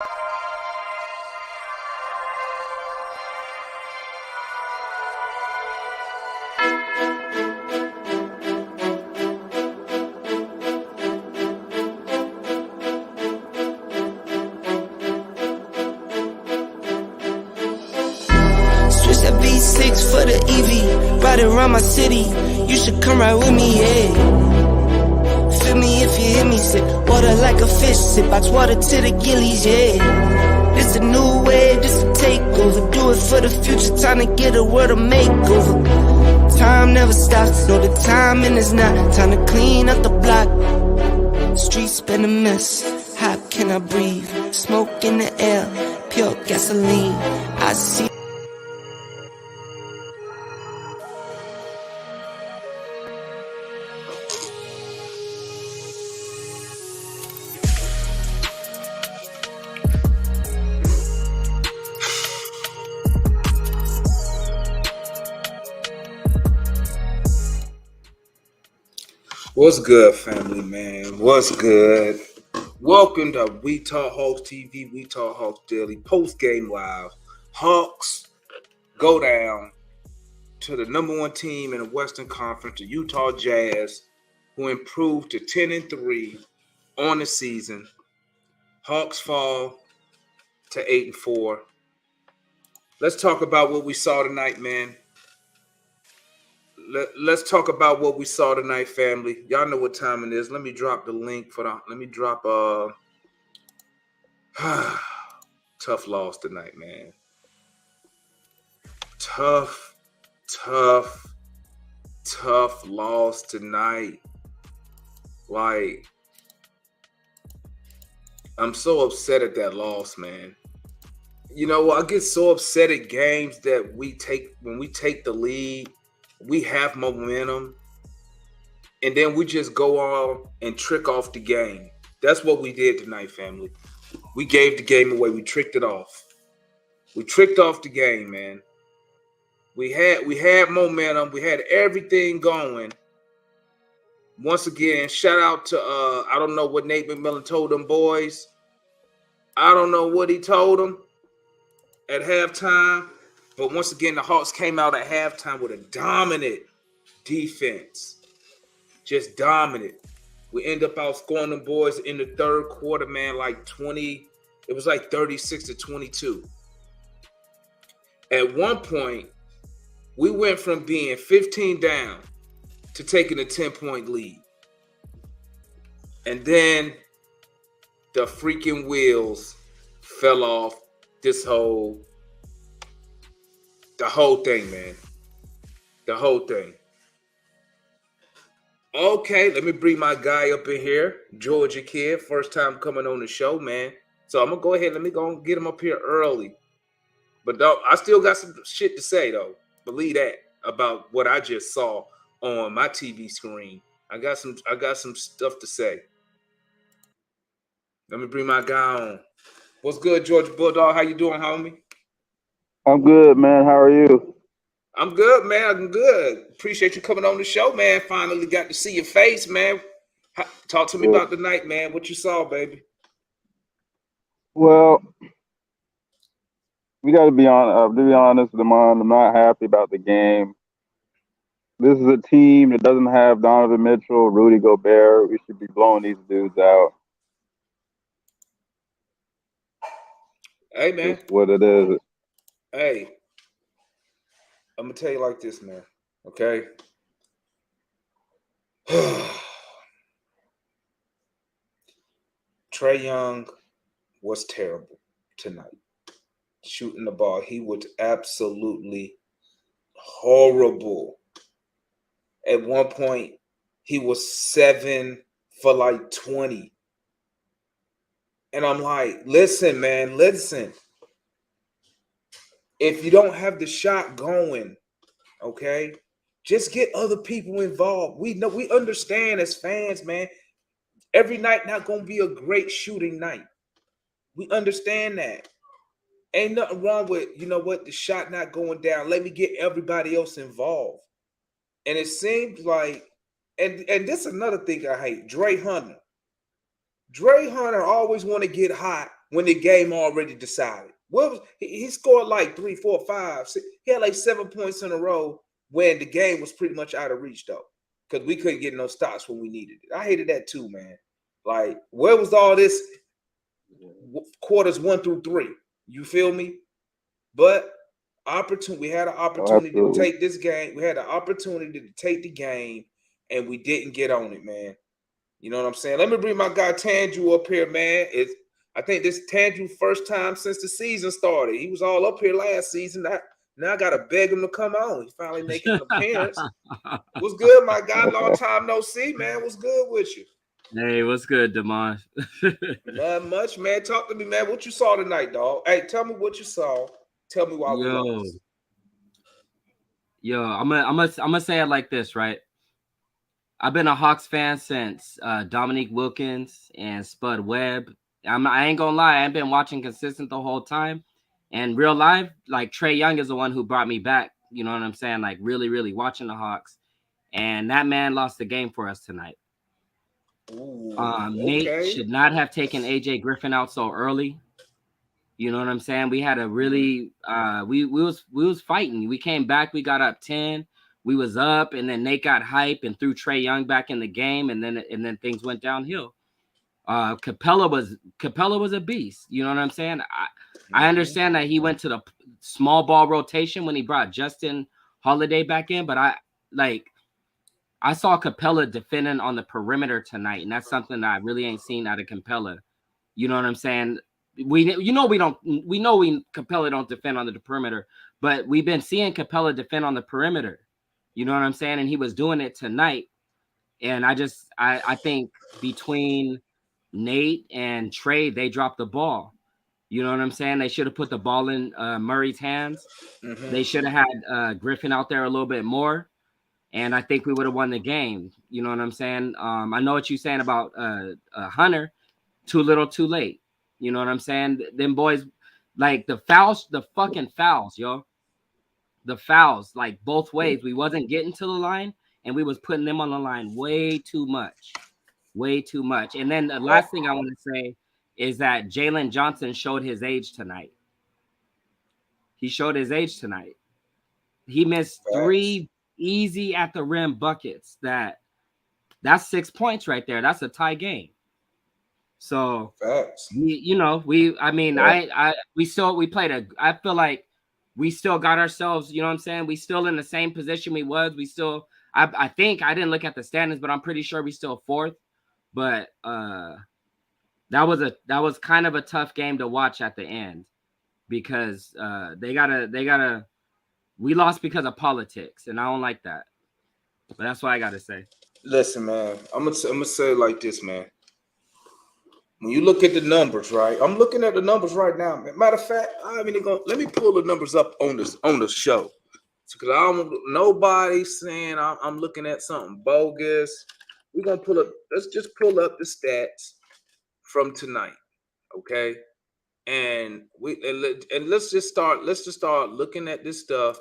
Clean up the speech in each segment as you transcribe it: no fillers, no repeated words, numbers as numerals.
Switch that V6 for the EV, ride it around my city. You should come ride with me, yeah. Feel me if you hear me, sip water like a fish, sip box water to the gillies, yeah. This a new wave, this a takeover. Do it for the future, time to get a world a makeover. Time never stops, no the timing is not. Time to clean up the block. Streets been a mess, how can I breathe? Smoke in the air, pure gasoline. I see. What's good, family, man? What's good? Welcome to We Talk Hawks TV, We Talk Hawks Daily, post-game live. Hawks go down to the number one team in the Western Conference, the Utah Jazz, who improved to 10-3 on the season. Hawks fall to 8-4. Let's talk about what we saw tonight, man. Let's talk about what we saw tonight, family. Y'all know what time it is. Let me drop the link for the. Let me drop tough loss tonight, man. Tough loss tonight. Like, I'm so upset at that loss, man. You know, I get so upset at games that when we take the lead. We have momentum, and then we just go on and trick off the game. That's what we did tonight, family. We gave the game away. We tricked it off. We tricked off the game, man. We had momentum. We had everything going. Once again, shout out to I don't know what Nate McMillan told them boys. I don't know what he told them at halftime. But once again, the Hawks came out at halftime with a dominant defense. Just dominant. We end up outscoring them boys in the third quarter, man, like 20. It was like 36-22. At one point, we went from being 15 down to taking a 10-point lead. And then the freaking wheels fell off the whole thing, man. The whole thing. Okay, let me bring my guy up in here. Georgia kid. First time coming on the show, man. So I'm going to go ahead. Let me go and get him up here early. But I still got some shit to say, though. Believe that about what I just saw on my TV screen. I got some stuff to say. Let me bring my guy on. What's good, Georgia Bulldog? How you doing, homie? I'm good, man. How are you? I'm good, man. I'm good. Appreciate you coming on the show, man. Finally got to see your face, man. Talk to me about the night, man. What you saw, baby? Well, we got to be honest, Damon. I'm not happy about the game. This is a team that doesn't have Donovan Mitchell, Rudy Gobert. We should be blowing these dudes out. Hey, man. That's what it is. Hey, I'm going to tell you like this, man, okay? Trae Young was terrible tonight. Shooting the ball. He was absolutely horrible. At one point, he was 7 for like 20. And I'm like, listen, man, listen. If you don't have the shot going, okay, just get other people involved. We understand as fans, man, every night not going to be a great shooting night. We understand that. Ain't nothing wrong with, you know what, the shot not going down. Let me get everybody else involved. And it seems like, and this is another thing I hate, Dre Hunter. Dre Hunter always want to get hot when the game already decided? What was he scored like 3, 4, 5, 6. He had like 7 points in a row when the game was pretty much out of reach though, because we couldn't get no stops when we needed it. I hated that too, man. Like, where was all this quarters 1 through 3? You feel me? But we had an opportunity to take this game. We had an opportunity to take the game, and we didn't get on it, man. You know what I'm saying? Let me bring my guy Tanju up here, man. I think this Tanju first time since the season started. He was all up here last season. Now I gotta beg him to come on. He's finally making an appearance. What's good, my guy? Long time no see, man. What's good with you? Hey, what's good, Damon? Not much, man. Talk to me, man. What you saw tonight, dog? Hey, tell me what you saw. Tell me why we lost. Yo, I'm gonna say it like this, right? I've been a Hawks fan since Dominique Wilkins and Spud Webb. I ain't gonna lie, I've been watching consistent the whole time. And real life, like Trae Young is the one who brought me back. You know what I'm saying? Like really, really watching the Hawks. And that man lost the game for us tonight. Ooh, Nate should not have taken AJ Griffin out so early. You know what I'm saying? We had a really we was fighting. We came back, we got up 10. We was up, and then Nate got hype and threw Trae Young back in the game, and then things went downhill. Capella was a beast. You know what I'm saying? I understand that he went to the small ball rotation when he brought Justin Holiday back in, but I saw Capella defending on the perimeter tonight, and that's something that I really ain't seen out of Capella. You know what I'm saying? Capella don't defend on the perimeter, but we've been seeing Capella defend on the perimeter. You know what I'm saying? And he was doing it tonight. And I think between Nate and Trae, they dropped the ball. You know what I'm saying? They should have put the ball in Murray's hands. Mm-hmm. They should have had Griffin out there a little bit more. And I think we would have won the game. You know what I'm saying? I know what you're saying about Hunter. Too little, too late. You know what I'm saying? Them boys, like the fucking fouls, yo. The fouls, like both ways. We wasn't getting to the line, and we was putting them on the line way too much. And then the last thing I want to say is that Jalen Johnson showed his age tonight. He showed his age tonight. He missed 3 easy at the rim buckets. That's 6 points right there. That's a tie game. So we played I feel like we still got ourselves, you know what I'm saying? We still in the same position we was. We still, I think I didn't look at the standings, but I'm pretty sure we still 4th. But that was kind of a tough game to watch at the end because we lost because of politics, and I don't like that. But that's what I gotta say. Listen, man, I'm gonna say it like this, man. When you look at the numbers, right? I'm looking at the numbers right now. Matter of fact, let me pull the numbers up on the show, because I don't want nobody saying I'm looking at something bogus. We're gonna pull up. Let's just pull up the stats from tonight, okay? And let's just start looking at this stuff,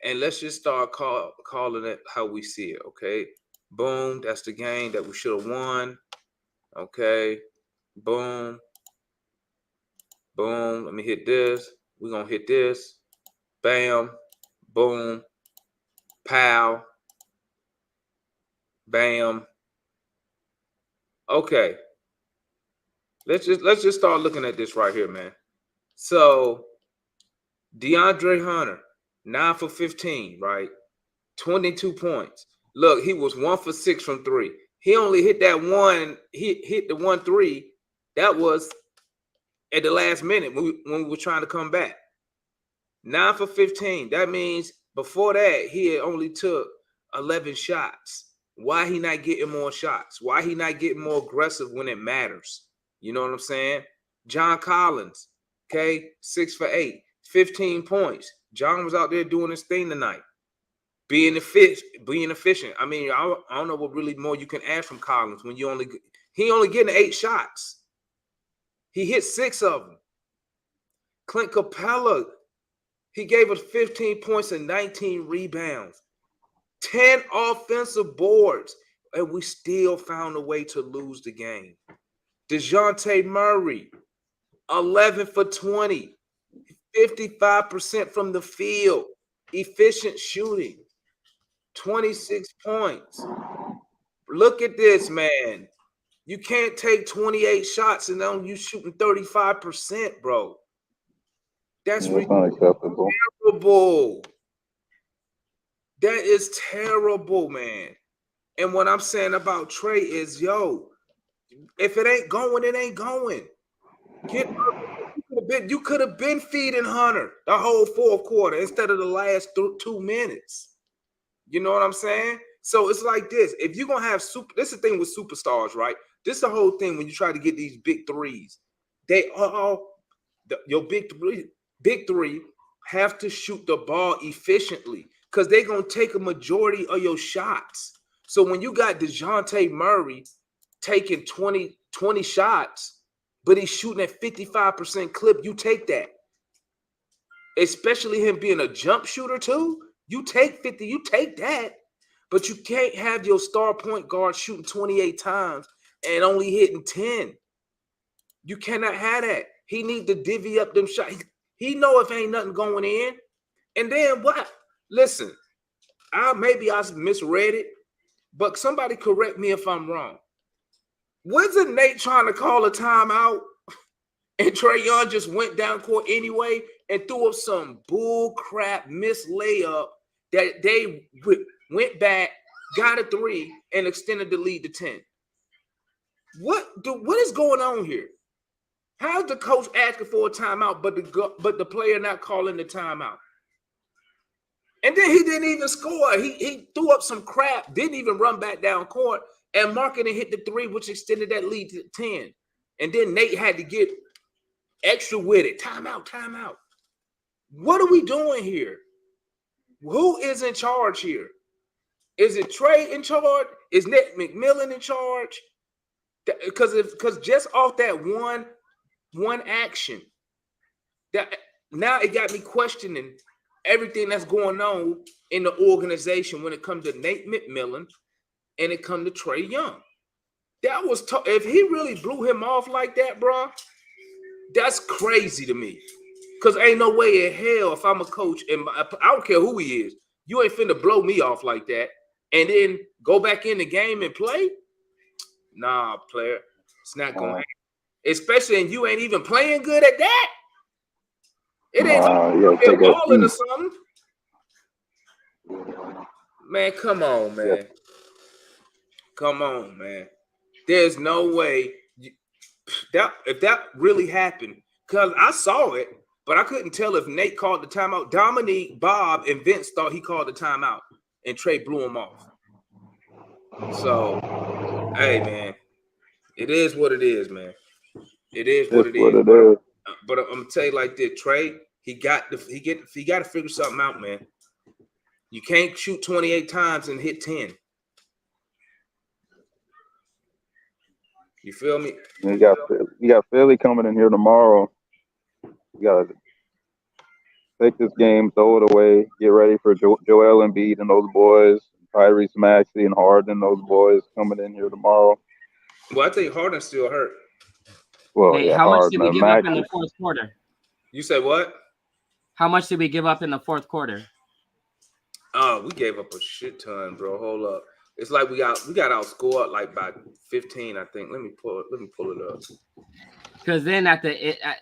and let's just start calling it how we see it, okay? Boom, that's the game that we should have won, okay? Boom. Boom. Let me hit this. We're going to hit this. Bam. Boom. Pow. Bam. Okay. Let's just start looking at this right here, man. So, DeAndre Hunter, 9 for 15, right? 22 points. Look, he was 1 for 6 from 3. He only hit that one. He hit the 1-3. That was at the last minute when we were trying to come back. 9 for 15. That means before that, he had only took 11 shots. Why he not getting more shots? Why he not getting more aggressive when it matters? You know what I'm saying? John Collins, okay, 6 for 8, 15 points. John was out there doing his thing tonight. Being efficient. I mean, I don't know what really more you can add from Collins when he only getting 8 shots. He hit 6 of them. Clint Capella, he gave us 15 points and 19 rebounds, 10 offensive boards, and we still found a way to lose the game. DeJounte Murray, 11 for 20, 55% from the field, efficient shooting, 26 points. Look at this, man. You can't take 28 shots and then you shooting 35%, bro. That's unacceptable. Terrible. That is terrible, man. And what I'm saying about Trey is, yo, if it ain't going, it ain't going. You could have been feeding Hunter the whole fourth quarter instead of the last 2 minutes. You know what I'm saying? So it's like this. If you're going to have this is the thing with superstars, right? This is the whole thing when you try to get these big threes. They all, your big three have to shoot the ball efficiently because they're going to take a majority of your shots. So when you got DeJounte Murray taking 20 shots, but he's shooting at 55% clip, you take that. Especially him being a jump shooter too. You take 50, you take that. But you can't have your star point guard shooting 28 times and only hitting 10. You cannot have that. He need to divvy up them shots. He know if ain't nothing going in. And then what? Listen, maybe I misread it, but somebody correct me if I'm wrong. Wasn't Nate trying to call a timeout and Trae Young just went down court anyway and threw up some bull crap missed layup that they went back, got a 3, and extended the lead to 10? What is going on here? How's the coach asking for a timeout, but the player not calling the timeout? And then he didn't even score. He threw up some crap, didn't even run back down court, and Markkanen hit the 3, which extended that lead to 10. And then Nate had to get extra with it. Timeout. What are we doing here? Who is in charge here? Is it Trey in charge? Is Nate McMillan in charge? Because just off that one action, that now it got me questioning everything that's going on in the organization when it comes to Nate McMillan and it comes to Trae Young. That was tough. If he really blew him off like that, bro, that's crazy to me. Because ain't no way in hell if I'm a coach, and I don't care who he is, you ain't finna blow me off like that and then go back in the game and play. Nah, player, it's not going to happen. Especially, and you ain't even playing good at that. It ain't like balling or something. Man, come on, man. Yeah. Come on, man. There's no way if that really happened, because I saw it, but I couldn't tell if Nate called the timeout. Dominique, Bob, and Vince thought he called the timeout, and Trae blew him off. So, hey, man, it is what it is, man. It is what it is. But I'm gonna tell you like this, Trae, he got to figure something out, man. You can't shoot 28 times and hit 10. You feel me? You got Philly coming in here tomorrow. You got to take this game, throw it away, get ready for Joel Embiid and those boys, Tyrese Maxey and Harden, those boys coming in here tomorrow. Well, I think Harden's still hurt. Well, hey, how much did we give up in the fourth quarter? You said what? How much did we give up in the fourth quarter? Oh, we gave up a shit ton, bro. Hold up. It's like we got outscored like by 15, I think. Let me pull it up. Because then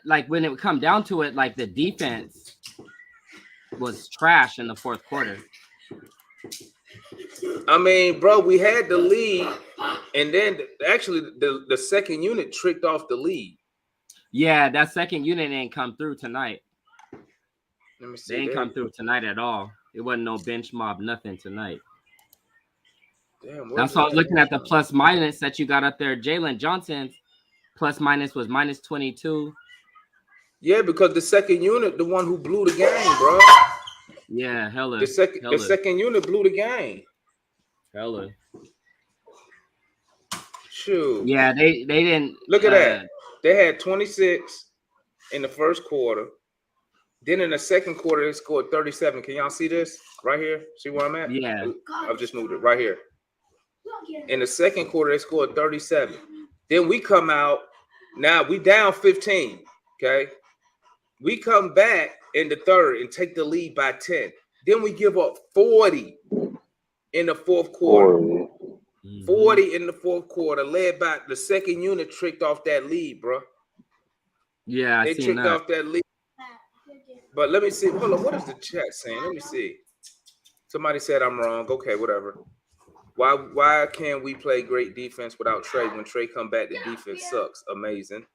like when it would come down to it, like the defense was trash in the fourth quarter. I mean, bro, we had the lead, and then actually the second unit tricked off the lead. Yeah, that second unit ain't come through tonight. Let me see. They ain't come through tonight at all. It wasn't no bench mob, nothing tonight. Damn, that's why I was looking at the plus minus that you got up there. Jalen Johnson's plus minus was minus 22. Yeah, because the second unit, the one who blew the game, bro. Yeah, hella. The second unit blew the game. Hella. Shoot. Yeah, they didn't. Look at that. They had 26 in the first quarter. Then in the second quarter, they scored 37. Can y'all see this right here? See where I'm at? Yeah. I've just moved it right here. In the second quarter, they scored 37. Then we come out. Now we down 15. Okay. We come back in the third and take the lead by 10. Then we give up 40 in the fourth quarter. 40 in the fourth quarter, led by the second unit tricked off that lead, bro. Yeah, they tricked off that lead. But let me see. Hold on. What is the chat saying? Let me see. Somebody said I'm wrong. Okay, whatever. Why can't we play great defense without Trey? When Trey come back, the defense sucks. Amazing.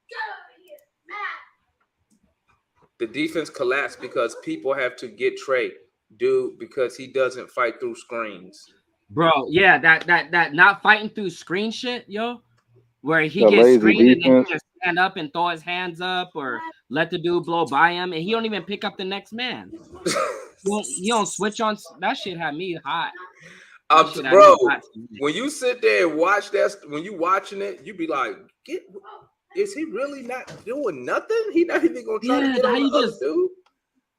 The defense collapsed because people have to get Trey, dude, because he doesn't fight through screens. Bro, yeah, that not fighting through screen shit, yo, where he gets screened and then he just stand up and throw his hands up or let the dude blow by him, and he don't even pick up the next man. he don't switch on. That shit had me hot. Bro, when you sit there and watch that, when you watching it, you be like, is he really not doing nothing? He not even gonna try to get on the other dude.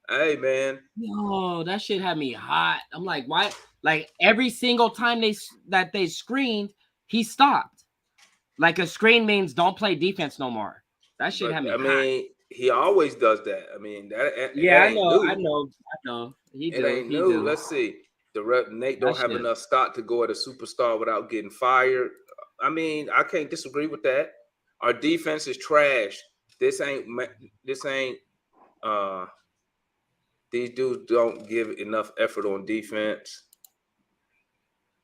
Hey, man. Yo, that shit had me hot. I'm like, why? Like every single time they screened, he stopped. Like a screen means don't play defense no more. That shit had me hot. Mean, he always does that. I mean, I know. It ain't new. Let's see. Nate don't have enough stock to go at a superstar without getting fired. I mean, I can't disagree with that. Our defense is trash. These dudes don't give enough effort on defense.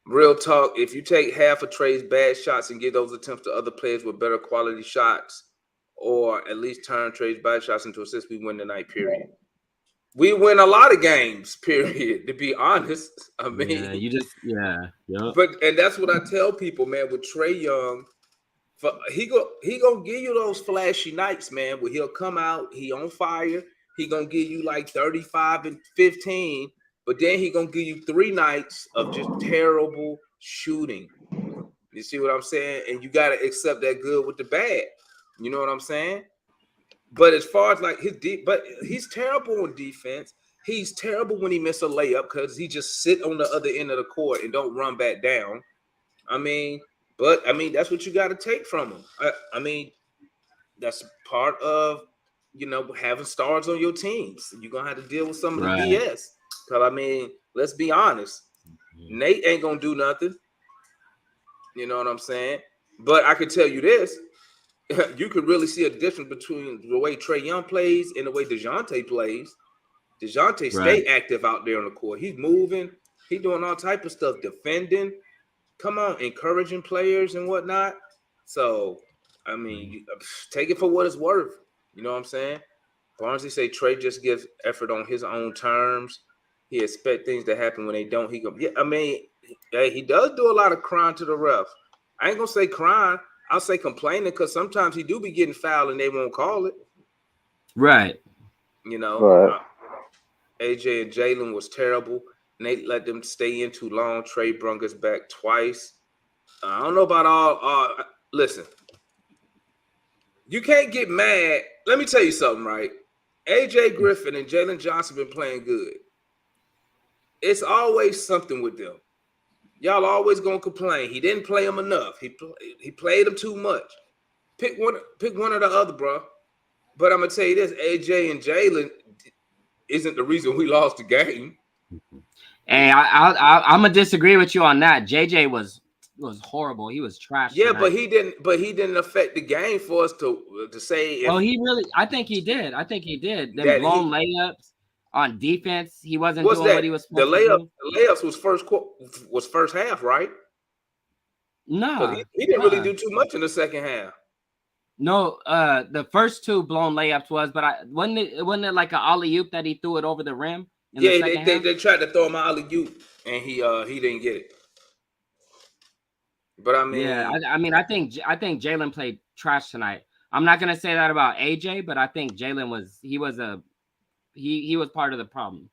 Real talk, if you take half of Trey's bad shots and give those attempts to other players with better quality shots, or at least turn Trey's bad shots into assists, we win tonight, period. We win a lot of games, period, to be honest. I mean, and that's what I tell people, man, with Trey Young. He gonna give you those flashy nights, man, where he'll come out, he on fire, he gonna give you like 35 and 15, but then he gonna give you 3 nights of just terrible shooting. You see what I'm saying? And you gotta accept that good with the bad. You know what I'm saying? But as far as like he's terrible on defense. He's terrible when he misses a layup because he just sit on the other end of the court and don't run back down. But that's what you got to take from him. I mean, that's part of, having stars on your teams. You're going to have to deal with some of the BS. Because, I mean, let's be honest. Nate ain't going to do nothing. You know what I'm saying? But I can tell you this. You could really see a difference between the way Trey Young plays and the way DeJounte plays. DeJounte stay active out there on the court. He's moving. He's doing all type of stuff, defending. Come on, encouraging players and whatnot. So, I mean, take it for what it's worth. You know what I'm saying? Barnsley say Trey just gives effort on his own terms. He expects things to happen when they don't. He go, he does do a lot of crying to the refs. I ain't gonna say crying. I'll say complaining because sometimes he do be getting fouled and they won't call it. Right. AJ and Jalen was terrible. Nate let them stay in too long. Trey brung us back twice. I don't know about all. Listen, you can't get mad. Let me tell you something, right? AJ Griffin and Jalen Johnson been playing good. It's always something with them. Y'all always gonna complain. He didn't play him enough. He played him too much. Pick one or the other, bro. But I'm gonna tell you this: AJ and Jalen isn't the reason we lost the game. Hey, I'm gonna disagree with you on that. JJ was horrible. He was trash. Yeah, tonight. but he didn't affect the game for us to say. I think he did. Them blown layups on defense, he wasn't doing what he was supposed to do. The layups was first half, right? No, he didn't really do too much in the second half. No, the first 2 blown layups but wasn't it like an alley-oop that he threw it over the rim? Yeah, they tried to throw him an alley-oop and he didn't get it. But I mean, I think Jalen played trash tonight. I'm not gonna say that about AJ, but I think Jalen he was part of the problem.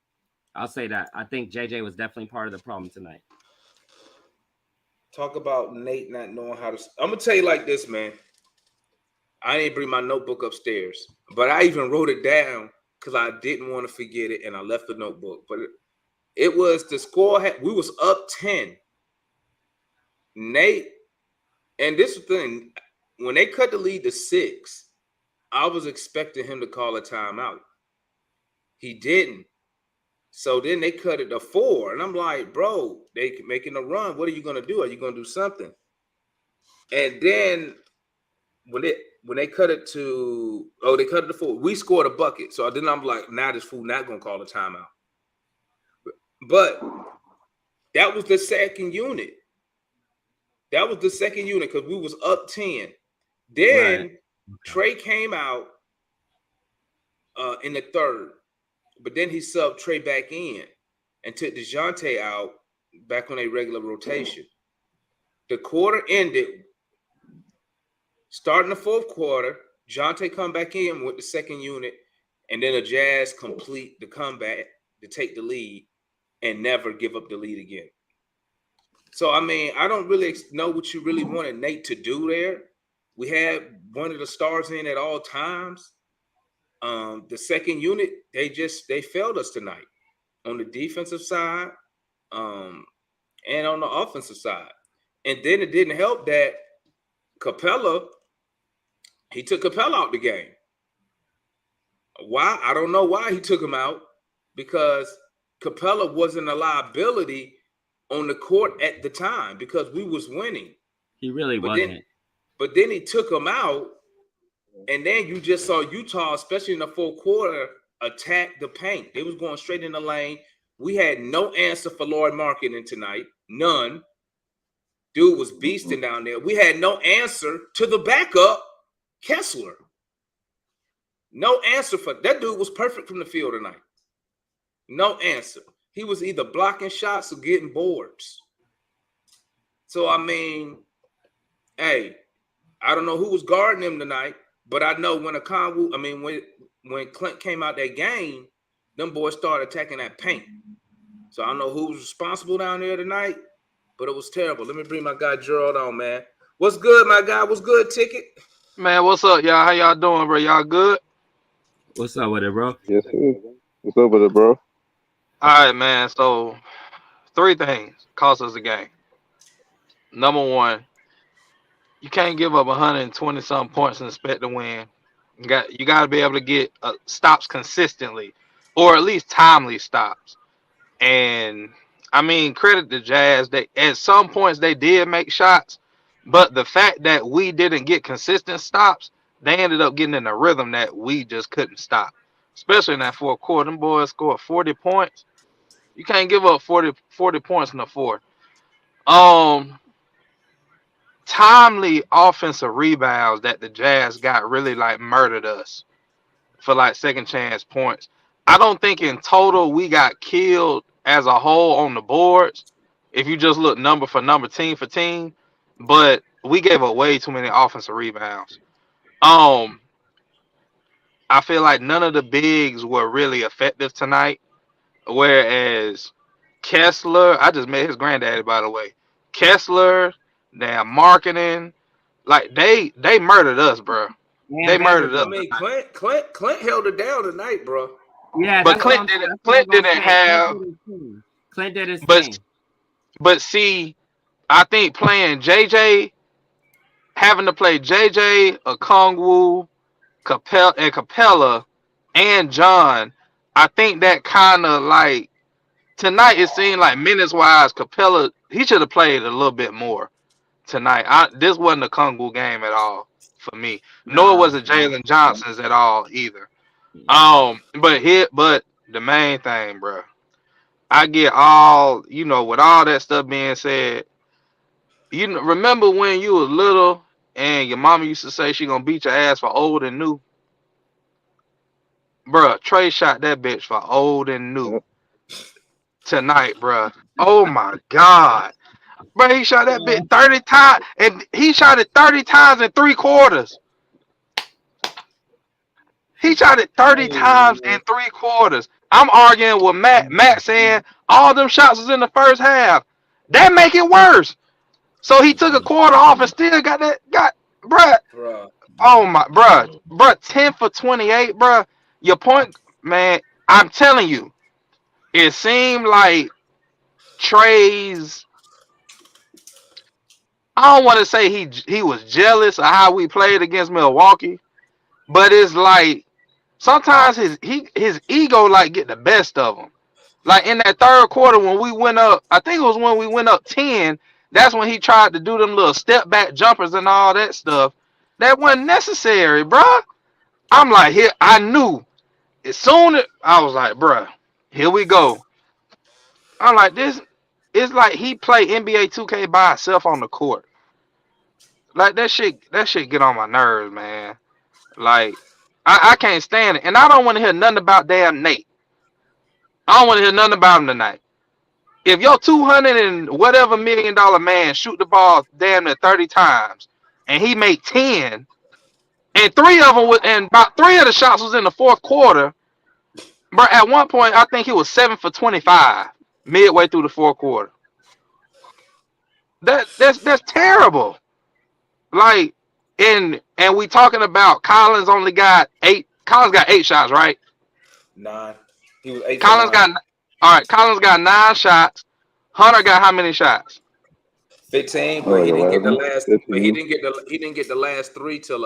I'll say that. I think JJ was definitely part of the problem tonight. Talk about Nate not knowing how to. I'm gonna tell you like this, man. I didn't bring my notebook upstairs, but I even wrote it down because I didn't want to forget it, and I left the notebook. But it was the score. We was up 10. Nate, and this thing, when they cut the lead to 6, I was expecting him to call a timeout. He didn't. So then they cut it to 4. And I'm like, bro, they making a run. What are you going to do? Are you going to do something? And then when they cut it to, they cut it to 4, we scored a bucket. So then I'm like, now this fool not going to call a timeout. But that was the second unit. That was the second unit because we was up 10. Then Right. Trey came out in the third, but then he subbed Trey back in and took DeJounte out back on a regular rotation. The quarter ended, starting the fourth quarter, DeJounte come back in with the second unit, and then the Jazz complete the comeback to take the lead and never give up the lead again. So, I mean, I don't really know what you really wanted Nate to do there. We had one of the stars in at all times. The second unit, they failed us tonight on the defensive side and on the offensive side. And then it didn't help that Capella, he took Capella out the game. Why? I don't know why he took him out, because Capella wasn't a liability on the court at the time because we was winning. He really wasn't. But then he took him out, and then you just saw Utah, especially in the fourth quarter, attack the paint. They was going straight in the lane. We had no answer for Lauri Markkanen tonight. None. Dude was beasting down there. We had no answer to the backup, Kessler. No answer for that. Dude was perfect from the field tonight. No answer. He was either blocking shots or getting boards. So, I mean, hey, I don't know who was guarding him tonight, but I know when when Clint came out that game, them boys started attacking that paint. So I don't know who was responsible down there tonight, but it was terrible. Let me bring my guy Gerald on, man. What's good, my guy? What's good, Ticket? Man, what's up, y'all? How y'all doing, bro? Y'all good? What's up with it, bro? Yes, sir. What's up with it, bro? All right, man. So 3 things cost us the game. Number 1, you can't give up 120-something points and expect to win. You got to be able to get stops consistently, or at least timely stops. And I mean, credit the Jazz. They at some points they did make shots, but the fact that we didn't get consistent stops, they ended up getting in a rhythm that we just couldn't stop. Especially in that fourth quarter, them boys scored 40 points. You can't give up 40 points in the fourth. Timely offensive rebounds that the Jazz got really like murdered us for like second chance points. I don't think in total we got killed as a whole on the boards if you just look number for number, team for team, but we gave up way too many offensive rebounds. I feel like none of the bigs were really effective tonight, whereas Kessler, I just met his granddaddy, by the way. Kessler, damn Markkanen, like they murdered us, bro. They murdered us. I mean, Clint held it down tonight, bro. Yeah, but Clint didn't have. Clint did his thing. But see, I think playing JJ, having to play JJ, Okongwu, Capella, and John, I think that kind of like tonight it seemed like minutes wise, Capella, he should have played a little bit more tonight. This wasn't a Okongwu game at all for me, nor was it Jalen Johnson's at all either. But the main thing, bro, I get all, with all that stuff being said, remember when you was little and your mama used to say she gonna beat your ass for old and new? Bruh, Trey shot that bitch for old and new tonight, bruh. Oh my God. Bruh, he shot that bitch 30 times, and he shot it 30 times in 3 quarters. He shot it 30 times in 3 quarters. I'm arguing with Matt saying all them shots was in the first half. That make it worse. So he took a quarter off and still got bruh. Oh my, bruh, 10 for 28, bruh. Your point, man, I'm telling you, it seemed like Trey's, I don't want to say he was jealous of how we played against Milwaukee, but it's like sometimes his ego like get the best of him. Like in that third quarter when we went up, I think it was when we went up 10. That's when he tried to do them little step back jumpers and all that stuff. That wasn't necessary, bruh. I'm like, here, I knew as soon as I was like, bruh, here we go. I'm like, this. It's like he played NBA 2K by himself on the court. Like that shit get on my nerves, man. Like I can't stand it, and I don't want to hear nothing about damn Nate. I don't want to hear nothing about him tonight. If your 200 and whatever $1 million man shoot the ball damn near 30 times, and he made 10, and about 3 of the shots was in the fourth quarter, but at one point I think he was 7 for 25 midway through the fourth quarter. That's terrible. Like, and we talking about Collins only got 8. Collins got 8 shots, right? 9. He was 8. Collins got 9 shots. Hunter got how many shots? 15, but he didn't get the last. But he didn't get the last 3 till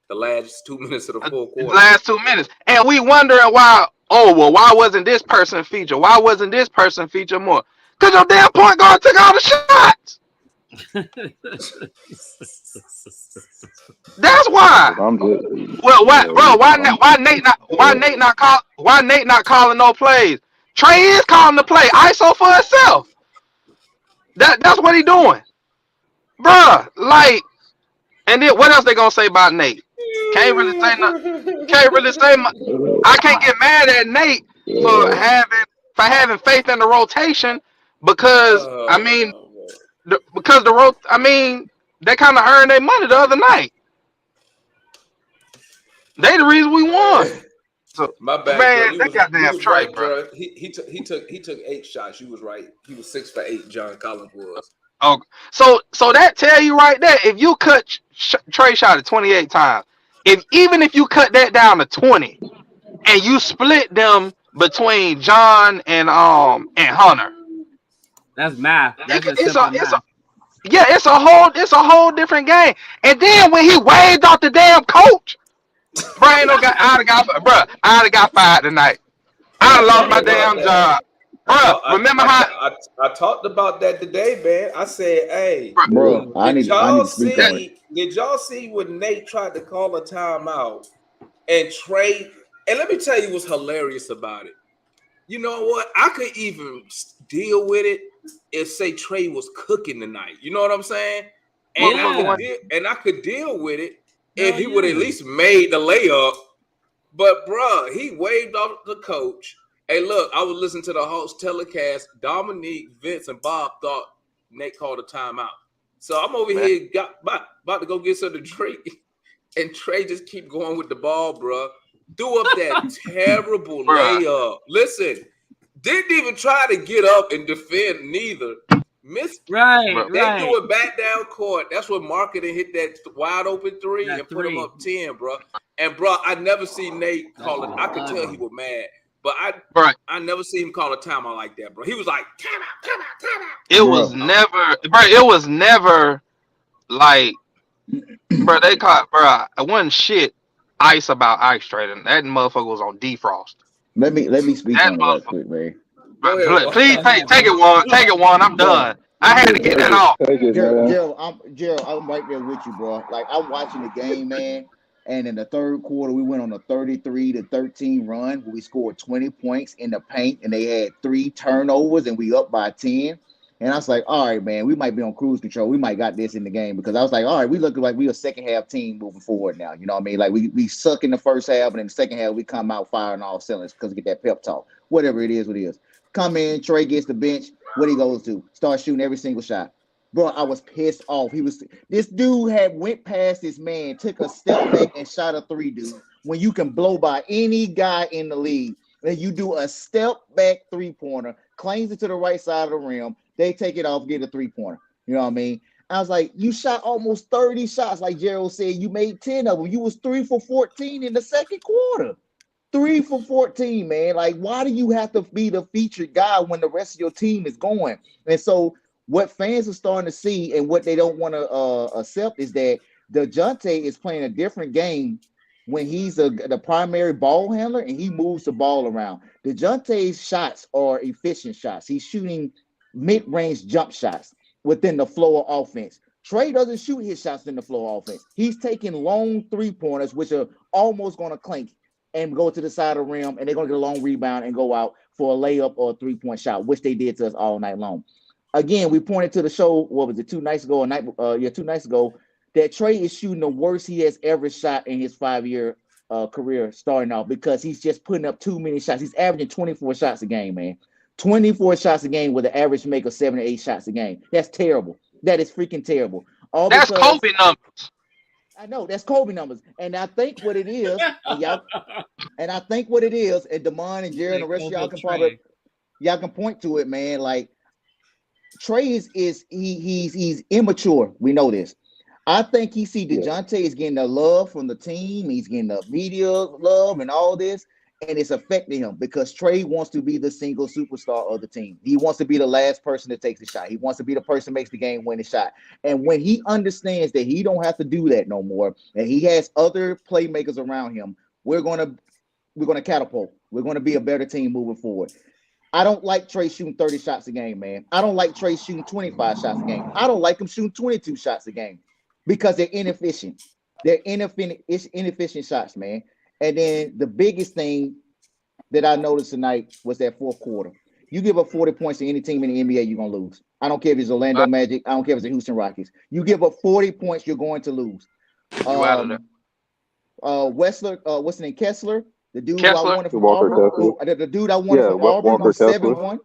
the last 2 minutes of the fourth quarter. Last 2 minutes, and we wondering why. Oh well, why wasn't this person featured? Why wasn't this person featured more? Cause your damn point guard took all the shots. That's why. Well, why Nate not calling no plays? Trey is calling the play. ISO for himself. That's what he doing, bruh. Like, and then what else they gonna say about Nate? Can't really say nothing. I can't get mad at Nate for having faith in the rotation because they kind of earned their money the other night. They the reason we won. So my bad, man, that goddamn Trey, right, bro. He took 8 shots. You was right. He was 6 for 8. John Collins was. Oh, so that tell you right there. If you cut Trey shot at 28 times, even if you cut that down to 20, and you split them between John and Hunter, that's math. It's a whole different game. And then when he waved off the damn coach, I'd have got fired tonight. I'd have lost my damn job. Remember how I talked about that today, man? I said, "Hey, bro, did y'all see when Nate tried to call a timeout and Trey? And let me tell you what's hilarious about it. You know what? I could even deal with it if say Trey was cooking tonight. You know what I'm saying? And I could deal with it if he would at least made the layup. But bruh, he waved off the coach. Hey, look, I was listening to the host telecast. Dominique, Vince, and Bob thought Nate called a timeout. So I'm over here about to go get something to drink. And Trey just keep going with the ball, bruh. Threw up that terrible layup. Listen, didn't even try to get up and defend neither. Missed. Right. Threw it back down court. That's when Marketing hit that wide open 3 and put him up 10, bro. And bro, I never see Nate call it. I could tell he was mad, but I never see him call a timeout like that, bro. He was like, timeout. It was never like, bro. They caught, bro. It wasn't shit ice about ice trading. That motherfucker was on defrost. Let me speak on that quick, man. Please take it one. Take it one. I'm done. I had to get that off. Gerald, I'm right there with you, bro. Like, I'm watching the game, man. And in the third quarter, we went on a 33-13 run where we scored 20 points in the paint, and they had 3 turnovers, and we up by 10. And I was like, all right, man, we might be on cruise control. We might got this in the game because I was like, all right, we look like we a second half team moving forward now. You know what I mean? Like we suck in the first half, and in the second half we come out firing all cylinders because we get that pep talk. Whatever it is, what it is. Come in, Trey gets the bench. What he goes to? Start shooting every single shot. Bro, I was pissed off. This dude went past his man, took a step back and shot a 3, dude. When you can blow by any guy in the league, and you do a step back 3-pointer, claims it to the right side of the rim, they take it off, get a 3-pointer. You know what I mean? I was like, you shot almost 30 shots, like Gerald said. You made 10 of them. You was 3 for 14 in the second quarter. 3 for 14, man. Like, why do you have to be the featured guy when the rest of your team is going? And so what fans are starting to see and what they don't want to accept is that DeJounte is playing a different game when he's the primary ball handler and he moves the ball around. DeJounte's shots are efficient shots. He's shooting mid-range jump shots within the flow of offense. Trey doesn't shoot his shots in the flow of offense. He's taking long three-pointers, which are almost going to clink and go to the side of the rim, and they're going to get a long rebound and go out for a layup or a three-point shot, which they did to us all night long. Again, we pointed to the show, what was it, 2 nights ago, 2 nights ago, that Trey is shooting the worst he has ever shot in his 5-year career starting off because he's just putting up too many shots. He's averaging 24 shots a game, man. 24 shots a game with an average make of 7 or 8 shots a game. That's terrible. That is freaking terrible. That's Kobe numbers. I know that's Kobe numbers, and I think what it is, and I think what it is, and Damon and Jared and the rest of y'all can point to it, man. Like Trey he's immature. We know this. I think he see DeJounte is getting the love from the team. He's getting the media love and all this, and it's affecting him because Trey wants to be the single superstar of the team. He wants to be the last person that takes the shot. He wants to be the person that makes the game-winning shot. And when he understands that he don't have to do that no more, and he has other playmakers around him, we're gonna catapult. We're gonna be a better team moving forward. I don't like Trey shooting 30 shots a game, man. I don't like Trey shooting 25 shots a game. I don't like him shooting 22 shots a game because they're inefficient. They're inefficient shots, man. And then the biggest thing that I noticed tonight was that fourth quarter. You give up 40 points to any team in the NBA, you're going to lose. I don't care if it's Orlando Magic. I don't care if it's the Houston Rockets. You give up 40 points, you're going to lose. What's his name? Kessler, the dude I wanted from Auburn. The dude I wanted from Auburn, who's 7'1",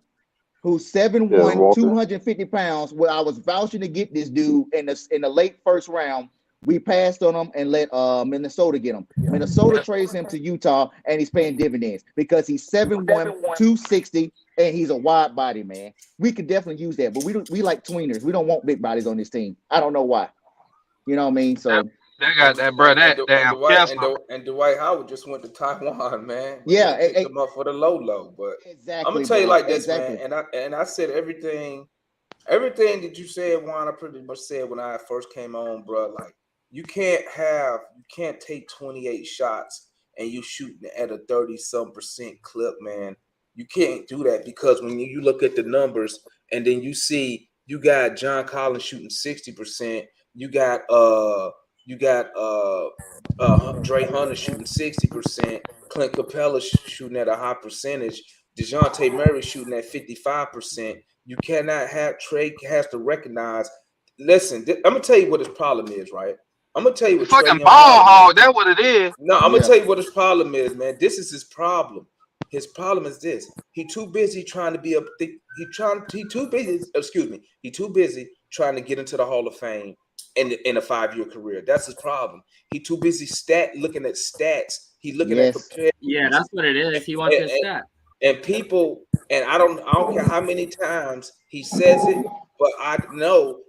who's 7'1", 250 pounds. Where I was vouching to get this dude in the late first round. We passed on him and let Minnesota get him. Minnesota trades him to Utah, and he's paying dividends because he's 7'1", 260, and he's a wide body, man. We could definitely use that, but we like tweeners. We don't want big bodies on this team. I don't know why. You know what I mean? So they got that, bro. That damn and Dwight Howard just went to Taiwan, man. Yeah, picked him up for the low, but exactly. I'm gonna tell you like this, man. And I said everything that you said, Juan. I pretty much said when I first came on, bro. Like. You can't take 28 shots and you shooting at a 30-some% clip, man. You can't do that because when you look at the numbers and then you see you got John Collins shooting 60%, you got Dre Hunter shooting 60%, Clint Capella shooting at a high percentage, DeJounte Murray shooting at 55%. You cannot have Trey has to recognize. Listen, I'm gonna tell you what his problem is, right? I'm gonna tell you what fucking ball hog. That's what it is. No, I'm gonna tell you what his problem is, man. This is his problem. His problem is this: he too busy trying to be He too busy trying to get into the Hall of Fame in a 5-year career. That's his problem. He too busy looking at stats. He looking at prepared. Yeah, that's what it is. He wants his stats. And people, and I don't care how many times he says it, but I know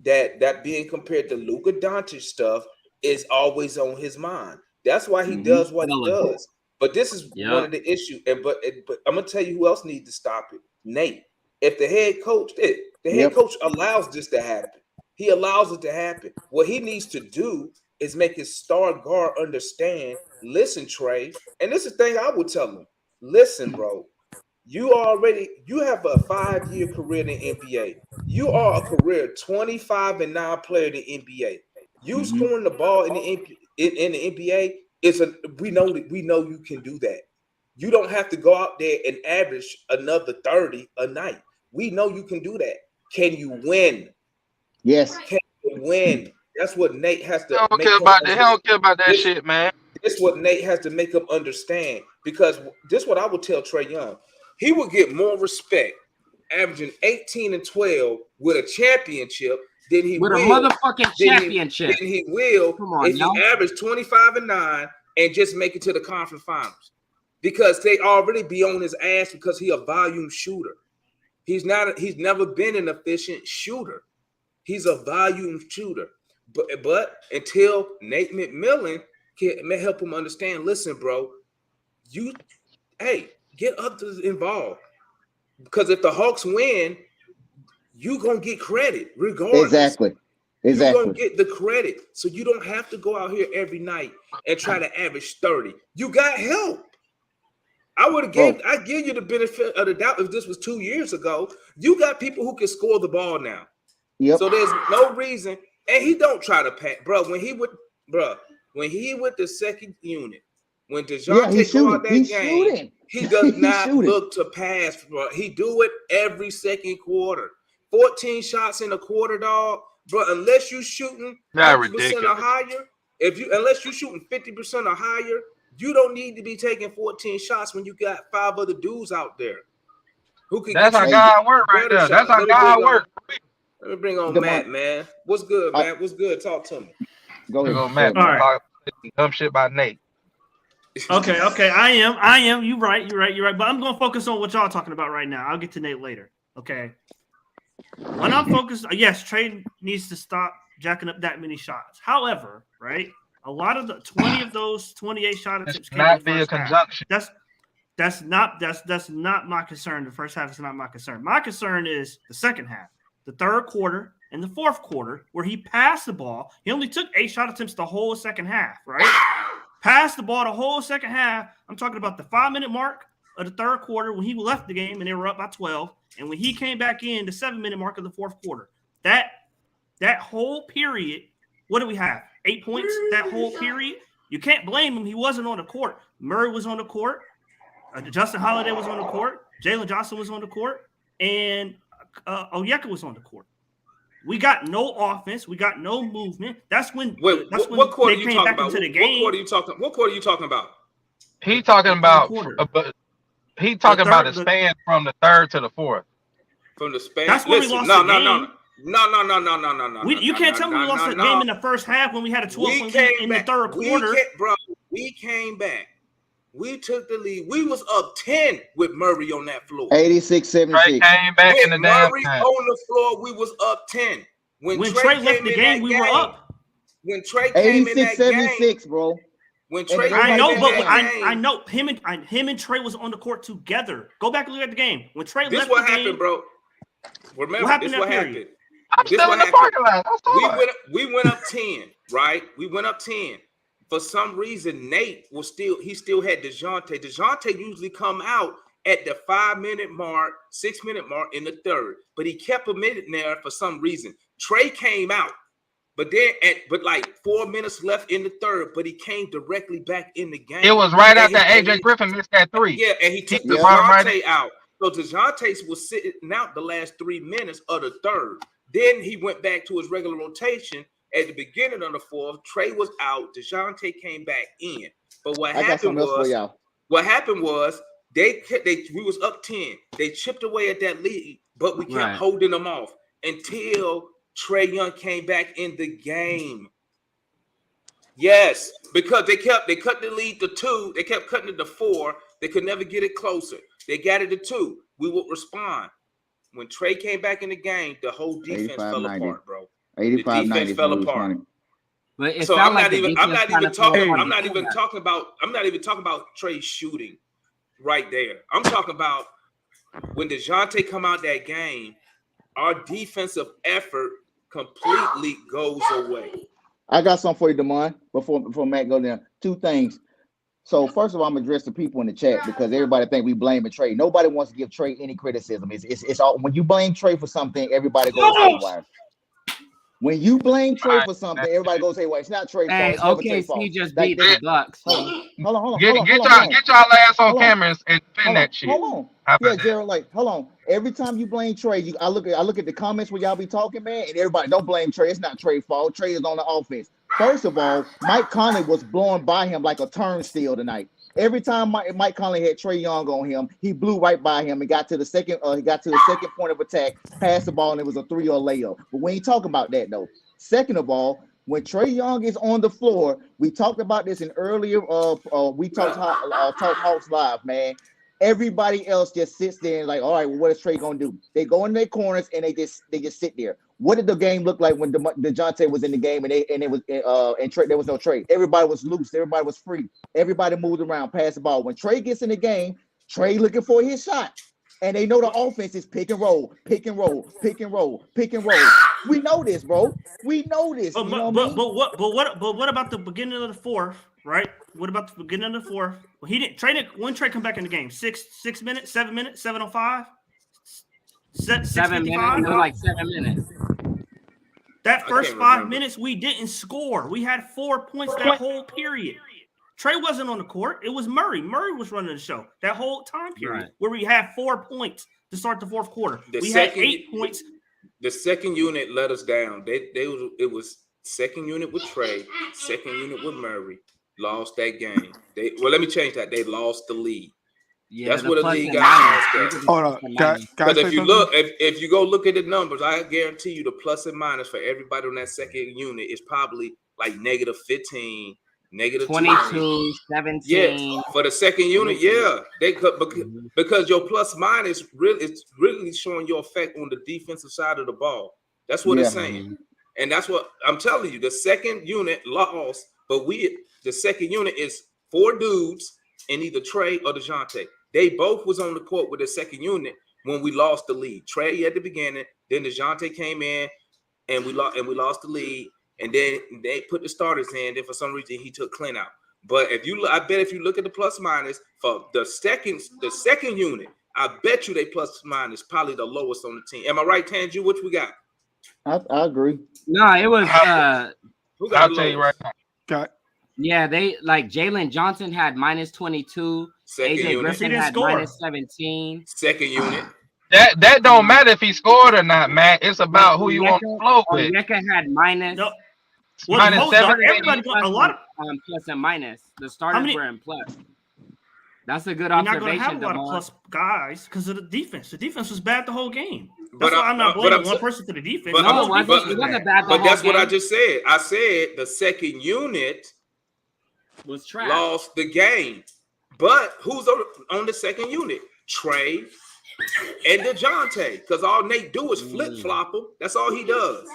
that being compared to Luka Doncic stuff is always on his mind. That's why he does what he does. But this is one of the issues. But I'm gonna tell you who else needs to stop it. Nate. If the head coach coach allows this to happen, he allows it to happen. What he needs to do is make his star guard understand. Listen, Trey, and this is the thing I would tell him. Listen, bro. You have a 5-year career in the NBA. You are a career 25-9 player in the NBA. You scoring the ball in the NBA we know you can do that. You don't have to go out there and average another 30 a night. We know you can do that. Can you win? Yes. Can you win? That's what Nate has to. He don't care about that shit, man. This is what Nate has to make him understand, because this is what I would tell Trae Young. He would get more respect averaging 18 and 12 with a championship than he with will, a motherfucking championship. Than he will if he averaged 25 and 9 and just make it to the conference finals, because they already be on his ass because he a volume shooter. He's never been an efficient shooter. He's a volume shooter. But until Nate McMillan can help him understand, listen, bro, get others involved. Because if the Hawks win, you gonna get credit regardless. Exactly. Exactly. You don't get the credit. So you don't have to go out here every night and try to average 30. You got help. I give you the benefit of the doubt if this was 2 years ago. You got people who can score the ball now. Yep. So there's no reason. And he don't try to pass. When he with the second unit, when DeJounte go out that game, he does not look to pass, bro. He do it every second quarter. 14 shots in a quarter, dog. Bro, unless you shooting 50% or higher, unless you shooting 50% or higher, you don't need to be taking 14 shots when you got 5 other dudes out there who can. That's how God work right there. That's how God work. Let me bring on Matt, man. What's good, Matt? What's good? Talk to me. Go ahead, Matt. All right. Dumb shit by Nate. Okay. I am. You're right. But I'm gonna focus on what y'all talking about right now. I'll get to Nate later. Okay. When I'm focused, yes, Trey needs to stop jacking up that many shots. However, right, a lot of the 20 of those 28 shot attempts came in the first half. That's not my concern. The first half is not my concern. My concern is the second half, the third quarter, and the fourth quarter, where he passed the ball. He only took 8 shot attempts the whole second half, right? Passed the ball the whole second half. I'm talking about the 5-minute mark of the third quarter when he left the game and they were up by 12. And when he came back in, the 7-minute mark of the fourth quarter. That whole period, what do we have? 8 points that whole period? You can't blame him. He wasn't on the court. Murray was on the court. Justin Holiday was on the court. Jalen Johnson was on the court. And Onyeka was on the court. We got no offense. We got no movement. That's when what quarter they you came talking back about? into the game. What quarter are you talking about? He talking about the span from the third to the fourth. From the span. That's when we lost the game. No. You can't tell me we lost the game in the first half when we had a 12-point lead in the third quarter. We came back. We took the lead. We was up 10 with Murray on that floor. 86-76. Trey came back in the damn Murray time. on the floor, we was up 10. When Trey left the game, we were up. When Trey came in that game, 86-76, bro. When Trey I know, but I know him and Trey was on the court together. Go back and look at the game. When Trey left the game. This what happened, bro. Remember, this what happened. I'm still in the parking lot. We went up 10, right? We went up 10. For some reason, Nate he still had DeJounte. DeJounte usually come out at the 5-minute mark, 6-minute mark in the third, but he kept him in there for some reason. Trey came out, but like 4 minutes left in the third, but he came directly back in the game. It was right after AJ Griffin missed that 3. Yeah, and he took DeJounte out. So DeJounte was sitting out the last 3 minutes of the third. Then he went back to his regular rotation. At the beginning of the fourth, Trey was out. DeJounte came back in. But what happened was we was up 10. They chipped away at that lead, but we kept holding them off until Trae Young came back in the game. Yes, because they cut the lead to 2. They kept cutting it to 4. They could never get it closer. They got it to 2. We would respond. When Trey came back in the game, the whole defense fell apart, bro. 85-90 fell apart. But so I'm not even talking about Trey shooting right there. I'm talking about when DeJounte come out that game, our defensive effort completely goes away. I got something for you, Damon, before Matt go down. 2 things. So first of all, I'm gonna address the people in the chat because everybody think we blaming Trey. Nobody wants to give Trey any criticism. It's all when you blame Trey for something, everybody goes haywire. When you blame Trey for something, everybody goes, "Hey, well, it's not Trey's fault." Hey, OKC just beat the Bucks. Hold on. Get y'all ass on cameras and defend that shit. Hold on. Yeah, Gerald, hold on. Every time you blame Trey, I look at the comments where y'all be talking, man, and everybody don't blame Trey. It's not Trey's fault. Trey is on the offense. First of all, Mike Conley was blowing by him like a turnstile tonight. Every time Mike Conley had Trae Young on him, he blew right by him and got to the second. He got to the second point of attack, passed the ball, and it was a 3 or layup. But we ain't talking about that though. Second of all, when Trae Young is on the floor, we talked about this in earlier. We talked Hawks Live, man. Everybody else just sits there and like, all right, well, what is Trae gonna do? They go in their corners and they just sit there. What did the game look like when DeJounte was in the game and Trae, there was no Trae? Everybody was loose. Everybody was free. Everybody moved around, passed the ball. When Trae gets in the game, Trae looking for his shot. And they know the offense is pick and roll, pick and roll, pick and roll, pick and roll. We know this, bro. We know this. But, You know what I mean? but what about the beginning of the fourth, right? What about the beginning of the fourth? Well, he didn't trade. When Trey come back in the game? 6 minutes, 7 minutes, 7:05, 7 minutes. It was like 7 minutes. That first can't 5 remember. minutes, we didn't score. We had 4 points that whole period. Trey wasn't on the court. It was Murray. Murray was running the show that whole time period, Right. where we had 4 points to start the fourth quarter. The We had second- 8 points. The second unit let us down. It was second unit with Trey, second unit with Murray. Lost that game. Let me change that. They lost the lead. Yeah, That's what the plus league and got minus. lost at. Hold on. Can I Because say if you something? look, if you go look at the numbers, I guarantee you the plus and minus for everybody on that second unit is probably like negative 15, negative 20. 22, 17. Yeah, for the second unit, yeah, they could because your plus minus it's really showing your effect on the defensive side of the ball. That's what it's saying, and that's what I'm telling you. The second unit lost, but the second unit is 4 dudes in either Trey or DeJounte. They both was on the court with the second unit when we lost the lead. Trey at the beginning, then DeJounte came in, and we lost the lead. And then they put the starters in. Then for some reason he took Clint out. But I bet if you look at the plus minus for the second unit, I bet you they plus minus probably the lowest on the team. Am I right, Tanju? Which we got? I agree. No, it was Who got I'll the tell you lowest? right now. Got yeah, they like Jalen Johnson had minus 22, Second AJ unit. Griffin didn't had score. minus 17. Second unit. That don't matter if he scored or not, man. It's about who you want to flow with. Onyeka had minus. No, Minus well, 7. everybody, a lot of Plus and minus. The starters many- were in plus. That's a good you're not going to have observation, a lot of Damar. plus guys because of the defense. The defense was bad the whole game. But That's why I'm not but blaming I'm one sa- person for the defense. but The I'm- whole No, it defense wasn't, was it wasn't bad. bad. But that's what I just said. I said the second unit was trash. lost the game. But who's on the second unit? Trey and DeJounte. Because all Nate do is flip flop them. That's all he does.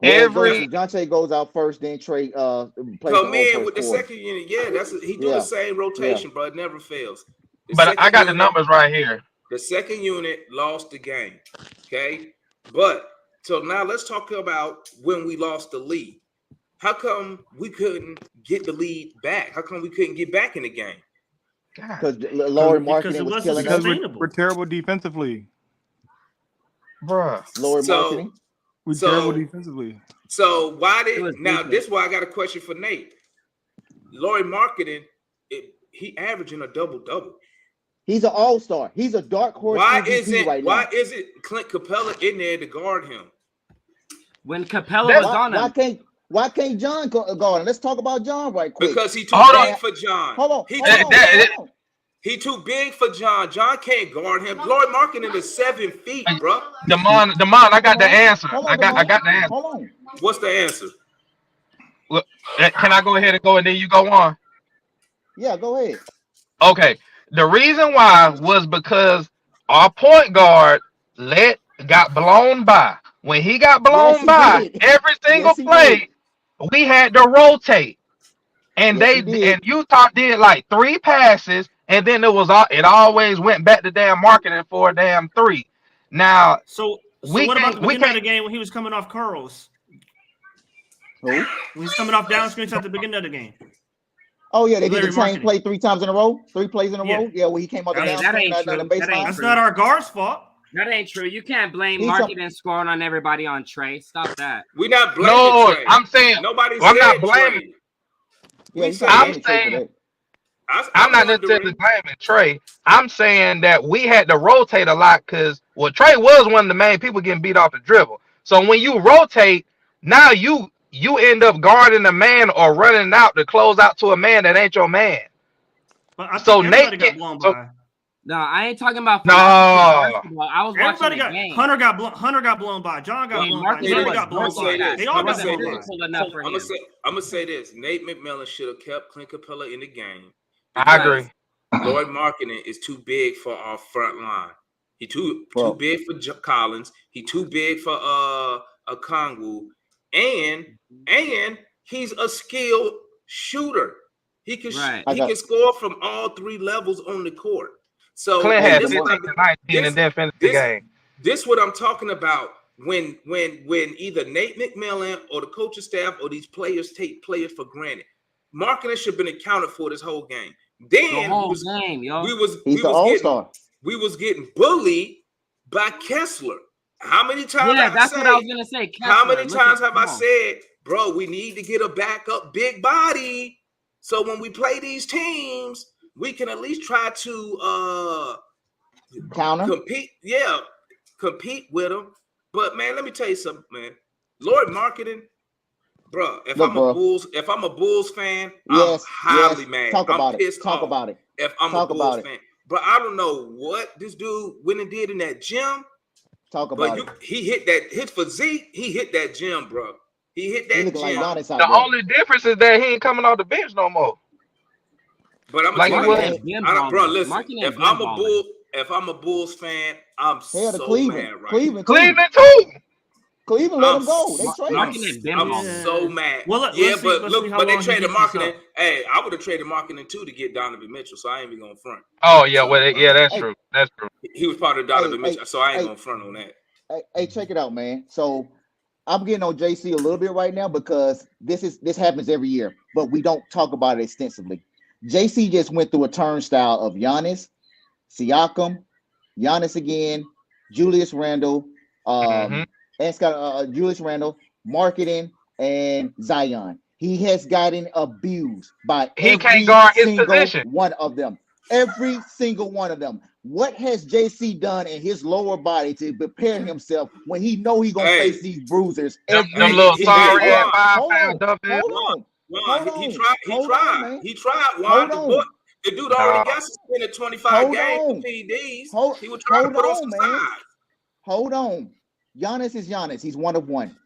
Dejounte goes out first, then Trey plays Come the whole in first with the quarter. second unit. Yeah, he do Yeah. the same rotation, bro. It never fails. The But second I got the unit- numbers right here. The second unit lost the game. Okay. But so now let's talk about when we lost the lead. How come we couldn't get the lead back? How come we couldn't get back in the game? Because Laurie Because Marketing it was wasn't killing because us. sustainable. we're terrible defensively. Bruh. Laurie So- Marketing. We're So- terrible defensively. So why It was did now defense. this is why I got a question for Nate. Laurie Marketing, he averaging a double-double. He's an all-star. He's a dark horse Why MVP right now. isn't Clint Capella in there to guard him? When Capella That's- was on him, Why can't John go on? Let's talk about John right quick. Because he too Hold big on. for John. Hold on. He hold too on, big. hold on. He too big for John. John can't guard him. Laurie Marketing is 7 feet, bro. Damon, I got the answer. Hold I on, got Damon. the answer. Hold on. What's the answer? Look, can I go ahead and go and then you go on? Yeah, go ahead. Okay. The reason why was because our point guard got blown by. When he got blown Yes, he by, did. every single Yes, he play, we had to rotate. And Yes, he did. and Utah did like 3 passes, and then it always went back to damn Marketing for a damn 3. Now So We what about can't- the we beginning of can't- the game when he was coming off curls? Who? When he was coming off down screens at the beginning of the game. Oh yeah, they did Larry the same Marketing. play 3 times in a row. 3 plays in a Yeah. row. Yeah, when he came up the Hey, down that screen, ain't not true. the That ain't baseline. That's true. not our guard's fault. that ain't true. You can't blame He's Marketing scoring on everybody on Trey. Stop that. We not blaming no, Trey. I'm saying Nobody I'm said not blaming- Trey. Yeah, We you said- can't I'm blame Trey for saying- that. I'm not necessarily blaming Trey. I'm saying that we had to rotate a lot because Trey was one of the main people getting beat off the dribble. So when you rotate, now you end up guarding a man or running out to close out to a man that ain't your man. But I think So everybody Nate got can't- blown so- by. No, I ain't talking about No. basketball. I was Everybody watching got the game. Hunter got blown by. John got Hey, blown by. Marketing Nate was got blown say by. this. They all I'ma got say blown by. this. Physical enough for I'm him. gonna say this. Nate McMillan should have kept Clint Capella in the game. I agree. Lloyd Marketing is too big for our front line. He too Well- big for Collins. He too big for a Kongwu, and he's a skilled shooter. He can Right. he can score from all 3 levels on the court. So Clint had this, 15 to 19 and then finished the this- game. this what I'm talking about. when either Nate McMillan or the coaching staff or these players take players for granted. Marketing should have been accounted for this whole game. Then The whole game, yo. He's the all-star. we was getting bullied by Kessler. How many times? Yeah, that's what I was gonna say. How Kessler, many look times at- have I come on. said, bro, we need to get a backup big body so when we play these teams, we can at least try to Counter. compete with them. But man, let me tell you something, man. Lord Marketing, bro. If Look, I'm bro. a Bulls fan, Yes, I'm highly yes. mad. Talk I'm about it. pissed Talk off about it. if I'm Talk a about Bulls it. fan. But I don't know what this dude went and did in that gym. Talk But about it. he hit that his physique. He hit that gym, bro. He hit He that looking like gym. Giannis out The there. only difference is that he ain't coming off the bench no more. But I'm Like gonna he tell was- you, Marketing bro. been Listen, balling. if Marketing I'm been a balling. if I'm a Bulls fan, I'm Hell to so Cleveland. mad right Cleveland, too. Cleveland too. Cleveland let I'm him go. They Mar- traded him. Marketing been I'm balling. so mad. Well, yeah, let's see- but let's look, see how but they long he traded keeps this Marketing. up. Hey, I would have traded Marketing too to get Donovan Mitchell, so I ain't even gonna front. Oh yeah, So, well yeah, that's Hey. true. That's true. He was part of Donovan Hey, Mitchell, so I ain't hey. gonna front on that. Hey, check it out, man. So I'm getting on JC a little bit right now because this happens every year, but we don't talk about it extensively. JC just went through a turnstile of Giannis, Siakam, Giannis again, Julius Randle, Mhm. and Scott, Julius Randle, Marketing, and Zion. He has gotten abused by He every can't guard his single position. one of them. Every single one of them. What has JC done in his lower body to prepare himself when he know he gonna Hey. face these bruisers Them every little he- sorry hey, ass Juan, 5-pound dumbass. Hold on. Juan, Hold he on. tried. Hold on, man. He tried. Juan, Hold the on. boy, the dude already Nah. got suspended 25 Hold games on. for PEDs. Hold- He was trying to hold put on on, some man. size. Hold on. Giannis is Giannis. He's 1 of 1.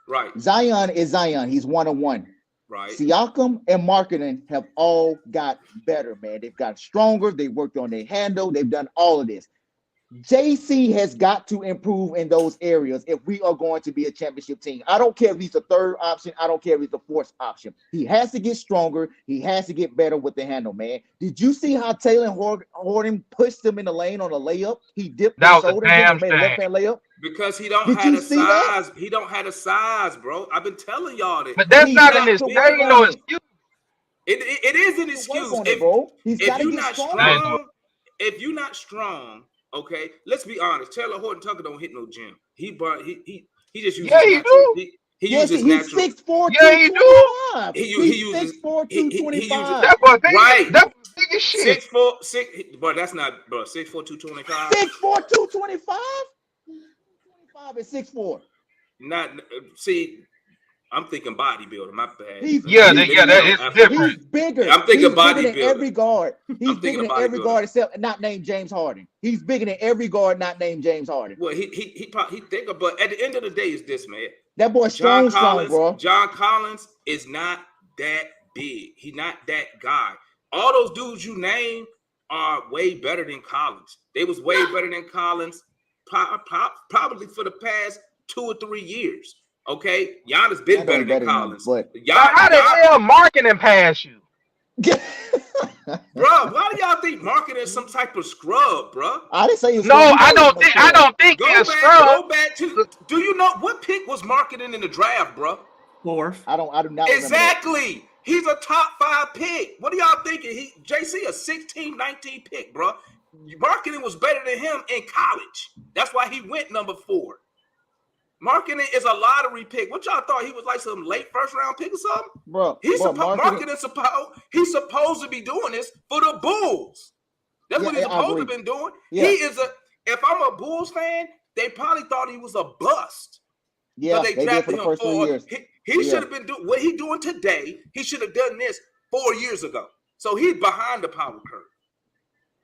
Right, Zion is Zion. He's 1 of 1. right. Siakam and Marketing have all got better, man. They've got stronger. They worked on their handle. They've done all of this. JC has got to improve in those areas if we are going to be a championship team. I don't care if he's the third option. I don't care if he's the fourth option. He has to get stronger. He has to get better with the handle, man. Did you see how Taylor Horton pushed him in the lane on a layup? He dipped That his was a shoulder and damn made a shame. left hand layup. Because he don't Did have you the see that? size. He don't have the size, bro. I've been telling y'all that. But that's He's not got an to excuse. work That ain't on no it. excuse. It is an Work excuse. on it, bro. He's got If to you're get not stronger. strong, okay. Let's be honest. Taylor Horton Tucker don't hit no gym. He just uses Yeah, he natural. do. He Yes, uses he's natural. 6'4", Yeah, he do. 225. He He's uses 6'4", he uses 225. That boy big. Right. That boy big as shit. 6'4", but that's not, bro. 6'4", 225. 6'4", 225? 225 and 6'4". Not see. I'm thinking bodybuilder. My bad. He's Yeah, he's that bigger. is different. He's bigger. I'm thinking He's bigger than bodybuilder. every guard. He's I'm thinking bigger than every bodybuilder. guard except not named James Harden. He's bigger than every guard not named James Harden. Well, he probably think, but at the end of the day, is this, man. That boy strong, bro. John Collins is not that big. He's not that guy. All those dudes you name are way better than Collins. They was way better than Collins probably for the past 2 or 3 years. Okay, Giannis been better than Collins. But How the hell Marketing pass you? bro, why do y'all think Marketing is some type of scrub, bro? I didn't say he was No, strong. I don't think Go he's back, strong. go back to. Do you know what pick was Marketing in the draft, bro? 4th. I do not remember that. Exactly. He's a top 5 pick. What are y'all thinking? JC a 16, 19 pick, bro. Marketing was better than him in college. That's why he went number 4. Marketing is a lottery pick. What y'all thought he was like some late first round pick or something? Bro, He's Marketing he's supposed to be doing this for the Bulls. That's what he's supposed to been doing. Yeah. If I'm a Bulls fan, they probably thought he was a bust. Yeah, They they did drafted for the him first 3 years. He should have been doing what he doing today. He should have done this 4 years ago. So he's behind the power curve.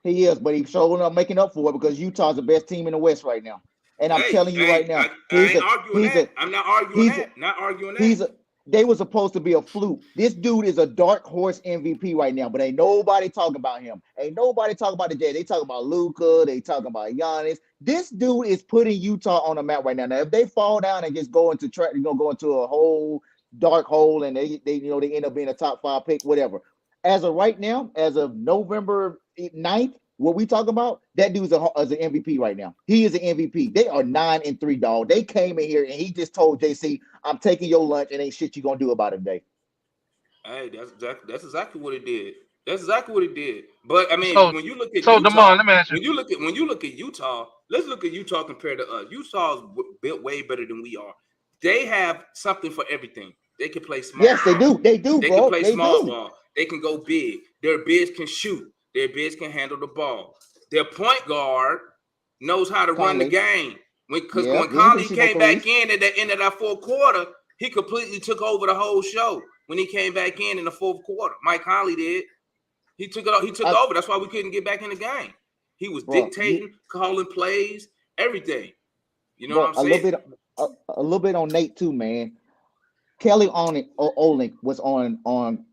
He is, but he's showing up making up for it because Utah's the best team in the West right now. And I'm telling you right now, I'm not arguing that. They were supposed to be a fluke. This dude is a dark horse MVP right now, but ain't nobody talking about him. Ain't nobody talking about the Jazz. They talking about Luka. They talking about Giannis. This dude is putting Utah on the map right now. Now, if they fall down and just go into a whole dark hole and they end up being a top 5 pick, whatever. As of right now, as of November 9th, what we talking about, that dude's an MVP right now. He is an MVP. They are 9-3, dog. They came in here and he just told JC, I'm taking your lunch and ain't shit you gonna do about it today. Hey, that's exactly what it did. That's exactly what it did. But I mean, So- when you look at So Utah, Damon, let me ask you. when you look at Utah, let's look at Utah compared to us. Utah's built way better than we are. They have something for everything. They can play small. Yes, they do. They do, They bro. can play They small do. ball. They can go big. Their bigs can shoot. Their bigs can handle the ball. Their point guard knows how to run the Conley. game. Because Yeah, when yeah, Conley he can see came no back in at the end of that fourth quarter, he completely took over the whole show. When he came back in the fourth quarter, Mike Conley did. He took it. He took over. That's why we couldn't get back in the game. He was Bro, dictating, calling plays, everything. You know Bro, what I'm saying? a little bit on Nate too, man. Kelly Olynyk was on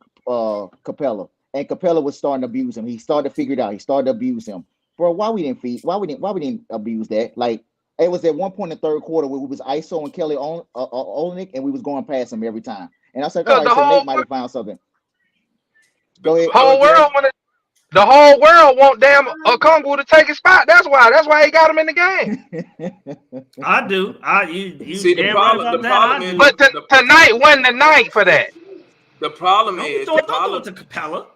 Capella, and Capella was starting to abuse him. He started to figure it out. He started to abuse him. Bro, why we didn't abuse that? Like, it was at one point in the third quarter where we was ISO and Kelly Olynyk, and we was going past him every time. And I was like, all right, so Nate might have found something. Go ahead. The whole world want damn Okongwu to take his spot. That's why he got him in the game. I do. You See, the damn problem- right the about problem that. I is- do. But tonight wasn't the night for that. The problem Don't is throw it to Capella.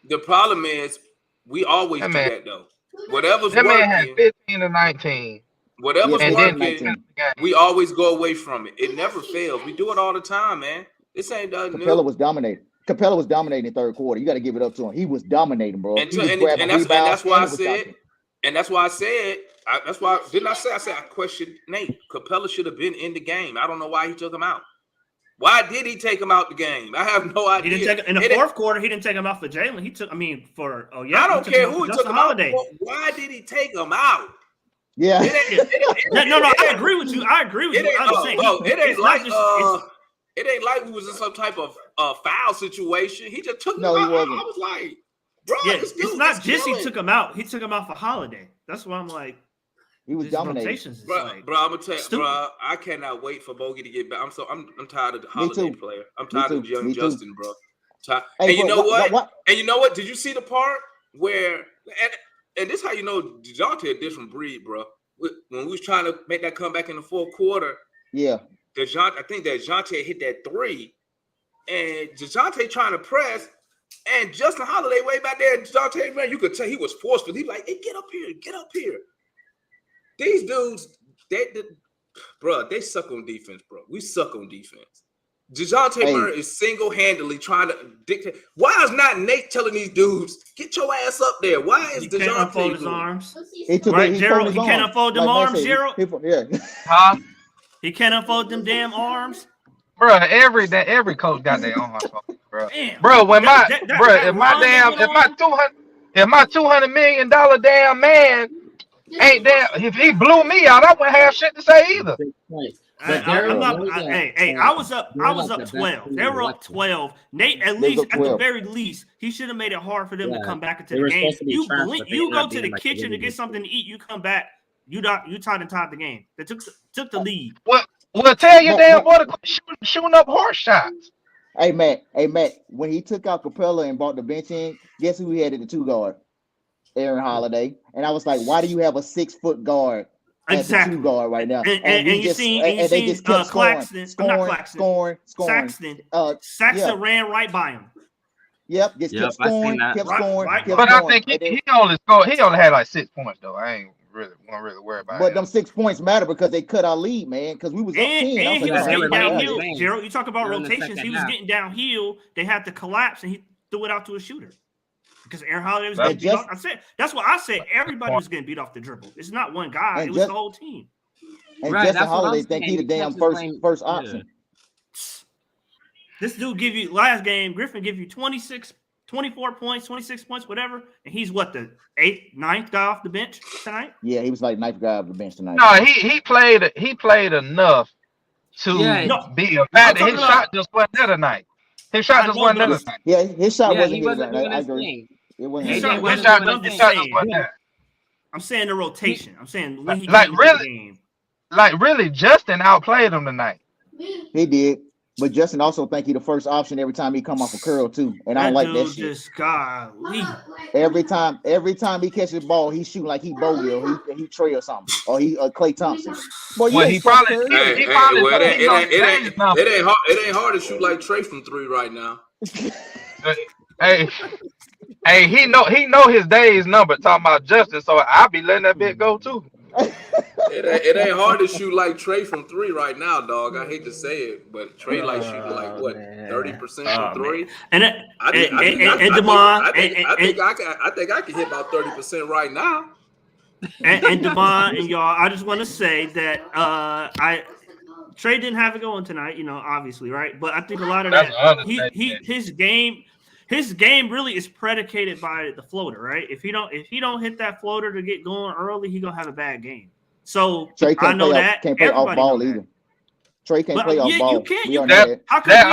the problem is we always That do man- that though. Whatever's That man had working, 15 to 19. whatever's Yeah, And then working, we always go away from it. It never fails. We do it all the time, man. This ain't nothing Capella new. was dominating. Capella was dominating in the third quarter. You got to give it up to him. He was dominating, bro. And, He was and, grabbing and, that's, and rebounds, that's why I he was said, dunking. and that's why I said, that's why didn't I say I questioned Nate. Capella should have been in the game. I don't know why he took him out. Why did he take him out the game? I have no He idea. didn't take in the fourth quarter. He didn't take him out for Jalen. He took. I mean, for I don't took care him out who for he took Justin him out Holiday. for. Why did he take him out? Yeah. No, I agree with you. I agree with It you. ain't, I'm saying it ain't it's not like just- it ain't like we was in some type of foul situation. He just took him No, he out. wasn't. I was like, bro, yeah, this dude it's not is just killing. he took him out. He took him out for Holiday. That's why I'm like, He was his dominating. rotations is Bro, like, I'm gonna tell you, stupid. bro. I cannot wait for Bogey to get back. I'm tired of the Me Holiday too. player. I'm Me tired too. of young Me too. Justin, bro. Hey, and you bro, know what? what? And you know what? Did you see the part where and this how you know DeJounte a different breed, bro. When we was trying to make that comeback in the fourth quarter, Yeah. I think that DeJounte hit that three, and DeJounte trying to press, and Justin Holiday way back there. DeJounte, man, you could tell he was forceful. He like, hey, get up here. These dudes, they suck on defense, bro. We suck on defense. DeJounte Murray is single-handedly trying to dictate. Why is not Nate telling these dudes, get your ass up there? Why is he can't DeJounte unfold his doing it? arms. He took Right, he Gerald, folded he his can't arms. unfold them Like Matt arms, said, Gerald? Yeah. Huh? He can't unfold them damn arms. Bro, every coach got their own bro. Damn. Bro, when That if my run that went on? if my $200 million damn man ain't damn, if he blew me out, I wouldn't have shit to say either. I'm not. I was up 12. They were up 12. Nate, at They was least, up at the 12. very least, he should have made it hard for them to come back into They the were game. supposed to be You trash, blink, but they you ended go up to the being like kitchen to really get good. something to eat. You come back. You tied and tied the game. They took the lead. Well, tell your No, damn no. boy to quit shooting up horse shots. Hey Matt, when he took out Capella and brought the bench in, guess who he had at the 2 guard? Aaron Holiday. And I was like, why do you have a 6-foot guard at Exactly. the 2 guard right now? And we you just seen they just kept Claxton. Not Claxton. scoring. Saxton. Yeah. Ran right by him. Yep, just Yep, kept I seen scoring, that. kept Right, scoring, right. kept But I scoring. think And then- he only scored. He only had like 6 points though. I ain't really worry about but it. them 6 points matter because they cut our lead, man. Because we was up 10. And he I was like, they getting were "Damn, down downhill. games. Gerald, you talk about During the rotations. second He was half. getting downhill. They had to collapse, and he threw it out to a shooter because Aaron Holiday was That's getting beat just- off. I said that's why I said everybody was getting beat off the dribble. It's not one guy; And it was just- the whole team. And Right, Justin that's what I'm Holiday think he the saying. damn He kept his first lane- option. This dude give you last game. Griffin give you 24 points, 26 points, whatever, and he's what the 8th, 9th guy off the bench tonight. Yeah, he was like ninth guy off the bench tonight. No, he played enough to Yeah. be a factor. I'm His talking shot just wasn't there tonight. His shot I just know, wasn't but there it's- tonight. Yeah, his shot Yeah, wasn't he here wasn't tonight. doing I his agree. thing. It wasn't His here shot tonight. His wasn't shot doing just his wasn't thing. there. I'm saying the rotation. I'm saying when he Like, came into the really? game. Like really, Justin outplayed him tonight. He did. But Justin also think he the first option every time he come off a curl too, and I don't like that dude shit. just golly. Every time he catches the ball, he shooting like he Bogey or he Trey or something, or he Clay Thompson. Boy, you Well, ain't he Steph probably Curry. Hey, he probably well, knows he's on Jay's number. it ain't hard to shoot like Trey from 3 right now. Hey, he know his day's number. Talking about Justin, so I'll be letting that bit go too. It ain't hard to shoot like Trey from 3 right now, dog. I hate to say it, but Trey like shooting like what 30% from 3. And I think I can hit about 30% right now. and Devon and y'all, I just want to say that Trey didn't have it going tonight, obviously, right? But I think a lot of That's that his game really is predicated by the floater, right? If he don't hit that floater to get going early, he gonna have a bad game. So Trey I know that can't play off ball either. Trey can't play off ball. You can't. How can That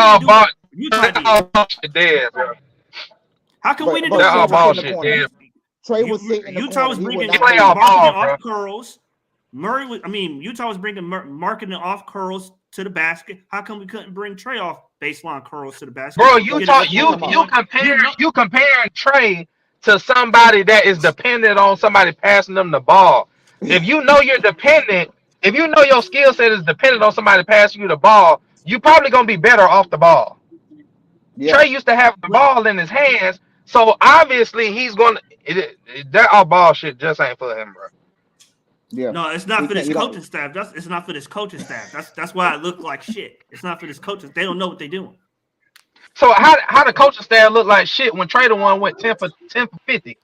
all ball, shit dead, bro. How can we do That all ball shit dead. Trey was sitting in the Utah was corner. bringing play off ball, off curls. Utah was bringing marketing off curls to the basket. How come we couldn't bring Trey off baseline curls to the basket? Bro, you comparing Trey to somebody that is dependent on somebody passing them the ball. If you know you're dependent, if you know your skill set is dependent on somebody passing you the ball, you probably gonna be better off the ball. Yeah. Trey used to have the ball in his hands, so obviously he's gonna. That all ball shit just ain't for him, bro. Yeah. No, it's not for this coaching staff. It's not for this coaching staff. That's why it looked like shit. It's not for this coaching. They don't know what they're doing. So how the coaching staff look like shit when Trey the one went 10 for 50?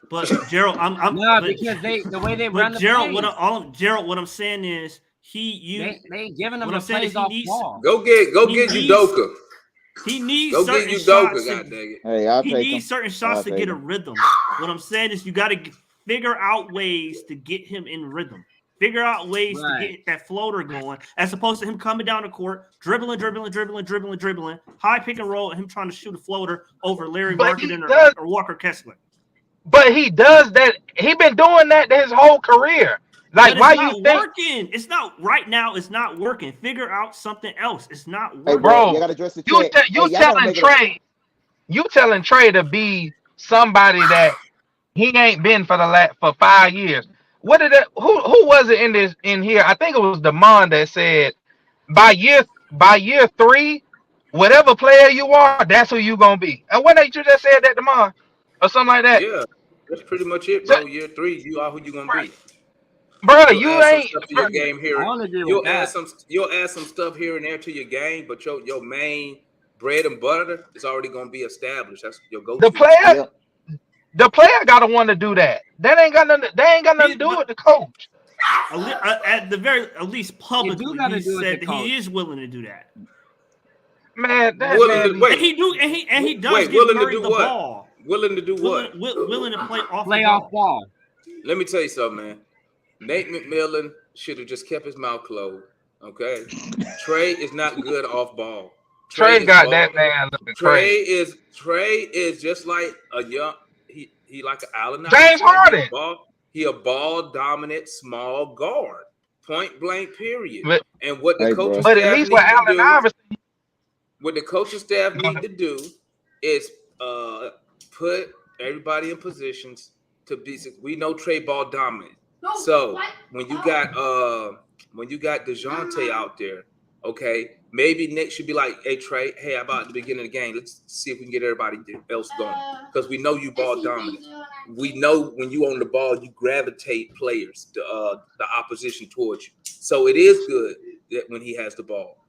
But Gerald, because the way they run the Gerald, plays. Gerald, what I'm saying is they ain't giving them the plays off ball. Go get Udoka. He needs go certain get shots. God dang it. Hey, he needs certain shots to get a rhythm. What I'm saying is you got to figure out ways to get him in rhythm. Figure out ways to get that floater going, as opposed to him coming down the court, dribbling, high pick and roll, and him trying to shoot a floater over Larry Marketing or Walker Kessler. But he does that. He been doing that his whole career. Like, why you think working? It's not right now. It's not working. Figure out something else. It's not working. Hey, bro, you gotta address the you telling Trey to be somebody that he ain't been for 5 years. What did that? Who was it in here? I think it was Damon that said by year 3, whatever player you are, that's who you gonna be. And when you just said that, Damon, or something like that. Yeah, that's pretty much it, bro. Year 3, you are who you gonna be. Bro, you ain't to your game here. You'll add some stuff here and there to your game, but your main bread and butter is already gonna be established. That's your go-to. The player gotta want to do that. They ain't got nothing to do with the coach. At least publicly, he said that he is willing to do that. Man, he does get Murray the ball. Willing to do what? Willing to play off ball. Let me tell you something, man. Nate McMillan should have just kept his mouth closed. Okay, Trey is not good off ball. Trey got that man looking crazy. Trey is just like a young. He like an Allen James Harden. He a ball dominant small guard, point blank period. And what the coaching staff need to do is put everybody in positions to be. We know Trey ball dominant. So when you got DeJounte out there, okay, maybe Nick should be like, hey Trey, hey, how about at the beginning of the game? Let's see if we can get everybody else going. Because we know you ball dominant. We know when you own the ball, you gravitate players, the opposition towards you. So it is good that when he has the ball.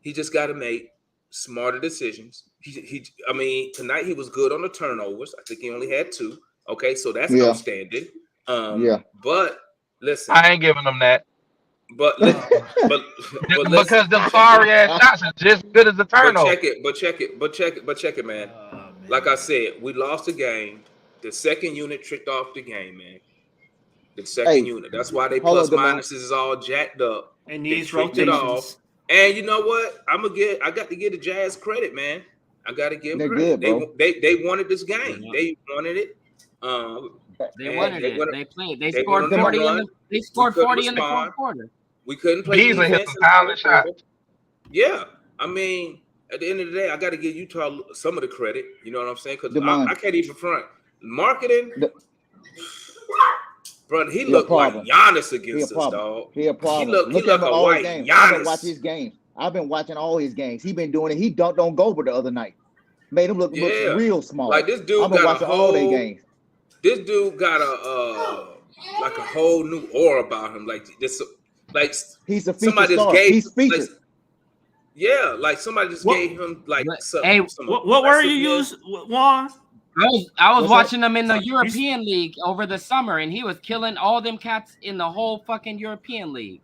He just got to make smarter decisions. Tonight he was good on the turnovers. I think he only had 2. Okay, so that's outstanding. But listen, I ain't giving them that. But because them sorry ass shots are just good as a turnover. But check it, man. Like I said, we lost the game. The second unit tricked off the game, man. The second unit. That's why they plus minuses is all jacked up. And these rotations. And you know what? I got to give the Jazz credit, man. I got to give them credit. Good, they wanted this game. They wanted it. They wanted it. They played. They scored 40 in the fourth quarter. We couldn't play Beasley hit some power shots. Yeah, I mean, at the end of the day, I got to give Utah some of the credit. You know what I'm saying? Because Demond. I can't even front marketing. Bro, he He a looked like problem. Giannis He a against us, problem. dog. He a problem. Look Look like at a all his white games. I've been Giannis. watching his games. I've been watching all his games. He been doing it. He dunked on Gober the other night. Made him look Yeah. real small. Like this dude I've been got a watching all their whole. games. This dude got like a whole new aura about him. Like this, like He's a feature somebody just star. gave. He's featured. Like, yeah, like somebody just What- gave him like What- some. hey, some What word you aggressiveness. use, Juan? I was What's watching him in the European League over the summer, and he was killing all them cats in the whole fucking European League.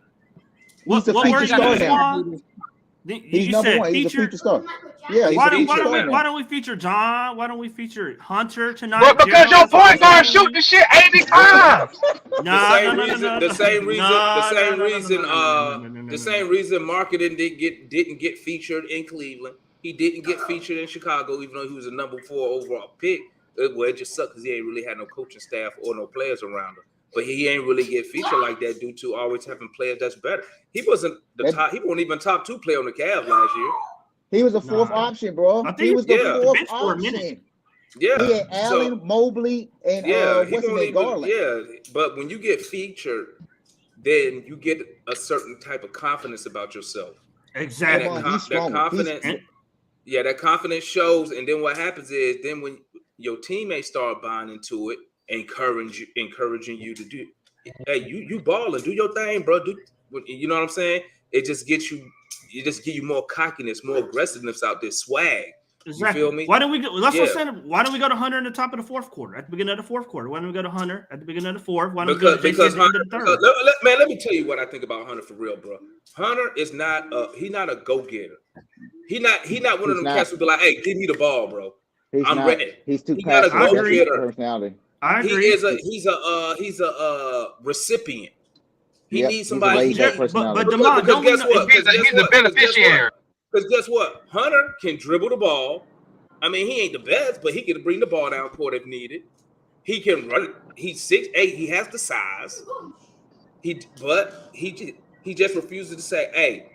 He's a What feature word you star use, now. Juan? He's You number said one. He's a feature. feature star. Yeah, he's Why a don't- feature why don't star we- now. Why don't we feature John? Why don't we feature Hunter tonight? But because your Gerald? point guard shoot the shit 80 times. The same reason marketing didn't get featured in Cleveland. He didn't get featured in Chicago, even though he was a number 4 overall pick. Well, it just sucked because he ain't really had no coaching staff or no players around him. But he ain't really get featured like that due to always having players that's better. He wasn't the top. He wasn't even top 2 player on the Cavs last year. He was a fourth Nah. option, bro. I think He was the yeah. fourth Bench for a minute. option. Yeah. He had Allen, Mobley, and Yeah, he what's his won't name, even. Garland. Yeah, but when you get featured, then you get a certain type of confidence about yourself. Exactly. Come on, he's That strong. confidence, He's- yeah, that confidence shows, and then what happens is, then when your teammates start buying into it, encouraging you to do, hey, you ball and do your thing, bro. You know what I'm saying? It just gets you. It just give you more cockiness, more aggressiveness out there, swag. Exactly. You feel me? Why don't we go? Let's Yeah. say, why don't we go to Hunter in the top of the fourth quarter? At the beginning of the fourth quarter. Why don't we go to Hunter at the beginning of the fourth? Why don't we go to Because JC at the end Hunter, of the third? man, let me tell you what I think about Hunter for real, bro. Hunter is not he's not a go-getter. He not one of He's them not. cats who be like, hey, give me the ball, bro. He's I'm not. ready. He's too He not a passionate. That's his go-getter. personality. I He agree. is a recipient. He Yep, needs he's a somebody. laid-back He- personality. but Demond, don't guess we know- what? He's a beneficiary. Because guess what? Hunter can dribble the ball. I mean, he ain't the best, but he can bring the ball down court if needed. He can run. He's 6'8". He has the size. He just refuses to say, "Hey,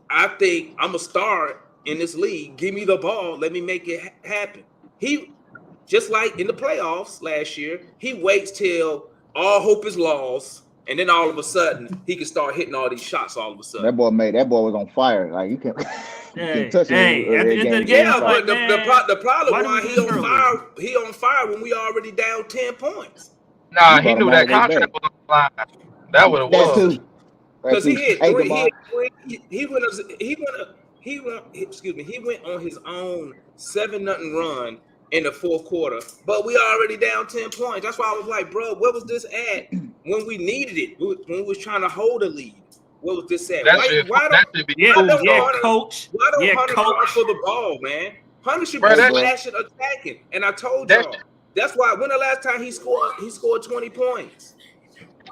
I think I'm a star in this league. Give me the ball. Let me make it happen." He just like in the playoffs last year. He waits till all hope is lost, and then all of a sudden he can start hitting all these shots. All of a sudden, That boy was on fire. Like you can't. Hey, touch him hey, in at the that end of the game. game, yeah, I'm but like, the man, problem why why did we he do this on earlier? fire. He on fire when we already down 10 points. Nah, You he brought knew him that all the way contract was on the line. That what it That was. too. Because he hit Hey, three. Demond. He went on his own 7-0 run in the fourth quarter, but we already down 10 points. That's why I was like, bro, where was this at when we needed it? When we was trying to hold a lead, where was this at? That should be Yeah, cool, yeah, though. coach. Why don't Yeah, Hunter coach. run for the ball, man? Hunter should be Bro, that- slashing, attacking. And I told That- y'all, that's why when the last time he scored 20 points.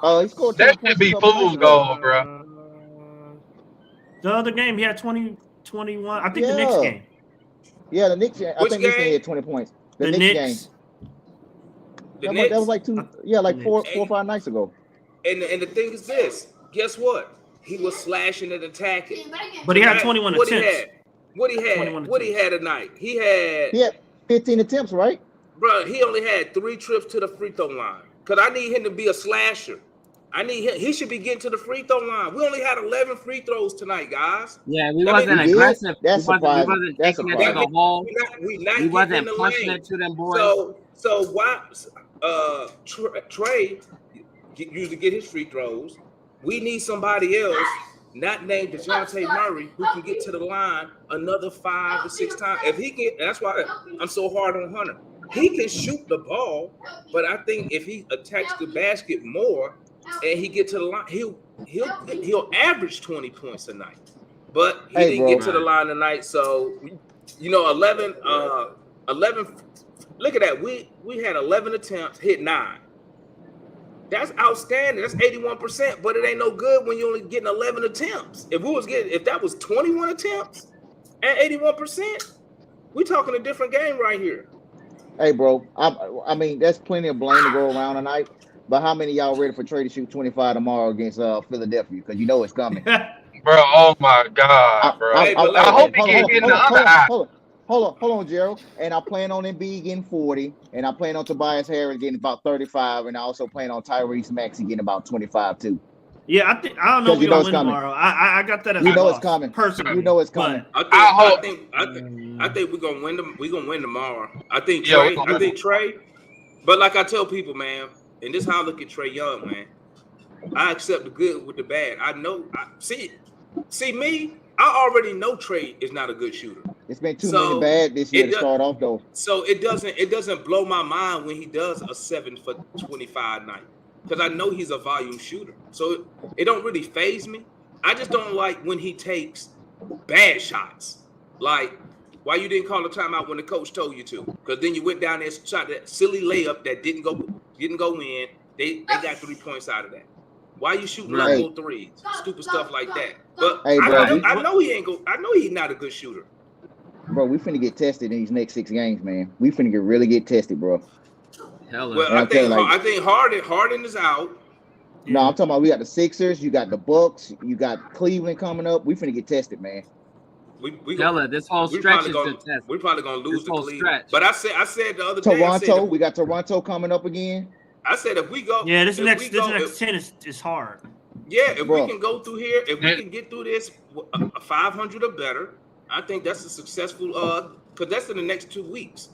Oh, he scored. That 10 should be points a couple fool's nights ago. gold, bro. The other game, he had 20, 21. I think the Yeah. next game. Yeah, the Knicks. I Which think Knicks game? had 20 points. The The Knicks Knicks. game. The That Knicks. was like The four Knicks. or 5 nights ago. And the thing is this, guess what? He was slashing and attacking. But he had Tonight, 21 what attempts. What he 21 had tonight? He had, He had 15 attempts, right? bro, he only had 3 trips to the free throw line. Because I need him to be a slasher. I need him. He should be getting to the free throw line. We only had 11 free throws tonight, guys. Yeah, we I wasn't mean, we did? aggressive. That's we surprising. wasn't That's taking it to surprising. the hole. We not We getting wasn't in the punching lane. it to them boys. So why Trey usually get his free throws. We need somebody else, not named DeJounte Murray, who can get to the line another 5 to 6 times. If he can, that's why I'm so hard on Hunter. He can shoot the ball, but I think if he attacks the basket more and he get to the line, he'll average 20 points a night. But he Hey, didn't bro. get to the line tonight, so 11. Look at that. We had 11 attempts, hit 9. That's outstanding. That's 81%, but it ain't no good when you're only getting 11 attempts. If that was 21 attempts at 81%, we talking a different game right here. Hey, bro. I mean, there's plenty of blame to go around tonight. But how many of y'all ready for Trey to shoot 25 tomorrow against Philadelphia? Because you know it's coming. Bro, oh my God, bro. Hey, but I like, hope he get hit in the other eye. Hold on, Gerald. And I plan on Embiid getting 40, and I plan on Tobias Harris getting about 35, and I also plan on Tyrese Maxey getting about 25 too. Yeah, I don't know if Because you we're know gonna it's win coming. tomorrow. I got that as You a know loss, it's coming. personally. You know it's coming. I think we're gonna win them. We're gonna win tomorrow. I think Yeah, Trey. we're gonna I think Trey. But like I tell people, man, and this is how I look at Trey Young, man. I accept the good with the bad. I know. See me. I already know Trey is not a good shooter. It's been too many bad this year to start off though. So it doesn't blow my mind when he does a 7 for 25 night, because I know he's a volume shooter. So it don't really faze me. I just don't like when he takes bad shots. Like, why you didn't call a timeout when the coach told you to? Because then you went down there and shot that silly layup that didn't go in. They got 3 points out of that. Why you shooting low threes? Stupid stuff like that. But Hey, bro, I know he ain't go. I know he's not a good shooter. Bro, we finna get tested in these next 6 games, man. We finna really get tested, bro. Hell, Well, I think Harden is out. No, I'm talking about we got the Sixers, you got the Bucks, you got Cleveland coming up. We finna get tested, man. This whole stretch is the test. We're probably gonna lose the Cleveland. Stretch. But I said the other day. Toronto, we got Toronto coming up again. I said if we go, this next 10 is hard. Yeah, if we can go through here, if we can get through this 500 or better, I think that's a successful. Because that's in the next 2 weeks.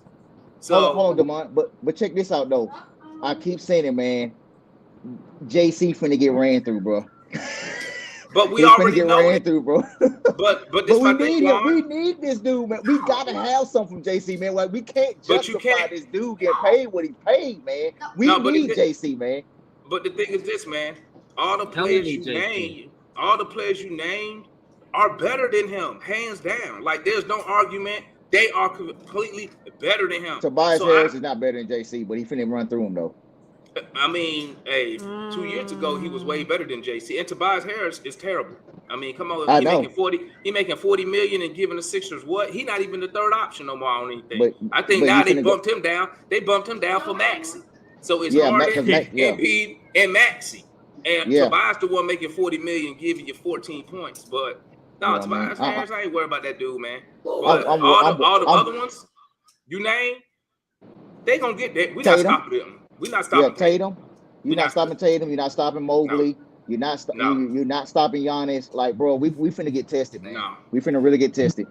So hold on, Demont. But check this out though. I keep saying it, man. JC finna get ran through, bro. But we already get know ran it. through, bro. But this we need it. We need this dude, man. We gotta have something from JC, man. Like we can't justify this dude get paid what he paid, man. We need JC, man. But the thing is this, man. All the players you named are better than him, hands down. Like there's no argument. They are completely better than him. Tobias Harris is not better than JC, but he finna run through him though. I mean, 2 years ago he was way better than JC, and Tobias Harris is terrible. I mean, come on, he making 40 million and giving the Sixers what? He not even the third option no more on anything. I think now they bumped him down. They bumped him down for Maxey. So it's Harden, Embiid, and Maxey. And Tobias the one making 40 million, giving you 14 points. But no, Tobias Harris, I ain't worried about that dude, man. But all the other ones you name, they gonna get that. We not stopping them. We're not stopping Tatum. You're not stopping Tatum. You're not stopping Mobley. No. You're not stopping Giannis. Like, bro, we finna get tested, man. No. We finna really get tested.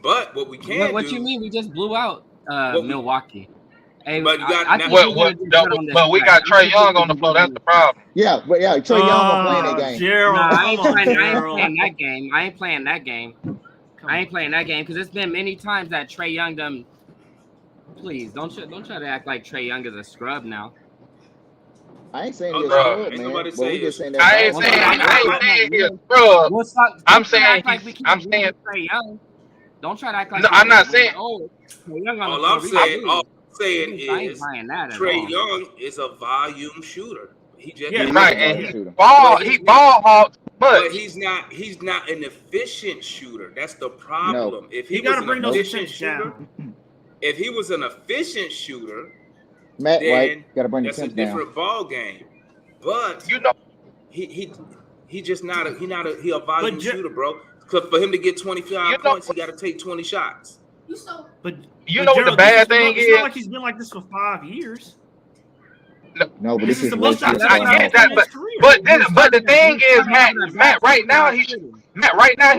But what we can What you mean? We just blew out Milwaukee. Hey, but we got Trey Young on the floor. That's the problem. Yeah, but Trey Young gonna play that game. Gerald, I ain't playing that game. I ain't playing that game because it's been many times that Trey Young done. Please don't try to act like Trey Young is a scrub now. I ain't saying he's a scrub, man. But we just saying that. I ain't saying he's a scrub. I'm saying Trey Young. Don't try to act like. No, I'm not saying. All I'm saying is Trey Young is a volume shooter. He just right, and he ball hawks, but he's not an efficient shooter. That's the problem. No. If he was an efficient shooter. If he was an efficient shooter, Matt then White, gotta bring that's a different ball game. But he just not a volume shooter, bro. Because for him to get 25 points, he got to take 20 shots. But you know what the bad thing is? It's not like he's been like this for 5 years. No, but this is the most I get that, but the thing is, Matt, right now he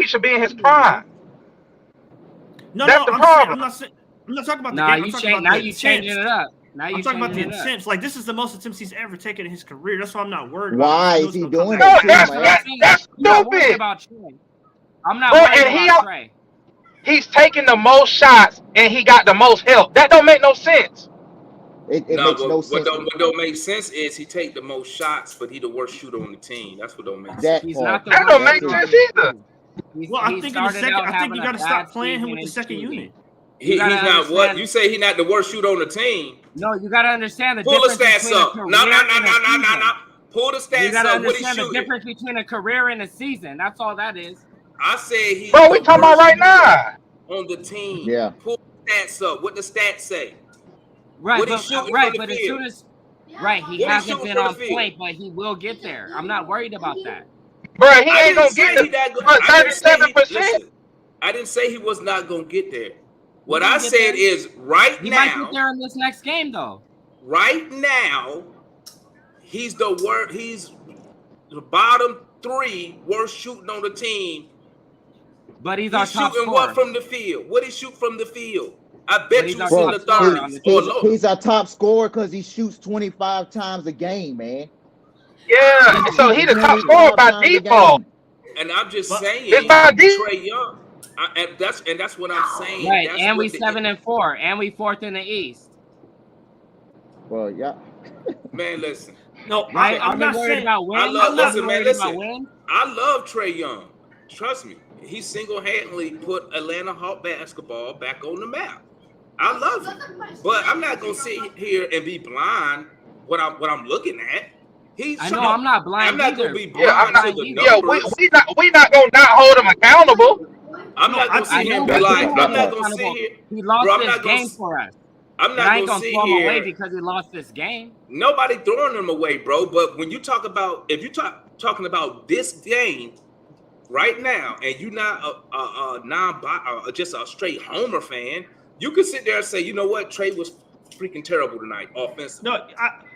should be in his prime. That's the problem. I'm not talking about the game. You changing it up. I'm talking about the attempts. Like this is the most attempts he's ever taken in his career. That's why I'm not worried. Why is he doing that? That's stupid. I'm not worried about Trey. He's taking the most shots and he got the most help. That don't make no sense. It makes no sense. What don't make sense is he take the most shots, but he the worst shooter on the team. That's what don't make sense. That don't make sense either. Well, I think you got to stop playing him with the second unit. He's not what you say. He's not the worst shooter on the team. No, you got to understand the difference. Pull the stats up. No. Pull the stats up. You got to understand the difference between a career and a season. That's all that is. I said he's. Bro, we talking about right now on the team. Yeah. Pull the stats up. What the stats say? Right, but as soon as he hasn't been on point, but he will get there. I'm not worried about that. Bro, he I ain't gonna didn't say get he that good. the I didn't say he, 37%. listen, I didn't say he was not gonna get there. What gonna I get said there. is right He might now, get there in this next game, though. right now, he's the worst. He's the bottom 3 worst shooting on the team. But he's our He's top shooting scorer. what from the field? What he shoot from the field? I But bet he's you our it's in Bro, the top scorer 30s on the or team. lower. he's our top scorer because he shoots 25 times a game, man. Yeah, so he the top scorer 25 by times a default. game. And I'm just But- saying, It's by default. Trey Young, and that's what I'm saying. Right, That's and what we 7-4, and we 4th in the East. Well, yeah. Man, listen. No, Right? I'm Are we not worried saying. about wins? I love. I'm not Listen, man. worried Listen. about wins. I love Trey Young. Trust me, he single-handedly put Atlanta Hawk basketball back on the map. I love him, but I'm not gonna sit here and be blind what I'm looking at. I know I'm not blind I'm not either. gonna be Yeah, blind to the Yeah, numbers. we not gonna not hold him accountable. I'm No, not gonna I sit here and be that's like, okay. I'm not That's gonna sit accountable. here. He lost Bro, I'm this not gonna game s- for us. I'm But not I ain't gonna gonna sit throw him away here. because he lost this game. Nobody throwing them away, bro. But when you talk about, if you talking about this game right now, and you're not just a straight Homer fan, you could sit there and say, you know what, Trey was freaking terrible tonight offensively. No,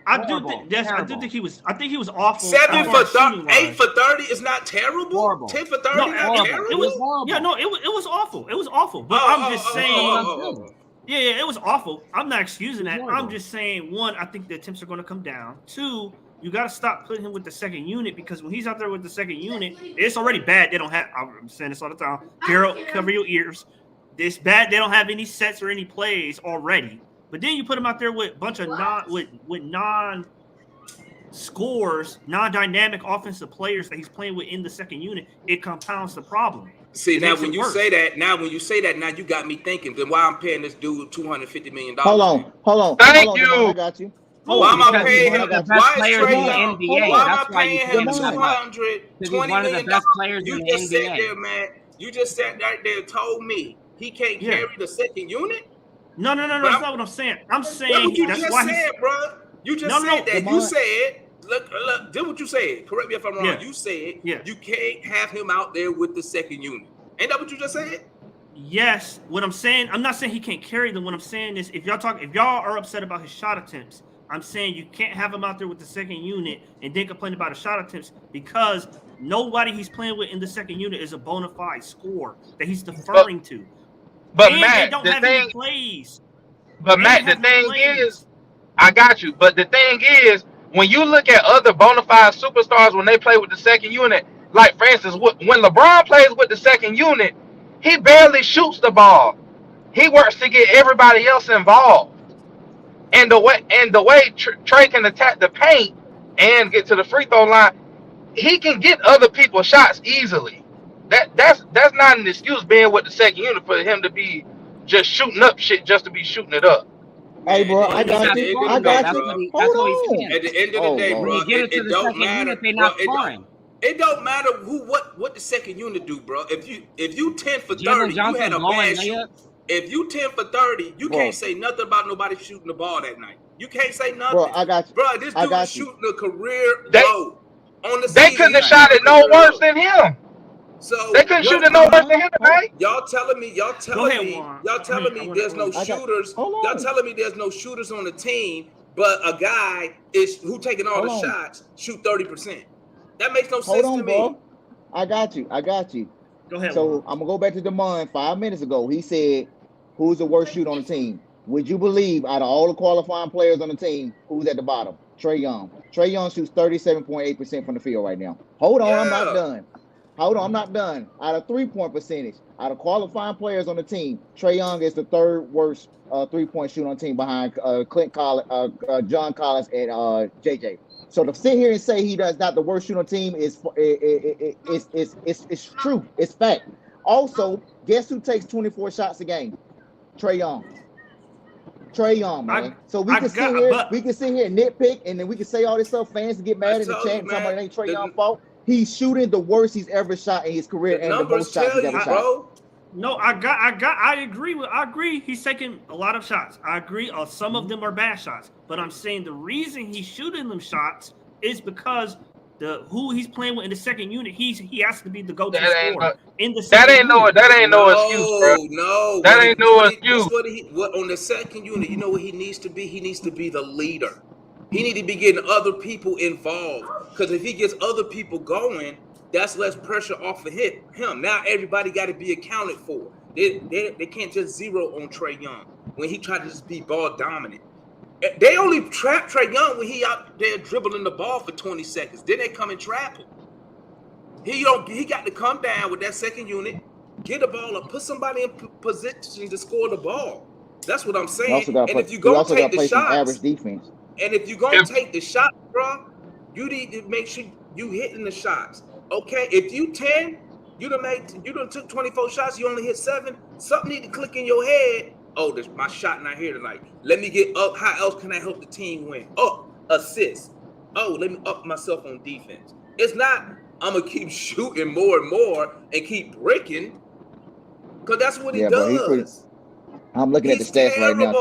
I do Horrible. think. Yes, I Terrible. do think he was. I think he was awful. 7 as for far as 30, shooting 8 wise. for 30 is not terrible. Horrible. 10 for 30 No, not horrible. terrible. It was horrible. Yeah, no, it was awful. It was awful. But Oh, I'm just oh, oh, saying. oh, oh. Yeah, it was awful. I'm not excusing that. Horrible. I'm just saying, one, I think the attempts are going to come down. Two, you got to stop putting him with the second unit because when he's out there with the second unit, it's already bad. They don't have. I'm saying this all the time. Gerald, cover your ears. It's bad. They don't have any sets or any plays already. But then you put him out there with a bunch of non-scores, non-dynamic offensive players that he's playing with in the second unit. It compounds the problem. See, It now makes when it you worse. say that, now you got me thinking. Then why I'm paying this dude $250 million? Hold on. Thank Hold on, you. Devon, I got you. Hold Why on, am I Because paying he's him? one of the best Why is players Trey in the Young? NBA. Why am That's I why you paying pay him him that much. Because he's $220 one of the million? best players You in the just sat NBA. there, man. You just sat right there and told me he can't Yeah. carry the second unit. No, But that's I'm- not what I'm saying. I'm That's saying what you that's just why said, bro. You just No, said that. You Demond. said, look, did what you said. Correct me if I'm wrong. Yeah. You said Yeah. you can't have him out there with the second unit. Ain't that what you just said? Yes, what I'm saying, I'm not saying he can't carry them. What I'm saying is, if y'all are upset about his shot attempts, I'm saying you can't have him out there with the second unit and then complain about his shot attempts because nobody he's playing with in the second unit is a bona fide scorer that he's deferring to. But And Matt, they don't the have thing, any plays. but They Matt, the have no thing plays. is, I got you. But the thing is, when you look at other bona fide superstars when they play with the second unit, like for instance, when LeBron plays with the second unit, he barely shoots the ball. He works to get everybody else involved. And the way Trey can attack the paint and get to the free throw line, he can get other people's shots easily. That's not an excuse being with the second unit for him to be just shooting up shit just to be shooting it up. Hey, bro, Man, I at the got end you. of I the day, got That's you. bro, what he, Hold that's what he's on. saying. at the end of Oh, the day, Lord. bro, When you get into it the don't second matter. unit, they're Bro, not it scoring. don't matter what the second unit do, bro. If you 10 for 30, Jalen you Johnson had a blowing bad shoot. layups. If you 10 for 30, you Bro. can't say nothing about nobody shooting the ball that night. You can't say nothing. Bro, I got you. Bro, this I dude got is you. shooting a career They- low on the They season. couldn't have he's shot shooting it a no career worse low. than him. So They couldn't shoot it no y'all worse than him tonight. telling me Go ahead, Juan. telling me there's no I got- shooters. hold on. Y'all telling me there's no shooters on the team, but a guy is who taking all Hold the on. shots shoot 30%. That makes no Hold sense to on, me. bro. I got you. Go ahead. So Juan. I'm gonna go back to Demond 5 minutes ago. He said, "Who's the worst shooter on the team?" Would you believe out of all the qualifying players on the team, who's at the bottom? Trey Young. Trey Young shoots 37.8% from the field right now. Hold on, I'm not Yeah. done. Hold on, I'm not done. Out of 3-point percentage, out of qualifying players on the team, Trey Young is the third worst 3-point shooter on the team behind Clint Collins, John Collins, and JJ. So to sit here and say he does not the worst shooter on the team is true. It's fact. Also, guess who takes 24 shots a game? Trey Young. Trey Young, man. So we can sit here and nitpick, and then we can say all this stuff. Fans get mad in the told chat you, and talking about it man, ain't Trey the- Young's fault. He's shooting the worst he's ever shot in his career The and the numbers most shots tell he's you, ever shot. bro. No, I agree. He's taking a lot of shots. I agree. Some of them are bad shots, but I'm saying the reason he's shooting them shots is because who he's playing with in the second unit, he has to be the go-to That ain't scorer in the that second ain't no unit. that ain't no excuse, bro. No. That ain't no excuse. What on the second unit, you know what he needs to be? He needs to be the leader. He need to be getting other people involved. Because if he gets other people going, that's less pressure off of him. Now everybody got to be accounted for. They can't just zero on Trae Young when he tried to just be ball dominant. They only trap Trae Young when he out there dribbling the ball for 20 seconds. Then they come and trap him. He got to come down with that second unit, get the ball up, put somebody in position to score the ball. That's what I'm saying. And if you go take the shots, average defense. And if you're gonna take the shot, bro, you need to make sure you hitting the shots. Okay, if you 10, you done took 24 shots, you only hit 7. Something need to click in your head. Oh, this my shot not here tonight. Let me get up. How else can I help the team win? Assist. Oh, let me up myself on defense. It's not I'm gonna keep shooting more and more and keep breaking, because that's what he does. I'm looking at the stats right now.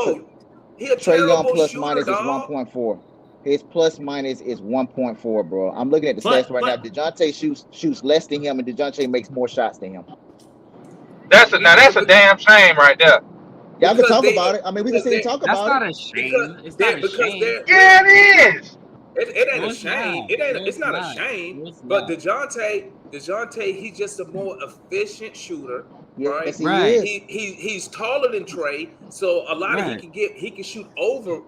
Trae Young plus minus is 1.4. His plus minus is 1.4, bro. I'm looking at the stats right now. DeJounte shoots less than him, and DeJounte makes more shots than him. That's a damn shame right there. Y'all can talk about it. I mean, we can sit and talk about it. That's not a shame. It's not a shame. Yeah, it is. It ain't a shame. It's not a shame. But DeJounte, he's just a more efficient shooter. Right. Yes, He's taller than Trae, so a lot of he can shoot over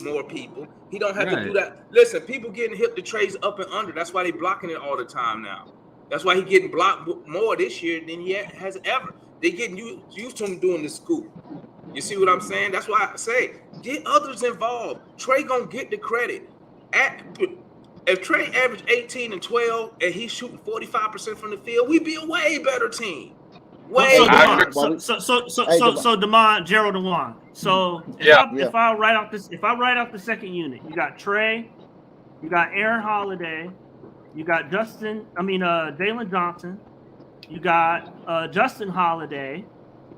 more people. He don't have to do that. Listen, people getting hit the Trays up and under. That's why they blocking it all the time now. That's why he getting blocked more this year than he has ever. They getting used to him doing the scoop. You see what I'm saying? That's why I say get others involved. Trae gonna get the credit. If Trae averaged 18 and 12 and he's shooting 45% from the field, we'd be a way better team. Gerald DeJuan. So if I write out the second unit, you got Trae, you got Aaron Holiday, you got Jalen Johnson, you got Justin Holiday,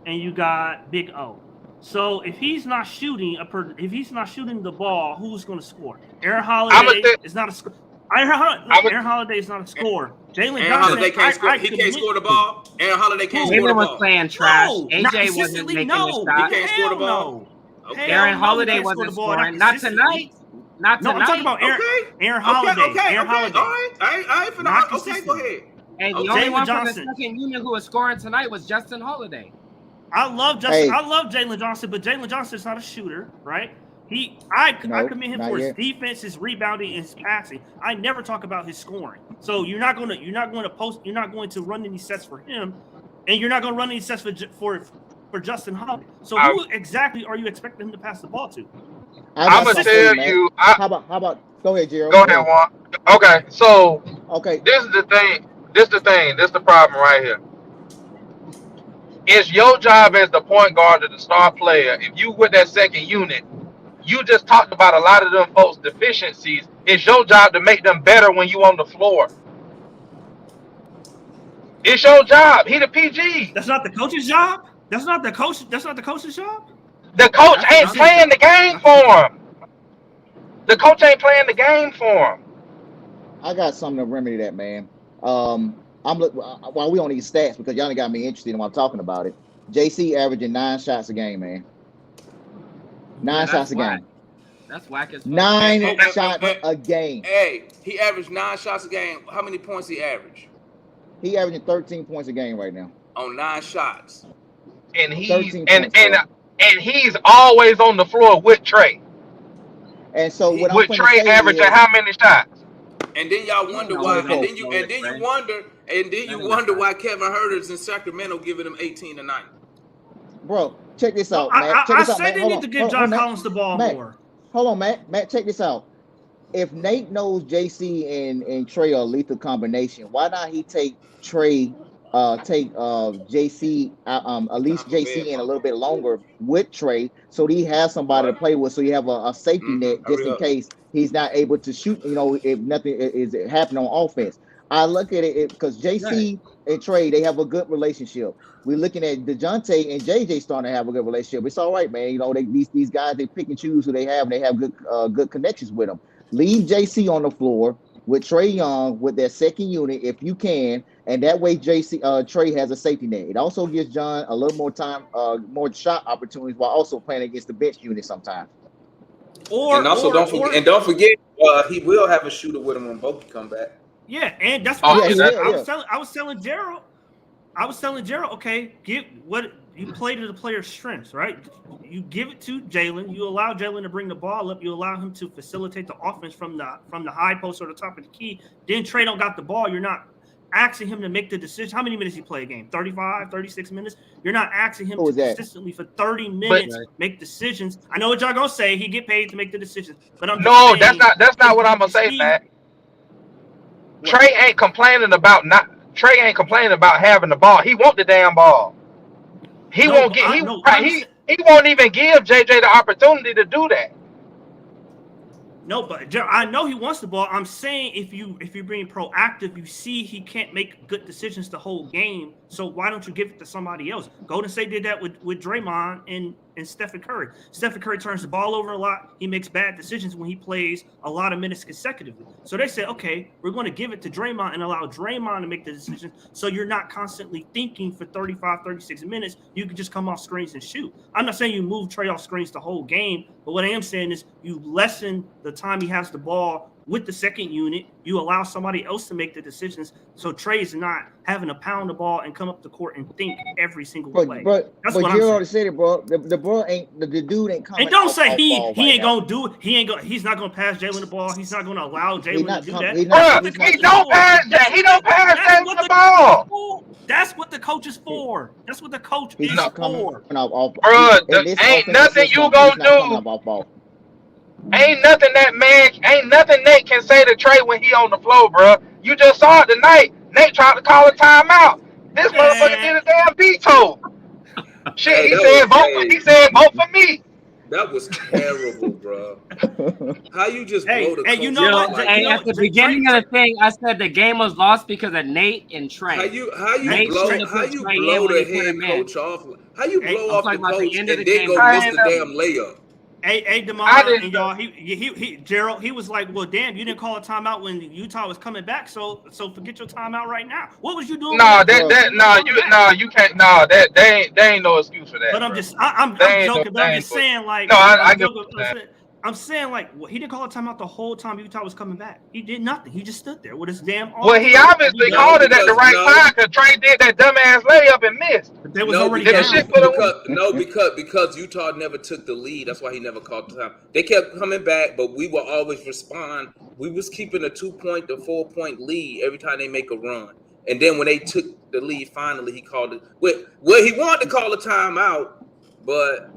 and you got Big O. So if he's not shooting the ball, who's going to score? Aaron Holiday is not a scorer. Aaron Holiday is not a scorer. Jalen Johnson, he can't score the ball. Aaron Holiday can't score the ball. was playing trash. AJ wasn't making the shot. He can't score the ball. Okay. Aaron Holiday wasn't scoring. Not tonight. I'm talking about Aaron Holiday. Aaron Holiday. All right. Okay, go ahead. And the only one from the second unit who was scoring tonight was Justin Holiday. I love Jalen Johnson, but Jalen Johnson is not a shooter, right? I commend him for his defense, his rebounding, and his passing. I never talk about his scoring. So you're not going to run any sets for him, and you're not going to run any sets for Justin Holiday. So who exactly are you expecting him to pass the ball to? I'm gonna tell you. How about? Go ahead, Gerald. Go ahead, Juan. Okay, so this is the thing. This is the problem right here. It's your job as the point guard or the star player. If you with that second unit, you just talked about a lot of them folks' deficiencies. It's your job to make them better when you on the floor. It's your job. He the PG. That's not the coach's job. That's not the coach's job. The coach ain't playing the game for him. The coach ain't playing the game for him. I got something to remedy that, man. While we on these stats, because y'all done got me interested in what I'm talking about it. JC averaging 9 shots a game, man. 9 shots a game. That's whack as fuck. 9 shots a game. Hey, he averaged 9 shots a game. How many points he averaged? He averaging 13 points a game right now. On 9 shots. And he's he's always on the floor with Trae. And so what with Trae averaging how many shots? And then y'all wonder why. And then you wonder why Kevin Huerter's in Sacramento giving him 18 tonight. Bro, check this out, Matt. I say they need to give John Collins the ball more. Hold on, Matt. Matt, check this out. If Nate knows JC and Trae are a lethal combination, why not he take JC, at least JC in a little bit longer with Trae, so he has somebody to play with, so you have a safety net just in case he's not able to shoot, if nothing is happening on offense. I look at it because JC and Trae, they have a good relationship. We're looking at DeJounte and JJ starting to have a good relationship. It's all right, man. These guys, they pick and choose who they have, and they have good connections with them. Leave JC on the floor with Trae Young with their second unit if you can, and that way Trae has a safety net. It also gives John a little more time, more shot opportunities while also playing against the bench unit sometimes. And also don't forget, he will have a shooter with him when Bogey come back. Yeah, and that's what yeah, I was telling Gerald. Okay, get what you play to the player's strengths, right? You give it to Jalen. You allow Jalen to bring the ball up. You allow him to facilitate the offense from the high post or the top of the key. Then Trae don't got the ball. You're not asking him to make the decision. How many minutes he play a game? 35, 36 minutes? You're not asking him to consistently for 30 minutes make decisions. I know what y'all gonna say. He get paid to make the decisions, but I'm no, saying, that's not what I'm gonna say, Matt. Trae ain't complaining about having the ball. He want the damn ball. He won't even give JJ the opportunity to do that. No, but I know he wants the ball. I'm saying if you're being proactive, you see he can't make good decisions the whole game. So why don't you give it to somebody else? Golden State did that with Draymond and Stephen Curry. Stephen Curry turns the ball over a lot. He makes bad decisions when he plays a lot of minutes consecutively. So they said, okay, we're going to give it to Draymond and allow Draymond to make the decisions. So you're not constantly thinking for 35, 36 minutes. You can just come off screens and shoot. I'm not saying you move Trae off screens the whole game, but what I am saying is you lessen the time he has the ball with the second unit. You allow somebody else to make the decisions. So Trae is not having to pound the ball and come up the court and think every single play. But you already said it, bro. The bro ain't the dude ain't coming. And don't say he ain't gonna do it. He's not gonna pass Jalen the ball. He's not gonna allow Jalen to do that. He don't pass Jalen the ball. That's what the coach is for. That's what the coach is for. Bro, ain't nothing you gonna do. Ain't nothing Nate can say to Trae when he on the floor, bro. You just saw it tonight. Nate tried to call a timeout. This motherfucker did a damn veto. Shit, he said vote for me. That was terrible, bro. How you just blow the you know what? At the beginning of the thing, I said the game was lost because of Nate and Trae. How you blow the head coach off? How you blow off the coach and then go miss the damn layup? Hey, DeMar and y'all, Gerald, he was like, well, damn, you didn't call a timeout when Utah was coming back, so forget your timeout right now. What was you doing? You can't. No, they ain't no excuse for that. But I'm joking. But I'm just saying, like, no, I get that. I'm saying, like, he didn't call a timeout the whole time Utah was coming back. He did nothing. He just stood there with his damn arm. Well, he obviously called it at the right time because Trae did that dumbass layup and missed. But there was already because Utah never took the lead. That's why he never called the time. They kept coming back, but we will always respond. We was keeping a 2-point to 4-point lead every time they make a run. And then when they took the lead, finally he called it. Well, he wanted to call a timeout, but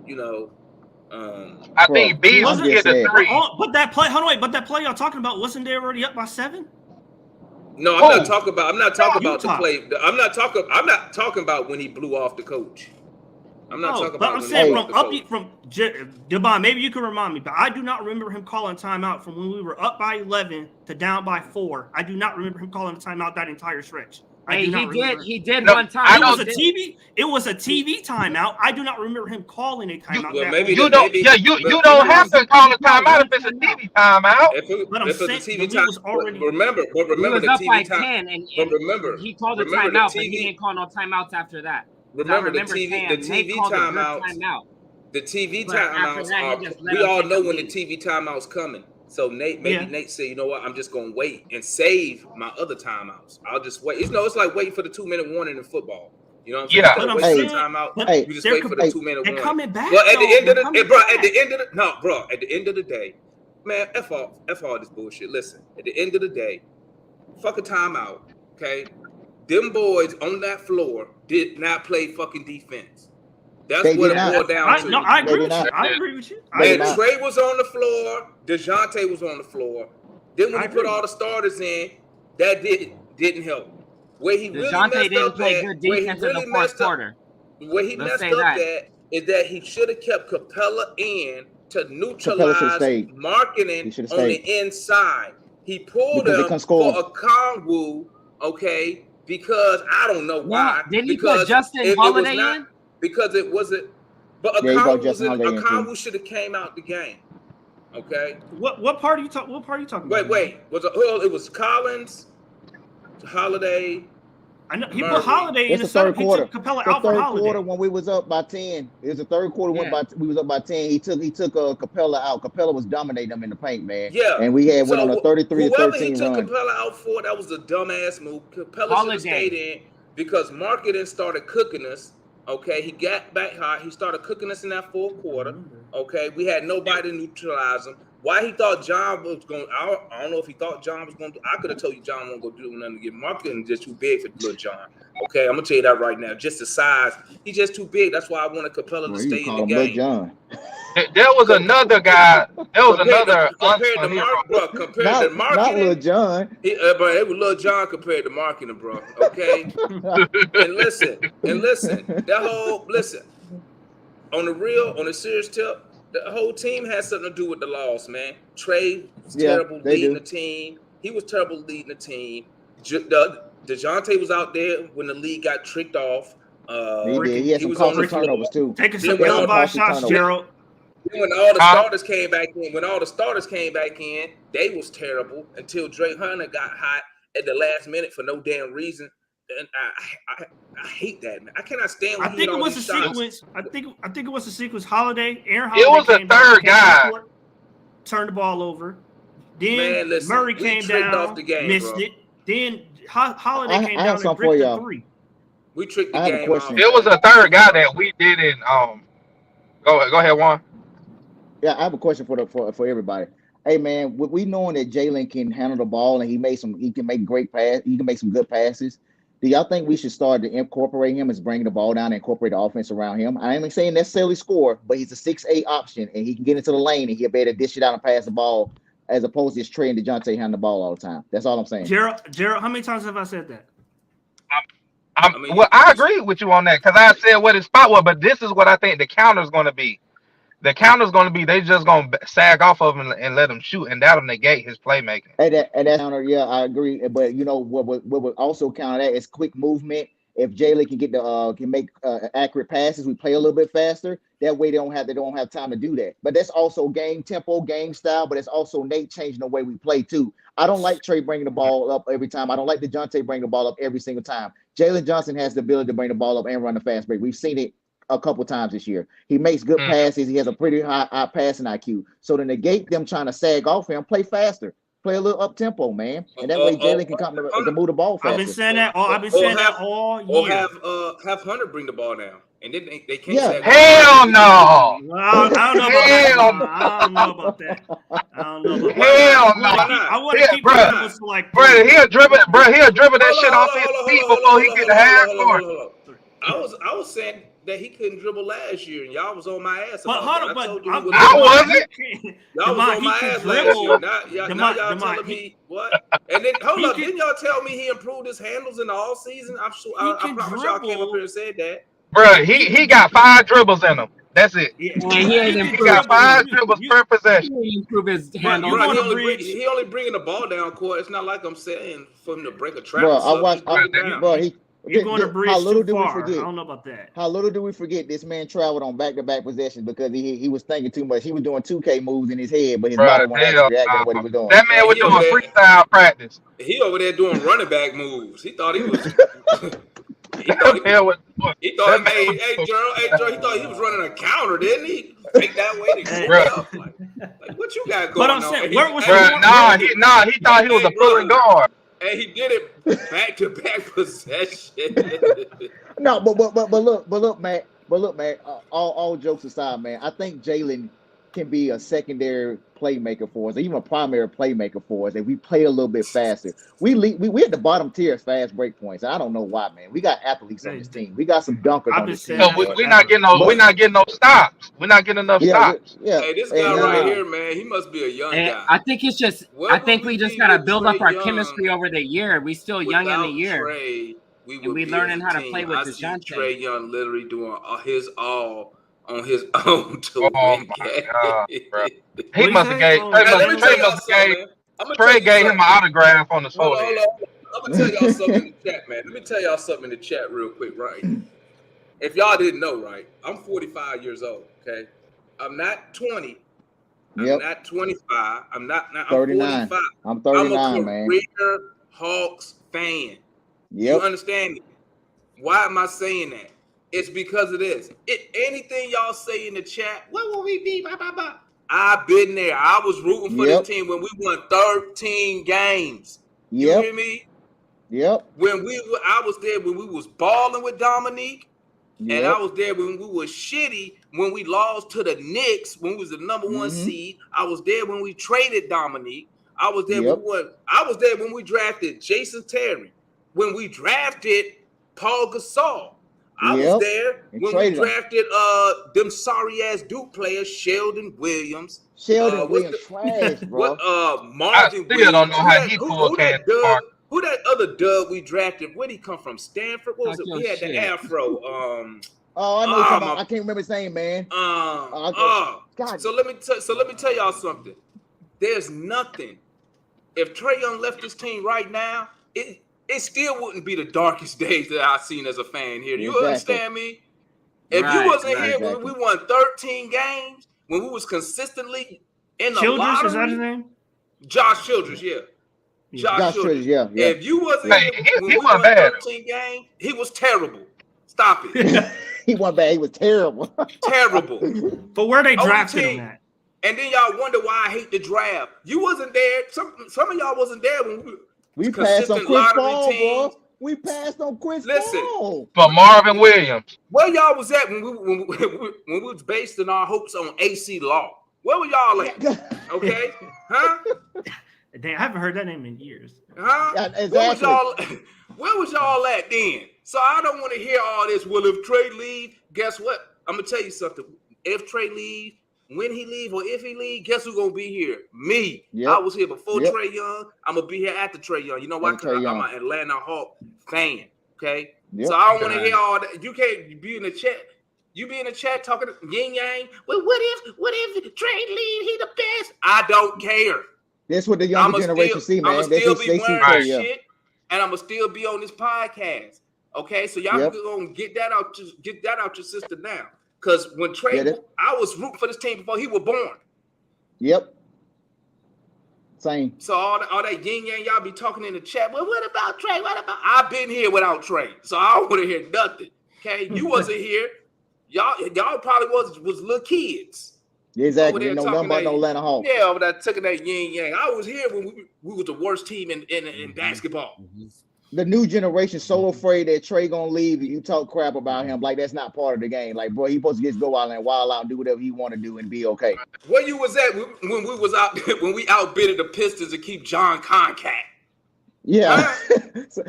I think Beasley hit a 3. But that play, but that play y'all talking about, wasn't they already up by 7? No, I'm not talking about the play. I'm not talking about when he blew off the coach. I'm not talking about. But I'm saying from Devon, maybe you can remind me, but I do not remember him calling timeout from when we were up by 11 to down by 4. I do not remember him calling a timeout that entire stretch. He did one time. It was a TV timeout. I do not remember him calling a timeout. You don't have to call a timeout if it's a TV timeout. If it's a TV timeout, remember the TV timeout. Remember, he called a timeout, but he didn't call no timeouts after that. Remember the TV timeout. The TV timeouts are. We all know when the TV timeout's coming. So Nate said, you know what? I'm just gonna wait and save my other timeouts. I'll just wait. It's like waiting for the 2-minute warning in football. You know what I'm saying? Yeah. Wait for the timeout. You just wait for the 2-minute warning. Coming back. Well, at the end of the day, man, F all this bullshit. Listen, at the end of the day, fuck a timeout. Okay, them boys on that floor did not play fucking defense. That's what it boiled down to. No, I agree with you. Trae was on the floor. DeJounte was on the floor. Then when he put all the starters in, that didn't help. Where he really messed up at, where he messed up at is that he should have kept Capella in to neutralize marketing on the inside. He pulled him for a Kongwu, okay, because I don't know why. Didn't he put Justin Holiday in? Because it wasn't, but Okongwu should have came out the game. Okay. What part are you talking? What part are you talking about? Wait. It was Collins, Holiday. I know he Murray. put Holiday in It's the the third He quarter. took Capella The out for third Holiday. quarter when we was up by 10. It was the third quarter Yeah. we was up by 10. He took Capella out. Capella was dominating them in the paint, man. Yeah. And we went on a 33 to whoever he 13 took run. Capella out for, that was a dumbass move. Capella should have stayed in because Marketing started cooking us. Okay, he got back hot. He started cooking us in that fourth quarter. Okay, we had nobody to neutralize him. Why he thought John was going? I don't know if he thought John was going to. I could have told you John won't go do nothing to get Marketing just too big for little John. Okay, I'm gonna tell you that right now. Just the size, he's just too big. That's why I wanted Capella to stay in the game. John. There was another guy. There was another compared to Mark, bro. Compared to Marketing, not Lil John. But it was Lil John compared to Marketing, bro. Okay, and listen. On the serious tip, the whole team has something to do with the loss, man. Trey was terrible leading the team. He was terrible leading the team. DeJounte was out there when the league got tricked off. He had some costly turnovers too. Taking some ill-advised shots, Gerald. When all the starters came back in, they was terrible until Drake Hunter got hot at the last minute for no damn reason. And I hate that, man. I cannot stand. I think it was a sequence. I think it was a sequence. Aaron Holiday. It was a third guy. Turned the ball over. Then Murray came down, off the game, missed it. Then Holiday came down and for bricked the three. We tricked the game off. It was a third guy that we didn't. Go ahead, Juan. Yeah, I have a question for everybody. Hey man, we knowing that Jalen can handle the ball and he can make great pass, he can make some good passes. Do y'all think we should start to incorporate him as bringing the ball down and incorporate the offense around him? I ain't saying necessarily score, but he's a 6'8" option and he can get into the lane and he'll be able to dish it out and pass the ball as opposed to just Trey and DeJounte handling the ball all the time. That's all I'm saying. Gerald, how many times have I said that? I agree with you on that because I said what his spot was, but this is what I think the counter is going to be. The counter is going to be they just going to sag off of him and let him shoot, and that'll negate his playmaking. And that counter, yeah, I agree. But you know what would also counter that is quick movement. If Jalen can get can make accurate passes, we play a little bit faster. That way they don't have time to do that. But that's also game tempo, game style. But it's also Nate changing the way we play too. I don't like Trey bringing the ball up every time. I don't like DeJounte bringing the ball up every single time. Jalen Johnson has the ability to bring the ball up and run the fast break. We've seen it a couple times this year. He makes good passes. He has a pretty high passing IQ. So to negate them trying to sag off him, play faster. Play a little up tempo, man, and that way Jalen can come to move the ball faster. I've been saying that all year. Or have Hunter bring the ball down, and then they can't. Yeah. Hell no. I don't know about that. Hell no. I want to keep it like. Bro, he'll dribble that shit off his feet before he get the half court. I was saying that he couldn't dribble last year, and y'all was on my ass. But I wasn't. Y'all was on my ass last year. Now y'all telling me what? And then hold up, didn't y'all tell me he improved his handles in the all season? I'm sure. I promise y'all came up here and said that. Bro, he got 5 dribbles in him. That's it. Yeah, he got 5 dribbles per possession. He improved his handle. He only bringing the ball down court. It's not like I'm saying for him to break a trap. You're going to bridge how little too do we far. forget? I don't know about that. How little do we forget this man traveled on back-to-back possessions because he was thinking too much. He was doing 2K moves in his head, but his body wasn't actually reacting to what he was doing. That man was doing freestyle practice. He over there doing running back moves. He thought he was. Hey, Gerald, he thought he was running a counter, didn't he? Take that way to go up. Like, what you got going on? But I'm saying, he thought he was a pulling guard. And he did it back-to-back possession. No, but look, man. All jokes aside, man. I think Jalen can be a secondary playmaker for us, or even a primary playmaker for us. If we play a little bit faster, we at the bottom tier as fast break points. I don't know why, man. We got athletes on this team. We got some dunkers on this team. So we're not getting no stops. We're not getting enough stops. Hey, this guy right here, man, he must be a young guy. I think it's just. I think we just gotta build up our chemistry over the year. We still young in the year. We learning how to play with DeJounte. Trey Young literally doing his all on his own to win game. He must have gave Trey gave him an autograph on the forehead. I'm gonna tell y'all something in the chat, man. Let me tell y'all something in the chat real quick, right? If y'all didn't know, right, I'm 45 years old. Okay, I'm not 20. I'm Yep. not 25. I'm not. I'm 39. 45. I'm I'm 39, a man. career Hawks fan. You Yep. understand me? Why am I saying that? It's because of this. Anything y'all say in the chat, what will we be? Blah, blah, blah. I've been there. I was rooting for Yep. this team when we won 13 games. You Yep. hear me? Yep. I was there when we was balling with Dominique, and I Yep. was there when we were shitty when we lost to the Knicks when we was the number one Mhm. seed. I was there when we traded Dominique. I was there Yep. I was there when we drafted Jason Terry. When we drafted Paul Gasol. I was Yep. there And when we traded him. drafted them sorry ass Duke players, Sheldon Williams. Sheldon what's Williams the- trash, bro. What I Marvin still don't Williams? know how he pulled Candace Parker. Who that other dub we drafted? Where'd he come from? Stanford? What was Talk it? your He had the shit. afro. Oh, I know. You're talking about, my- I can't remember his name, man. God. So let me tell y'all something. There's nothing. If Trae Young left this team right now, it still wouldn't be the darkest days that I've seen as a fan here. Do you Exactly. understand me? If you Right, wasn't right. here when we won 13 games, when we was consistently in the Childress, lottery, is that his name? Josh Childress, yeah. Yeah. Josh Childress. Yeah. If you wasn't Hey, here he when we wasn't won bad. 13 games, he was terrible. Stop it. He wasn't bad. He was terrible. Terrible. But where they Only drafted team. him at? And then y'all wonder why I hate the draft. You wasn't there. Some of y'all wasn't there when We passed on consistent Chris lottery Paul, bro. teams. We passed on Chris Listen. Paul. For Marvin Williams. Where y'all was at when we was based in our hopes on AC Law? Where were y'all at? Okay, huh? Damn, I haven't heard that name in years. Huh? Yeah, exactly. Where was y'all at then? So I don't want to hear all this. Well, if Trey leave, guess what? I'm gonna tell you something. If Trey leave, when he leave, or if he leave, guess who's gonna be here? Me. Yep. I was here before Yep. Trey Young. I'm gonna be here after Trey Young. You know why? After Trae Because I'm Young. an Atlanta Hawk fan. Okay. Yep. So I don't want to hear all that. You can't be in the chat. You be in the chat talking to yin yang. Well, what if Trey leave? He the best. I don't care. That's what the younger generation see, man. I'ma They still see be Trey wearing Young. shit, and I'ma still be on this podcast. Okay, so y'all Yep. gonna get that out your system now. Because when Trey, Get it? I was rooting for this team before he was born. Yep. Same. So all that yin yang y'all be talking in the chat. Well, what about Trey? What about? I've been here without Trey, so I don't want to hear nothing. Okay, you wasn't here. Y'all probably was little kids. Exactly. there You know talking nothing about that- no Atlanta Hawks. Yeah, over that taking that yin yang. I was here when we was the worst team in basketball. The new generation so afraid that Trey gonna leave and you talk crap about him like that's not part of the game. Like, bro, he supposed to just go out and wild out and do whatever he want to do and be okay. Where you was at when we was out when we outbidded the Pistons to keep John Concat? Yeah.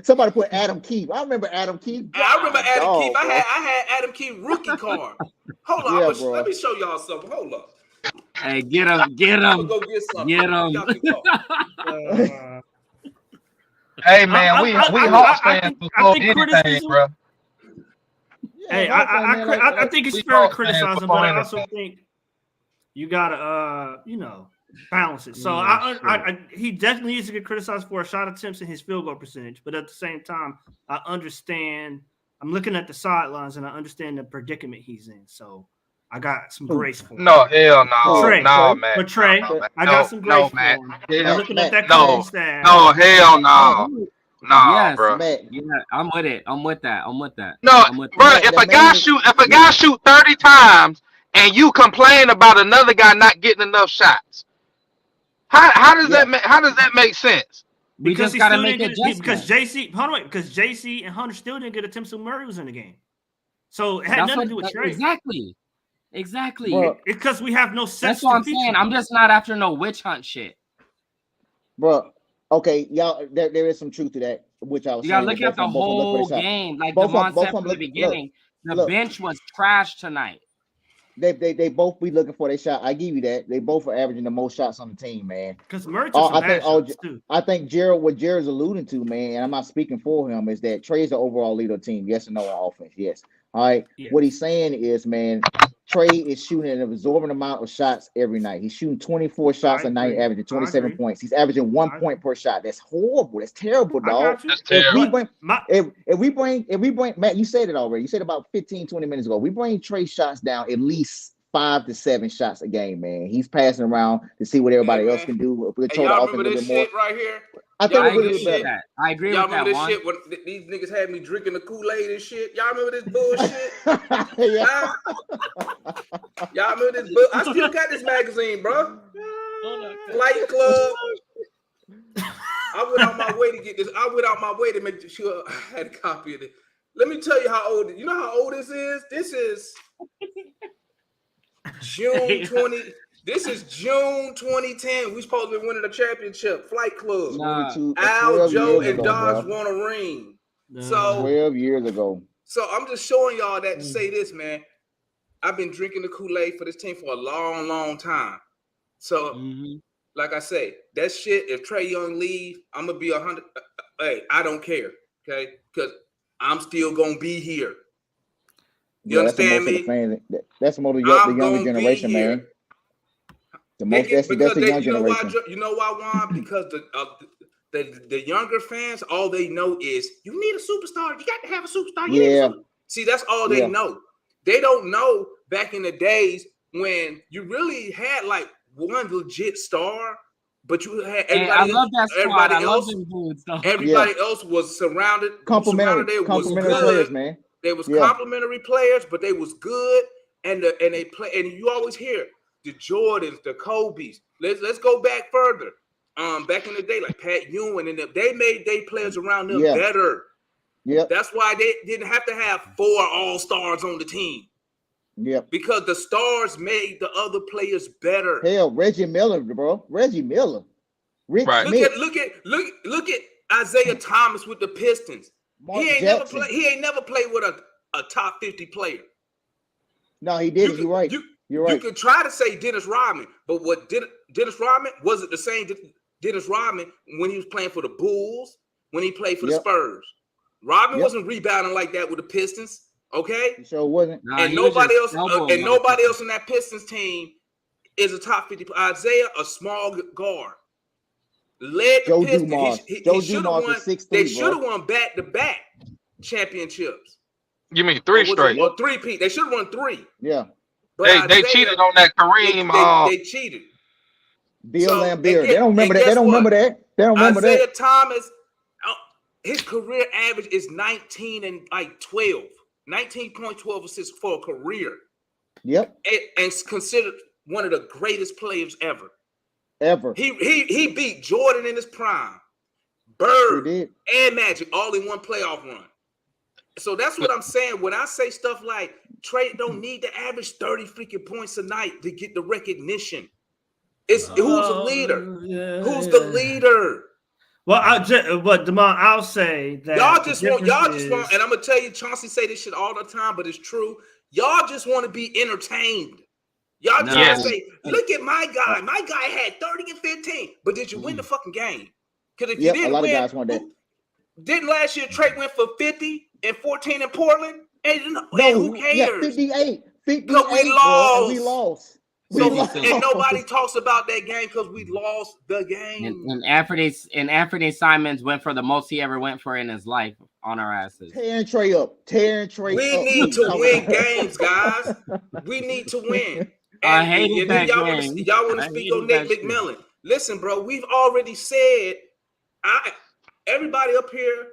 Somebody put Adam Keefe. I remember Adam Keefe. I remember Adam dog, Keefe. bro. I had Adam Keefe rookie card. Hold on, Yeah, bro. let me show y'all something. Hold up. Hey, get him, get I'm him. gonna go get something. Get 'em. Y'all can talk. Hey man, we Hawks fans before anything, criticism- bro. Yeah, Hey, Hawks fan, man, I think it's we fair to Hawks fans criticize him, before but I also anything. think you gotta, balance it. So Yeah, sure. he definitely needs to get criticized for shot attempts and his field goal percentage. But at the same time, I understand. I'm looking at the sidelines and I understand the predicament he's in. So I got some grace for him. No, hell no. Trey, No, man. But Trey, No, man. I got some grace for man. him. Hell, I'm looking at that no. coaching staff. no, hell no. No, Yes. bro. Matt, Yeah, I'm with it. I'm with that. No, I'm with bro. that. If That a guy man- shoot 30 times and you complain about another guy not getting enough shots, how does Yeah. that make sense? We Because just he gotta still make didn't adjustments. because JC and Hunter still didn't get attempts when Murray was in the game. So it had That's nothing what- to do with Trey. Exactly. Bro, It's because we have no sets. That's what to I'm compete saying. with. I'm just not after no witch hunt shit. bro. Okay, y'all. There is some truth to that, which I was. You gotta saying look at the both of them look whole for the shot. game. Like Both of Devon them- both said of them from the look- beginning, the look. bench was trash tonight. They both be looking for their shot. I give you that. They both are averaging the most shots on the team, man. Because Murray took some I bad think shots too. I think what Jared's alluding to, man, and I'm not speaking for him, is that Trey's the overall leader of the team. Yes or no on offense? Yes. All right. Yeah. What he's saying is, man, Trey is shooting an absorbent amount of shots every night. He's shooting 24 shots I a night, agree. averaging I 27 agree. points. He's averaging 1 I point per shot. That's horrible. That's terrible, I dog. got you. That's If we terrible. bring My, if we bring Matt, you said it already. You said about 15, 20 minutes ago. We bring Trey shots down at least 5 to 7 shots a game, man. He's passing around to see what everybody else can do. Hey, Control the y'all offense a remember little this bit more. shit right here? I think Y'all we're I going agree to do with better. that. I agree Y'all with that remember this one. shit when these niggas had me drinking the Kool-Aid and shit? Y'all remember this bullshit? Yeah. Huh? Y'all remember this book? I still got this magazine, bro. Flight Club. I went out my way to get this. I went out my way to make sure I had a copy of it. Let me tell you how old. You know how old this is? This is June 20. This is June 2010. We supposed to be winning the championship. Flight Club. Nah. 22, Al, 12 Joe, years and ago, Dodge bro. won a ring. No. So 12 years ago. So I'm just showing y'all that to say this, man. I've been drinking the Kool-Aid for this team for a long, long time. So, like I say, that shit, if Trae Young leave, I'm going to be 100. Hey, I don't care, okay? Because I'm still going to be here. You understand me? That's more the younger generation, man. That's the young generation. You know why, Juan? Because the younger fans, all they know is you need a superstar. You got to have a superstar. Yeah. See, that's all they know. They don't know back in the days when you really had like one legit star, but you had everybody. I love that squad. Everybody I else, love them dudes. everybody else was surrounded. Complimentary players, man. They was complimentary players, but they was good, and they play. And you always hear the Jordans, the Kobe's. Let's go back further. Back in the day, like Pat Ewing, and they made their players around them better. Yep. That's why they didn't have to have 4 all-stars on the team. Yep. Because the stars made the other players better. Hell, Reggie Miller, bro. Reggie Miller. Rick Smith. Look at Isaiah Thomas with the Pistons. He ain't never played with a top 50 player. No, he didn't. You're right. You're right. You could try to say Dennis Rodman, but what Dennis Rodman wasn't the same Dennis Rodman when he was playing for the Bulls, when he played for the Spurs. Rodman wasn't rebounding like that with the Pistons, okay? He sure wasn't. And nobody else in that Pistons team is a top 50. Isaiah, a small guard, led the Pistons. He should have won. They should have won back-to-back championships. You mean 3 straight? Or 3-peat. They should have won 3. Yeah. But they cheated on that Kareem. They cheated. Bill Laimbeer. They don't remember that. They don't remember that. They don't remember that. Isaiah Thomas, his career average is 19 and like 12. 19.12 assists for a career. Yep. And it's considered one of the greatest players ever. He beat Jordan in his prime, Bird, and Magic all in one playoff run. So that's what I'm saying. When I say stuff like Trae don't need to average 30 freaking points a night to get the recognition. It's who's the leader? Who's the leader? Well, but Demond, I'll say that y'all just want, and I'm gonna tell you, Chauncey say this shit all the time, but it's true. Y'all just want to be entertained. Y'all just want to say, look at my guy. My guy had 30 and 15, but did you win the fucking game? Because if you didn't win, guys want that. Didn't last year Trae went for 50 and 14 in Portland? And who cares? Yeah, 58. Because we lost. We lost. And nobody talks about that game because we lost the game. And Anthony Simons went for the most he ever went for in his life on our asses. Tearing Trae up. We need to win games, guys. We need to win. I hated that game. Y'all want to speak on Nate McMillan? Listen, bro, we've already said. Everybody up here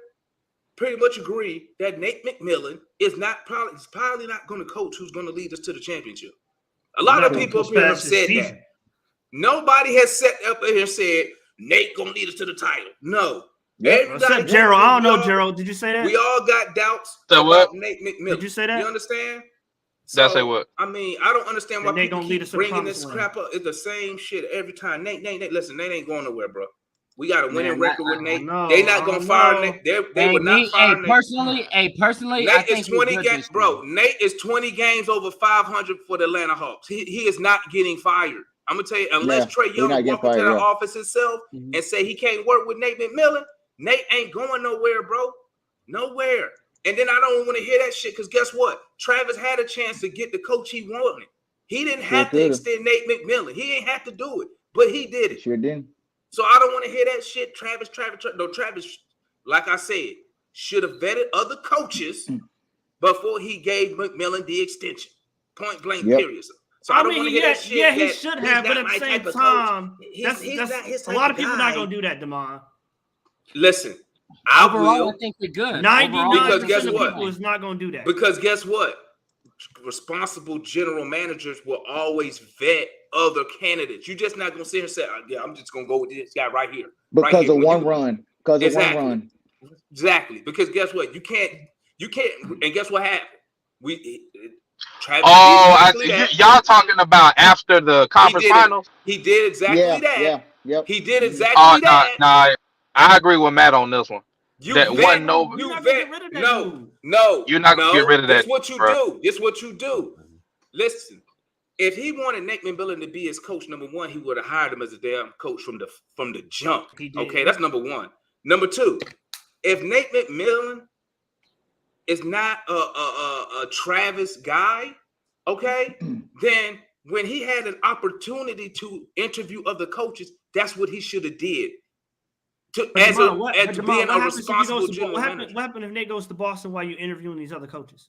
pretty much agree that Nate McMillan is probably not going to coach who's going to lead us to the championship. A lot of people up here have said that. Nobody has sat up here and said Nate gonna lead us to the title. No. Except Gerald. I don't know, Gerald. Did you say that? We all got doubts about Nate McMillan. Did you say that? You understand? Did I say what? I mean, I don't understand why people keep bringing this line. crap up. It's the same shit every time. Nate, listen, Nate ain't going nowhere, bro. We got a winning record with Nate. They not gonna fire Nate. They would not fire Nate. Personally, Nate I think is 20 games, bro. Nate is 20 games over 500 for the Atlanta Hawks. He is not getting fired. I'm gonna tell you, unless Trae Young walk into the office himself and say he can't work with Nate McMillan, Nate ain't going nowhere, bro. Nowhere. And then I don't want to hear that shit because guess what? Travis had a chance to get the coach he wanted. He didn't have to extend Nate McMillan. He ain't have to do it, but he did it. Sure did. So I don't want to hear that shit. Travis, like I said, should have vetted other coaches before he gave McMillan the extension. Point blank, period. So I don't want to hear that shit. Yeah, he that should he's have, not but at my the same type of time, coach. He's not his a type lot of of people guy. not gonna do that, Damon. Listen, I Overall, will. I think we're good. 99% guess of what? people is not gonna do that. Because guess what? Responsible general managers will always vet other candidates. You're just not gonna sit here and say, "Yeah, I'm just gonna go with this guy right here." Because right here. of one run. Because of one run. Exactly. Because guess what? You can't. And guess what happened? Travis y'all talking about after the conference finals? He did exactly that. Yeah. Yep. He did exactly that. Nah, I agree with Matt on this one. You that vet, one no. You're not gonna get rid of that dude. No, you're not gonna get rid of that. That's what you do. This what you do. Listen, if he wanted Nate McMillan to be his coach, number one, he would have hired him as a damn coach from the jump. Okay, that's number one. Number two, if Nate McMillan is not a Travis guy, okay, then when he had an opportunity to interview other coaches, that's what he should have did. To being a responsible general manager. What happened if Nate goes to Boston while you're interviewing these other coaches?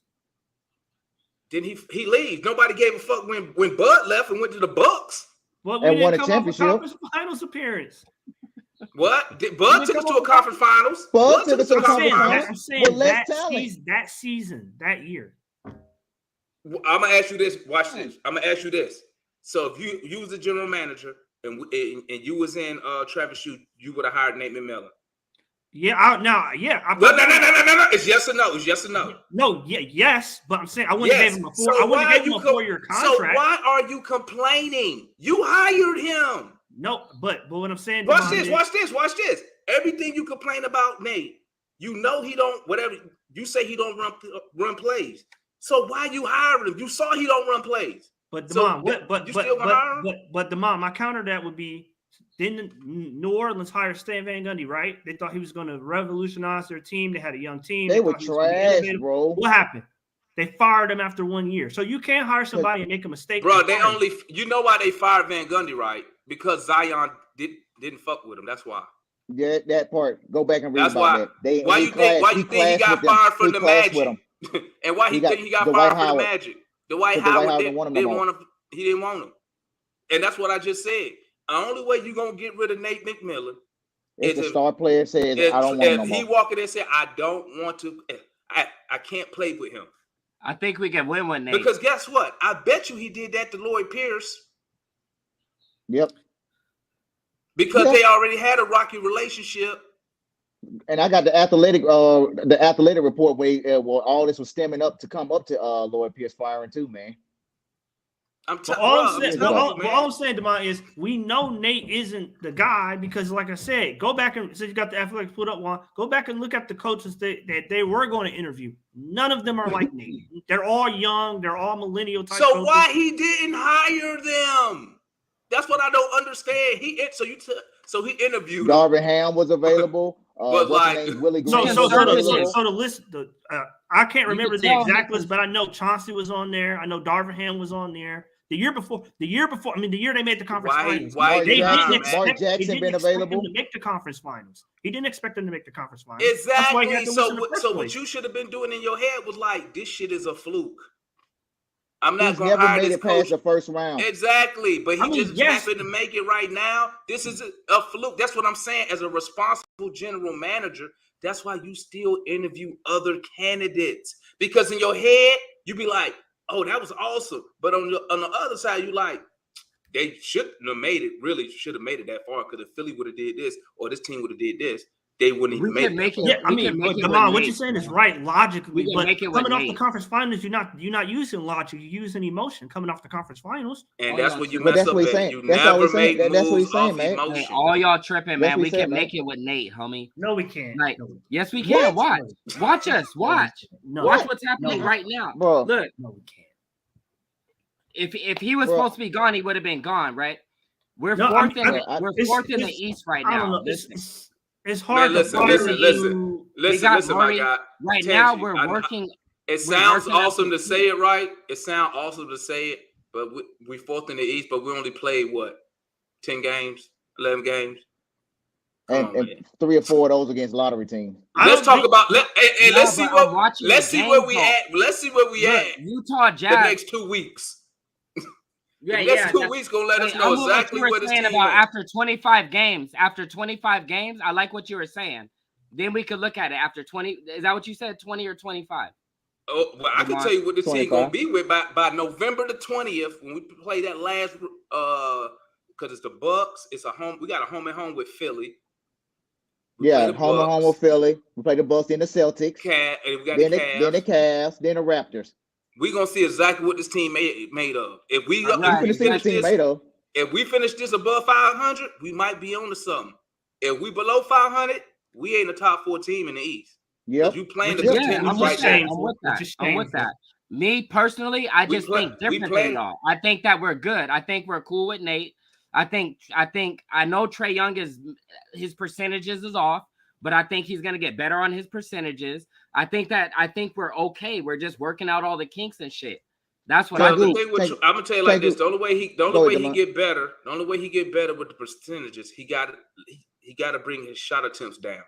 Then he leaves. Nobody gave a fuck when Bud left and went to the Bucks. Well, we didn't come off a conference finals appearance. What? Bud took us to a conference finals. Bud took us to a conference finals. I'm saying that season, that year. I'm gonna ask you this. Watch this. I'm gonna ask you this. So if you was the general manager and you was in Travis Shoe, you would have hired Nate McMillan. Yeah, no. It's yes or no. It's yes or no. No, yes, but I'm saying I wouldn't have given him a 4-year contract. So why are you complaining? You hired him. No, but what I'm saying. Watch this. Everything you complain about Nate, you know he don't. Whatever you say, he don't run plays. So why you hiring him? You saw he don't run plays. But Damon, my counter to that would be: didn't New Orleans hire Stan Van Gundy? Right? They thought he was going to revolutionize their team. They had a young team. They were trash, bro. What happened? They fired him after 1 year. So you can't hire somebody and make a mistake. Bro, you know why they fired Van Gundy, right? Because Zion didn't fuck with him. That's why. Yeah, that part. Go back and read about that. Why you think he got fired from the Magic? And why he think he got fired from the Magic? Dwight Howard didn't want him. He didn't want him. And that's what I just said. The only way you're gonna get rid of Nate McMillan is the star player says, I don't want him no more. He walk in and say, I don't want to. I can't play with him. I think we can win with Nate. Because guess what? I bet you he did that to Lloyd Pierce. Yep. Because they already had a rocky relationship. And I got the athletic report where all this was stemming up to come up to Lloyd Pierce firing too, man. All I'm saying, Damon, is we know Nate isn't the guy because, like I said, go back and since you got the athletics put up one, go back and look at the coaches that they were going to interview. None of them are like Nate. They're all young. They're all millennial type. So coaches. why he didn't hire them? That's what I don't understand. So he interviewed. Darvin Ham was available. But Willie Green. So the list. I can't remember the exact list, but I know Chauncey was on there. I know Darvin Ham was on there. The year before, I mean, the year they made the conference finals. Mark Jackson been available to make the conference finals. He didn't expect them to make the conference finals. Exactly. So what you should have been doing in your head was like, this shit is a fluke. I'm not going to hire this coach. Past the first round. Exactly, but he just happened to make it right now. This is a fluke. That's what I'm saying. As a responsible general manager, that's why you still interview other candidates, because in your head you be like, "Oh, that was awesome," but on the other side, you like, they shouldn't have made it. Really, should have made it that far. Because if Philly would have did this, or this team would have did this, they wouldn't even make it. Yeah, I mean, Damon, what you're saying is right logically, but coming off the conference finals, you're not using logic, you're using emotion. Coming off the conference finals, and that's what you mess up at. You never make moves off emotion. All y'all tripping, man. We can make it with Nate, homie. No, we can't. Like, yes, we can. Watch us. Watch what's happening right now. Bro. Look, no, we can't. If he was supposed to be gone, he would have been gone, right? We're fourth in the East right now. It's hard to listen, my guy. Right now, we're working. It sounds awesome to say it, right? It sounds awesome to say it, but we fourth in the East, but we only played 10 games, 11 games, and 3 or 4 of those against lottery teams. Let's talk about let's see where we at. Let's see where we at. Utah Jazz the next 2 weeks. Yeah, the next yeah. 2 weeks gonna let us Hey, know I'm with what exactly you were what this saying team about is. after 25 games. After 25 games, I like what you were saying. Then we could look at it after 20. Is that what you said? 20 or 25? Oh, well, I can Lamar? tell you what the team 25. gonna be with by November the 20th when we play that last because it's the Bucks. It's a home. We got a home and home with Philly. We play Yeah, the home and home Bucks, with Philly. We play the Bucks, then the Celtics, and we got then the the Cavs. Cavs, then the Raptors. We gonna see exactly what this team made of. If we We finna see what the team made of. if we finish this above 500, we might be on to something. If we below 500, we ain't a top 4 team in the East. Yep. You playing the Which is- contenders I'm which with is right that. now. shameful. I'm with that. Which is I'm with shameful. that. Me personally, I We just play- think we different play- than y'all. I think that we're good. I think we're cool with Nate. I think I know Trae Young his percentages is off, but I think he's gonna get better on his percentages. I think we're okay. We're just working out all the kinks and shit. That's what I Well, the think. thing with, Thank- I'm gonna tell you like thank this: you. the only way he Go ahead, get better, the only way he get better with the percentages, he got to bring his shot attempts down.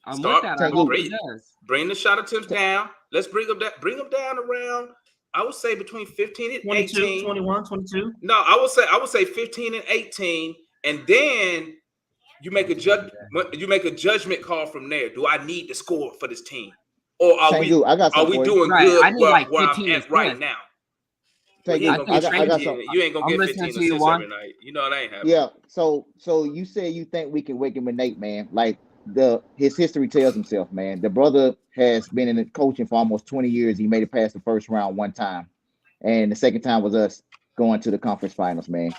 I'm Start- with that. I Thank hope you. he does. Bring the shot attempts down. Let's bring them down around. I would say between 15 and 22, 18. 21, 22. No, I would say 15 and 18, and then you make a judgment call from there. Do I need to score for this team, or are Thank you. I got are something we for you. doing Right, good I need where, like where 15 I'm at right assists. now? Thank You you. ain't gonna I get got 15. something. You ain't gonna I'm get listening 15 to you, assists Juan. every night. You know that ain't happening. Yeah. So you said you think we can wake him with Nate, man. Like his history tells himself, man. The brother has been in the coaching for almost 20 years. He made it past the first round one time. And the second time was us going to the conference finals, man.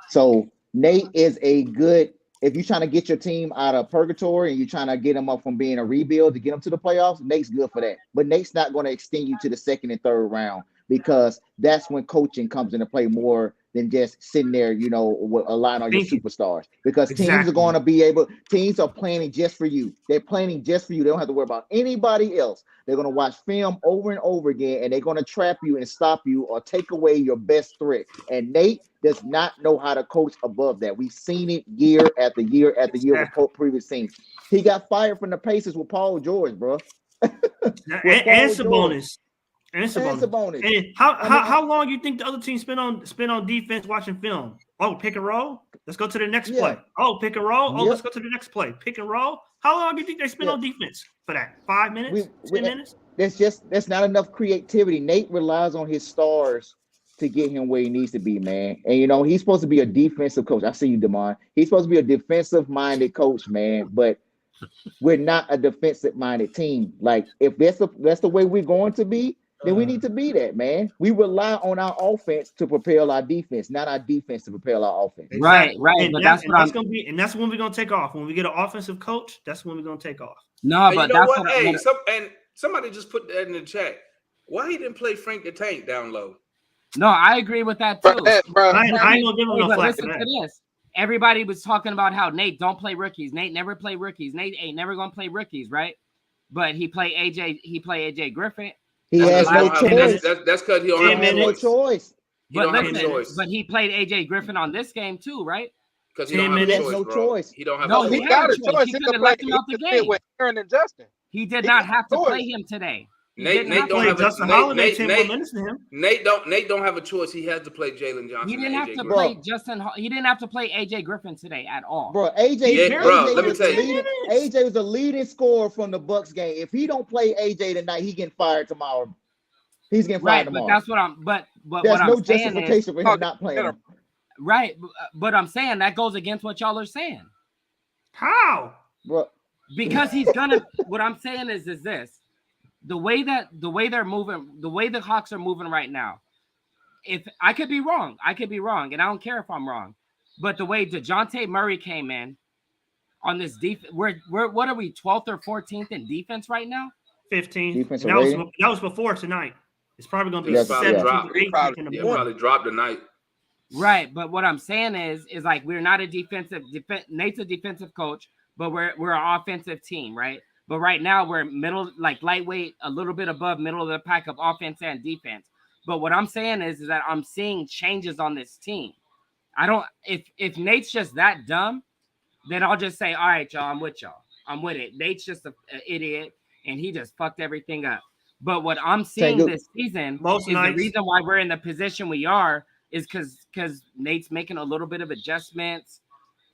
So Nate is a good, if you're trying to get your team out of purgatory and you're trying to get them up from being a rebuild to get them to the playoffs, Nate's good for that. But Nate's not going to extend you to the second and third round because that's when coaching comes into play more than just sitting there, relying on your Thank you. superstars. Because teams Exactly. are going to teams are planning just for you. They're planning just for you. They don't have to worry about anybody else. They're going to watch film over and over again, and they're going to trap you and stop you or take away your best threat. And Nate does not know how to coach above that. We've seen it year after year after year with previous teams. He got fired from the Pacers with Paul George, bro. And Sabonis. And Sabonis. And how long you think the other team spent on defense watching film? Oh, pick and roll. Let's go to the next play. Oh, pick and roll. Oh, let's go to the next play. Pick and roll. How long do you think they spent on defense for that? 5 minutes? 10 minutes? That's not enough creativity. Nate relies on his stars to get him where he needs to be, man. And he's supposed to be a defensive coach. I see you, Damon. He's supposed to be a defensive-minded coach, man. But we're not a defensive-minded team. Like if that's the way we're going to be, then we need to be that, man. We rely on our offense to propel our defense, not our defense to propel our offense. Right. And But that's gonna be, and that's when we're gonna take off. When we get an offensive coach, that's when we're gonna take off. No, And but you know that's what? what And somebody just put that in the chat. Why he didn't play Frank the Tank down low? No, I agree with that too. Bro, I ain't gonna give him no But flack for listen that. to this. Everybody was talking about how Nate don't play rookies. Nate never play rookies. Nate ain't never gonna play rookies, right? But he play AJ Griffin. He has no choice. That's because he don't He have has no choice. He don't have a listen, choice. but he played AJ Griffin on this game too, right? Because he don't have a choice, no bro. choice. He don't have No, a he choice. got a choice. choice. He He could could have play. left him out the He could fit game. with Aaron and Justin. He did He not got have to choice. play him today. Nate don't Play have Justin a Holiday 10 more minutes to him. Nate don't have a choice. He has to play Jalen Johnson. He didn't and have AJ to Griffin. play He didn't have to play AJ Griffin today at all. Bro, AJ let me tell you. AJ was the leading scorer from the Bucks game. If he don't play AJ tonight, he getting fired tomorrow. He's getting fired tomorrow. But that's what I'm. But there's what no I'm saying justification for him not playing. Right, but I'm saying that goes against what y'all are saying. How? Bro, because he's gonna. What I'm saying is this: the way they're moving, the way the Hawks are moving right now. If I could be wrong, and I don't care if I'm wrong. But the way DeJounte Murray came in on this defense, we're what are we 12th or 14th in defense right now? 15. Defensive That was before tonight. It's probably gonna be Yeah, 17th dropped. or 18th in the morning. Probably dropped tonight. Right, but what I'm saying is like we're not a Nate's a defensive coach, but we're an offensive team, right? But right now we're middle, like lightweight, a little bit above middle of the pack of offense and defense. But what I'm saying is that I'm seeing changes on this team. I don't. If Nate's just that dumb, then I'll just say, all right, y'all, I'm with y'all. I'm with it. Nate's just an idiot, and he just fucked everything up. But what I'm seeing this season is the reason why we're in the position we are. is because Nate's making a little bit of adjustments.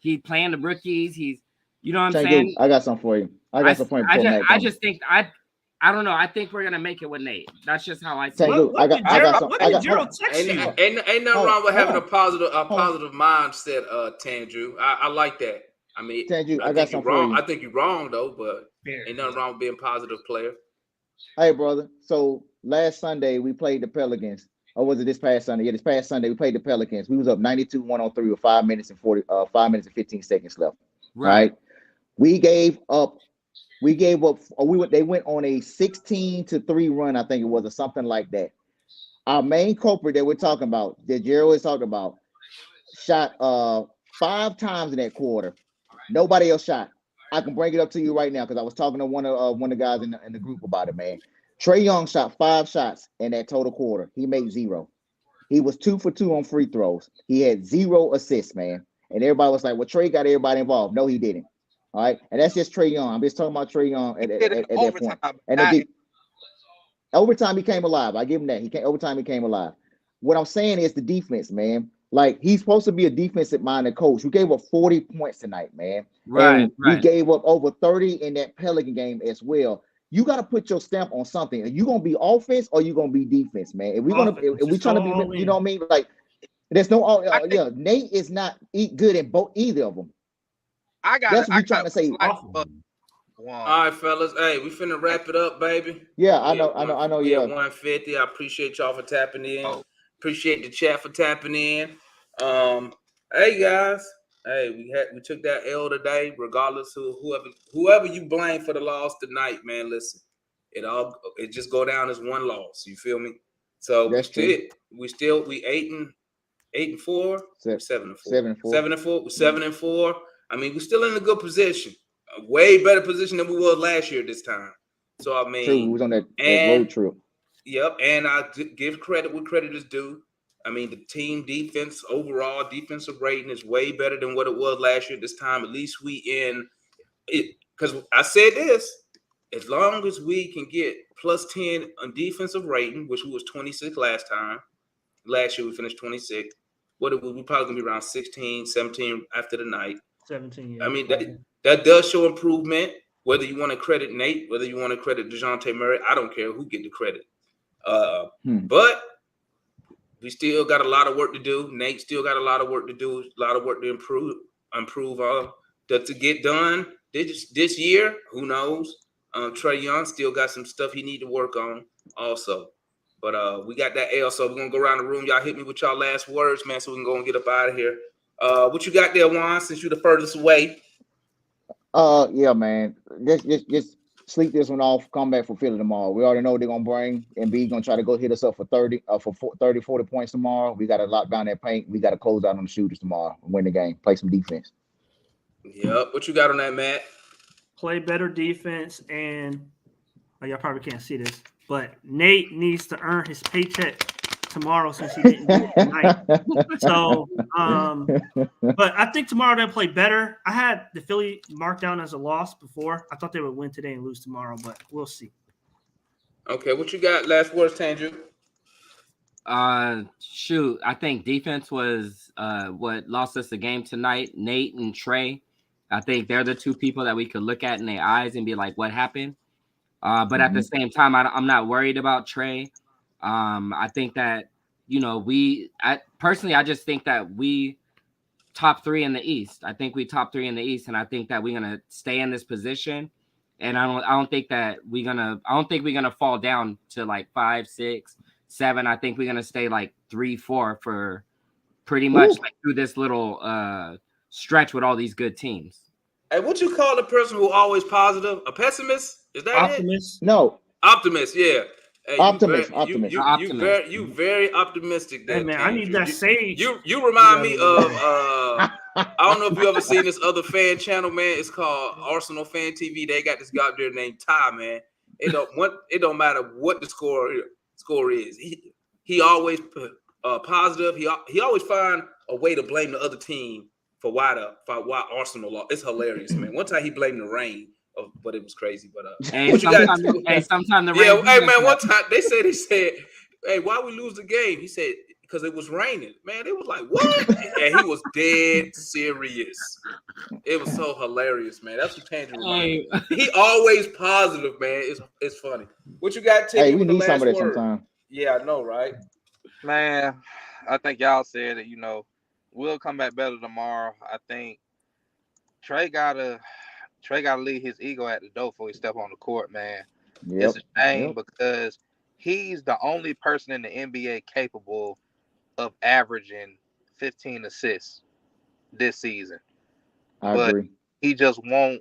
He's playing the rookies. He's, you know what I'm saying? I got something for you. I just think I don't know. I think we're gonna make it with Nate. That's just how I see it. What did Gerald text you? Ain't nothing wrong with having a positive mindset, Tandrew. I like that. I mean, Tandrew, I think you're wrong. I think you're wrong though, but ain't nothing wrong with being a positive player. Hey, brother. So last Sunday we played the Pelicans. Or was it this past Sunday? Yeah, this past Sunday we played the Pelicans. We was up 92-103 with 5 minutes and 15 seconds left. Right? They went on a 16-3 run, I think it was, or something like that. Our main culprit that we're talking about, that Gerald is talking about, shot 5 times in that quarter. Nobody else shot. I can bring it up to you right now because I was talking to one of the guys in the group about it, man. Trae Young shot 5 shots in that total quarter. He made 0. He was 2 for 2 on free throws. He had 0 assists, man. And everybody was like, well, Trae got everybody involved. No, he didn't. All right. And that's just Trae Young. I'm just talking about Trae Young at that point. And overtime, he came alive. I give him that. Overtime, he came alive. What I'm saying is the defense, man. Like, he's supposed to be a defensive-minded coach. We gave up 40 points tonight, man. Right. We gave up over 30 in that Pelican game as well. You got to put your stamp on something. Are you going to be offense or you going to be defense, man? If we're trying to be, you know what I mean? Like, there's no, Nate is not good in either of them. That's what you're trying to say. All right, fellas. Hey, we finna wrap it up, baby. Yeah, I know. Yeah, 150. I appreciate y'all for tapping in. Appreciate the chat for tapping in. Hey guys. Hey, we took that L today, regardless of whoever you blame for the loss tonight, man. Listen, it just go down as one loss. You feel me? So we 8-4, 7-4. 7-4. 7-4. I mean, we're still in a good position, a way better position than we were last year this time. So I mean, we was on that road trip. Yep, and I give credit where credit is due. I mean, the team defense, overall defensive rating is way better than what it was last year this time. At least we in it, because I said this, as long as we can get plus 10 on defensive rating, which was 26 last time. Last year we finished 26. We probably gonna be around 16, 17 after the night. 17. Yeah. I mean, that does show improvement. Whether you want to credit Nate, whether you want to credit DeJounte Murray, I don't care who get the credit. But we still got a lot of work to do. Nate still got a lot of work to do, a lot of work to improve to get done this year. Who knows? Trae Young still got some stuff he need to work on also. But we got that L, so we're going to go around the room. Y'all hit me with y'all last words, man, so we can go and get up out of here. What you got there, Juan, since you're the furthest away? Yeah, man. Just sleep this one off, come back for Philly tomorrow. We already know they're going to bring, and B going to try to go hit us up for 30, 40 points tomorrow. We got to lock down that paint. We got to close out on the shooters tomorrow and win the game, play some defense. Yep. What you got on that, Matt? Play better defense, and y'all probably can't see this, but Nate needs to earn his paycheck tomorrow since he didn't do it tonight. So, but I think tomorrow they'll play better. I had the Philly marked down as a loss before. I thought they would win today and lose tomorrow, but we'll see. Okay, what you got? Last words, Tandrew. Shoot, I think defense was what lost us the game tonight. Nate and Trae, I think they're the two people that we could look at in their eyes and be like, what happened? But at the same time, I'm not worried about Trae. I think that, I just think that we top 3 in the East. I think we top 3 in the East, and I think that we're gonna stay in this position. And I don't think we're gonna fall down to like 5, 6, 7. I think we're gonna stay like 3, 4 for pretty much like through this little stretch with all these good teams. Hey, what you call a person who always positive? A pessimist? Is that Optimist? it? No. Optimist, yeah. Hey, optimist. You very optimistic. Hey, man, I need that sage. You remind me of I don't know if you ever seen this other fan channel, man. It's called Arsenal Fan TV. They got this guy there named Ty, man. It don't matter what the score is. He always positive. He always find a way to blame the other team for why Arsenal lost. It's hilarious, man. One time he blamed the rain. But it was crazy. But sometimes the rain. Yeah, hey man, one time they said, hey, why we lose the game? He said, because it was raining. Man, it was like, what? And he was dead serious. It was so hilarious, man. That's what Tangier reminded me. He always positive, man. It's funny. What you got, Tim? Hey, we need some of that sometime. Yeah, I know, right? Man, I think y'all said it. We'll come back better tomorrow. I think Trey gotta leave his ego at the door before he step on the court, man. Yep. It's a shame because he's the only person in the NBA capable of averaging 15 assists this season. I But agree. he just won't.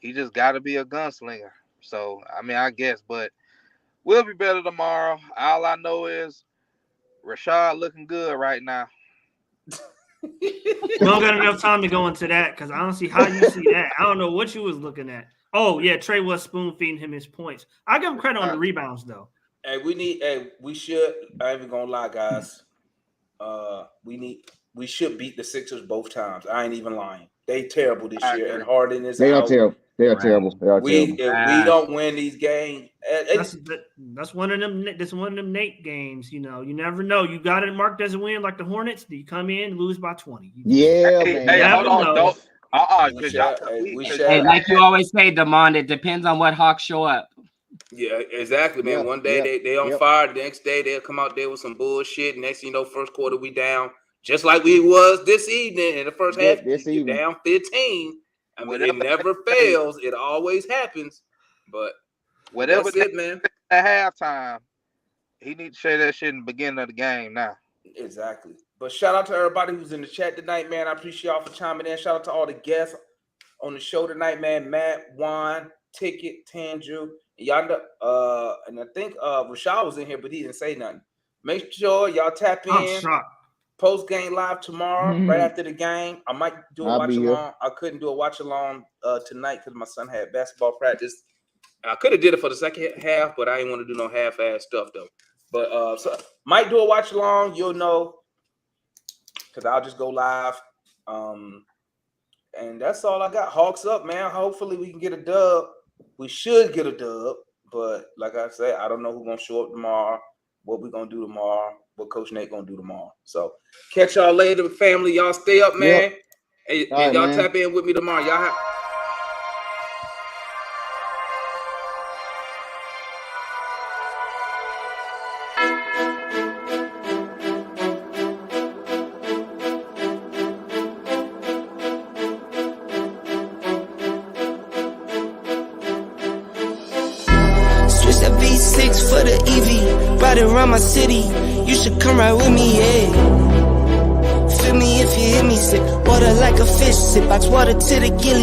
He just got to be a gunslinger. So, I mean, I guess, but we'll be better tomorrow. All I know is Rashad looking good right now. We don't got enough time to go into that because I don't see how you see that. I don't know what you was looking at. Oh, yeah, Trey was spoon-feeding him his points. I give him credit on the rebounds, though. Hey, we should. I ain't even gonna lie, guys. We should beat the Sixers both times. I ain't even lying. They terrible this year, and Harden is They are out. terrible. They are terrible. They are If terrible. we don't win these games, That's one of them. That's one of them Nate games. You never know. You got it marked as a win, like the Hornets. You come in, lose by 20. Yeah, Hey, man. hold on, don't. Hey, like you always say, Demond, it depends on what Hawks show up. yeah, exactly, man. Yep, One day yep, they on yep. fire. The next day they'll come out there with some bullshit. Next thing you know, first quarter we down, just like we was this evening in the first half. This you evening. down 15. I mean, Whatever it never fails. It always happens. But Whatever that's it, man. at halftime, he needs to say that shit in the beginning of the game now. Exactly. But shout out to everybody who's in the chat tonight, man. I appreciate y'all for chiming in. Shout out to all the guests on the show tonight, man. Matt, Juan, Ticket, Tanju, y'all. And I think Rashad was in here, but he didn't say nothing. Make sure y'all tap I'm in. shocked. Post game live tomorrow, right after the game. I might do a I'll watch be here. along. I couldn't do a watch along tonight because my son had basketball practice. I could have did it for the second half, but I didn't want to do no half-ass stuff though. But so might do a watch along. You'll know because I'll just go live. And that's all I got. Hawks up, man. Hopefully we can get a dub. We should get a dub, but like I said, I don't know who's gonna show up tomorrow. What we gonna do tomorrow? What Coach Nate gonna do tomorrow? So catch y'all later, family. Y'all stay up, man. Yep. And All right, y'all man. tap in with me tomorrow. Y'all have. Switch that V6 for the EV. Ride it around my city. You should come right with me, yeah. Feel me if you hear me sip. Water like a fish sip. Box water to the gilly.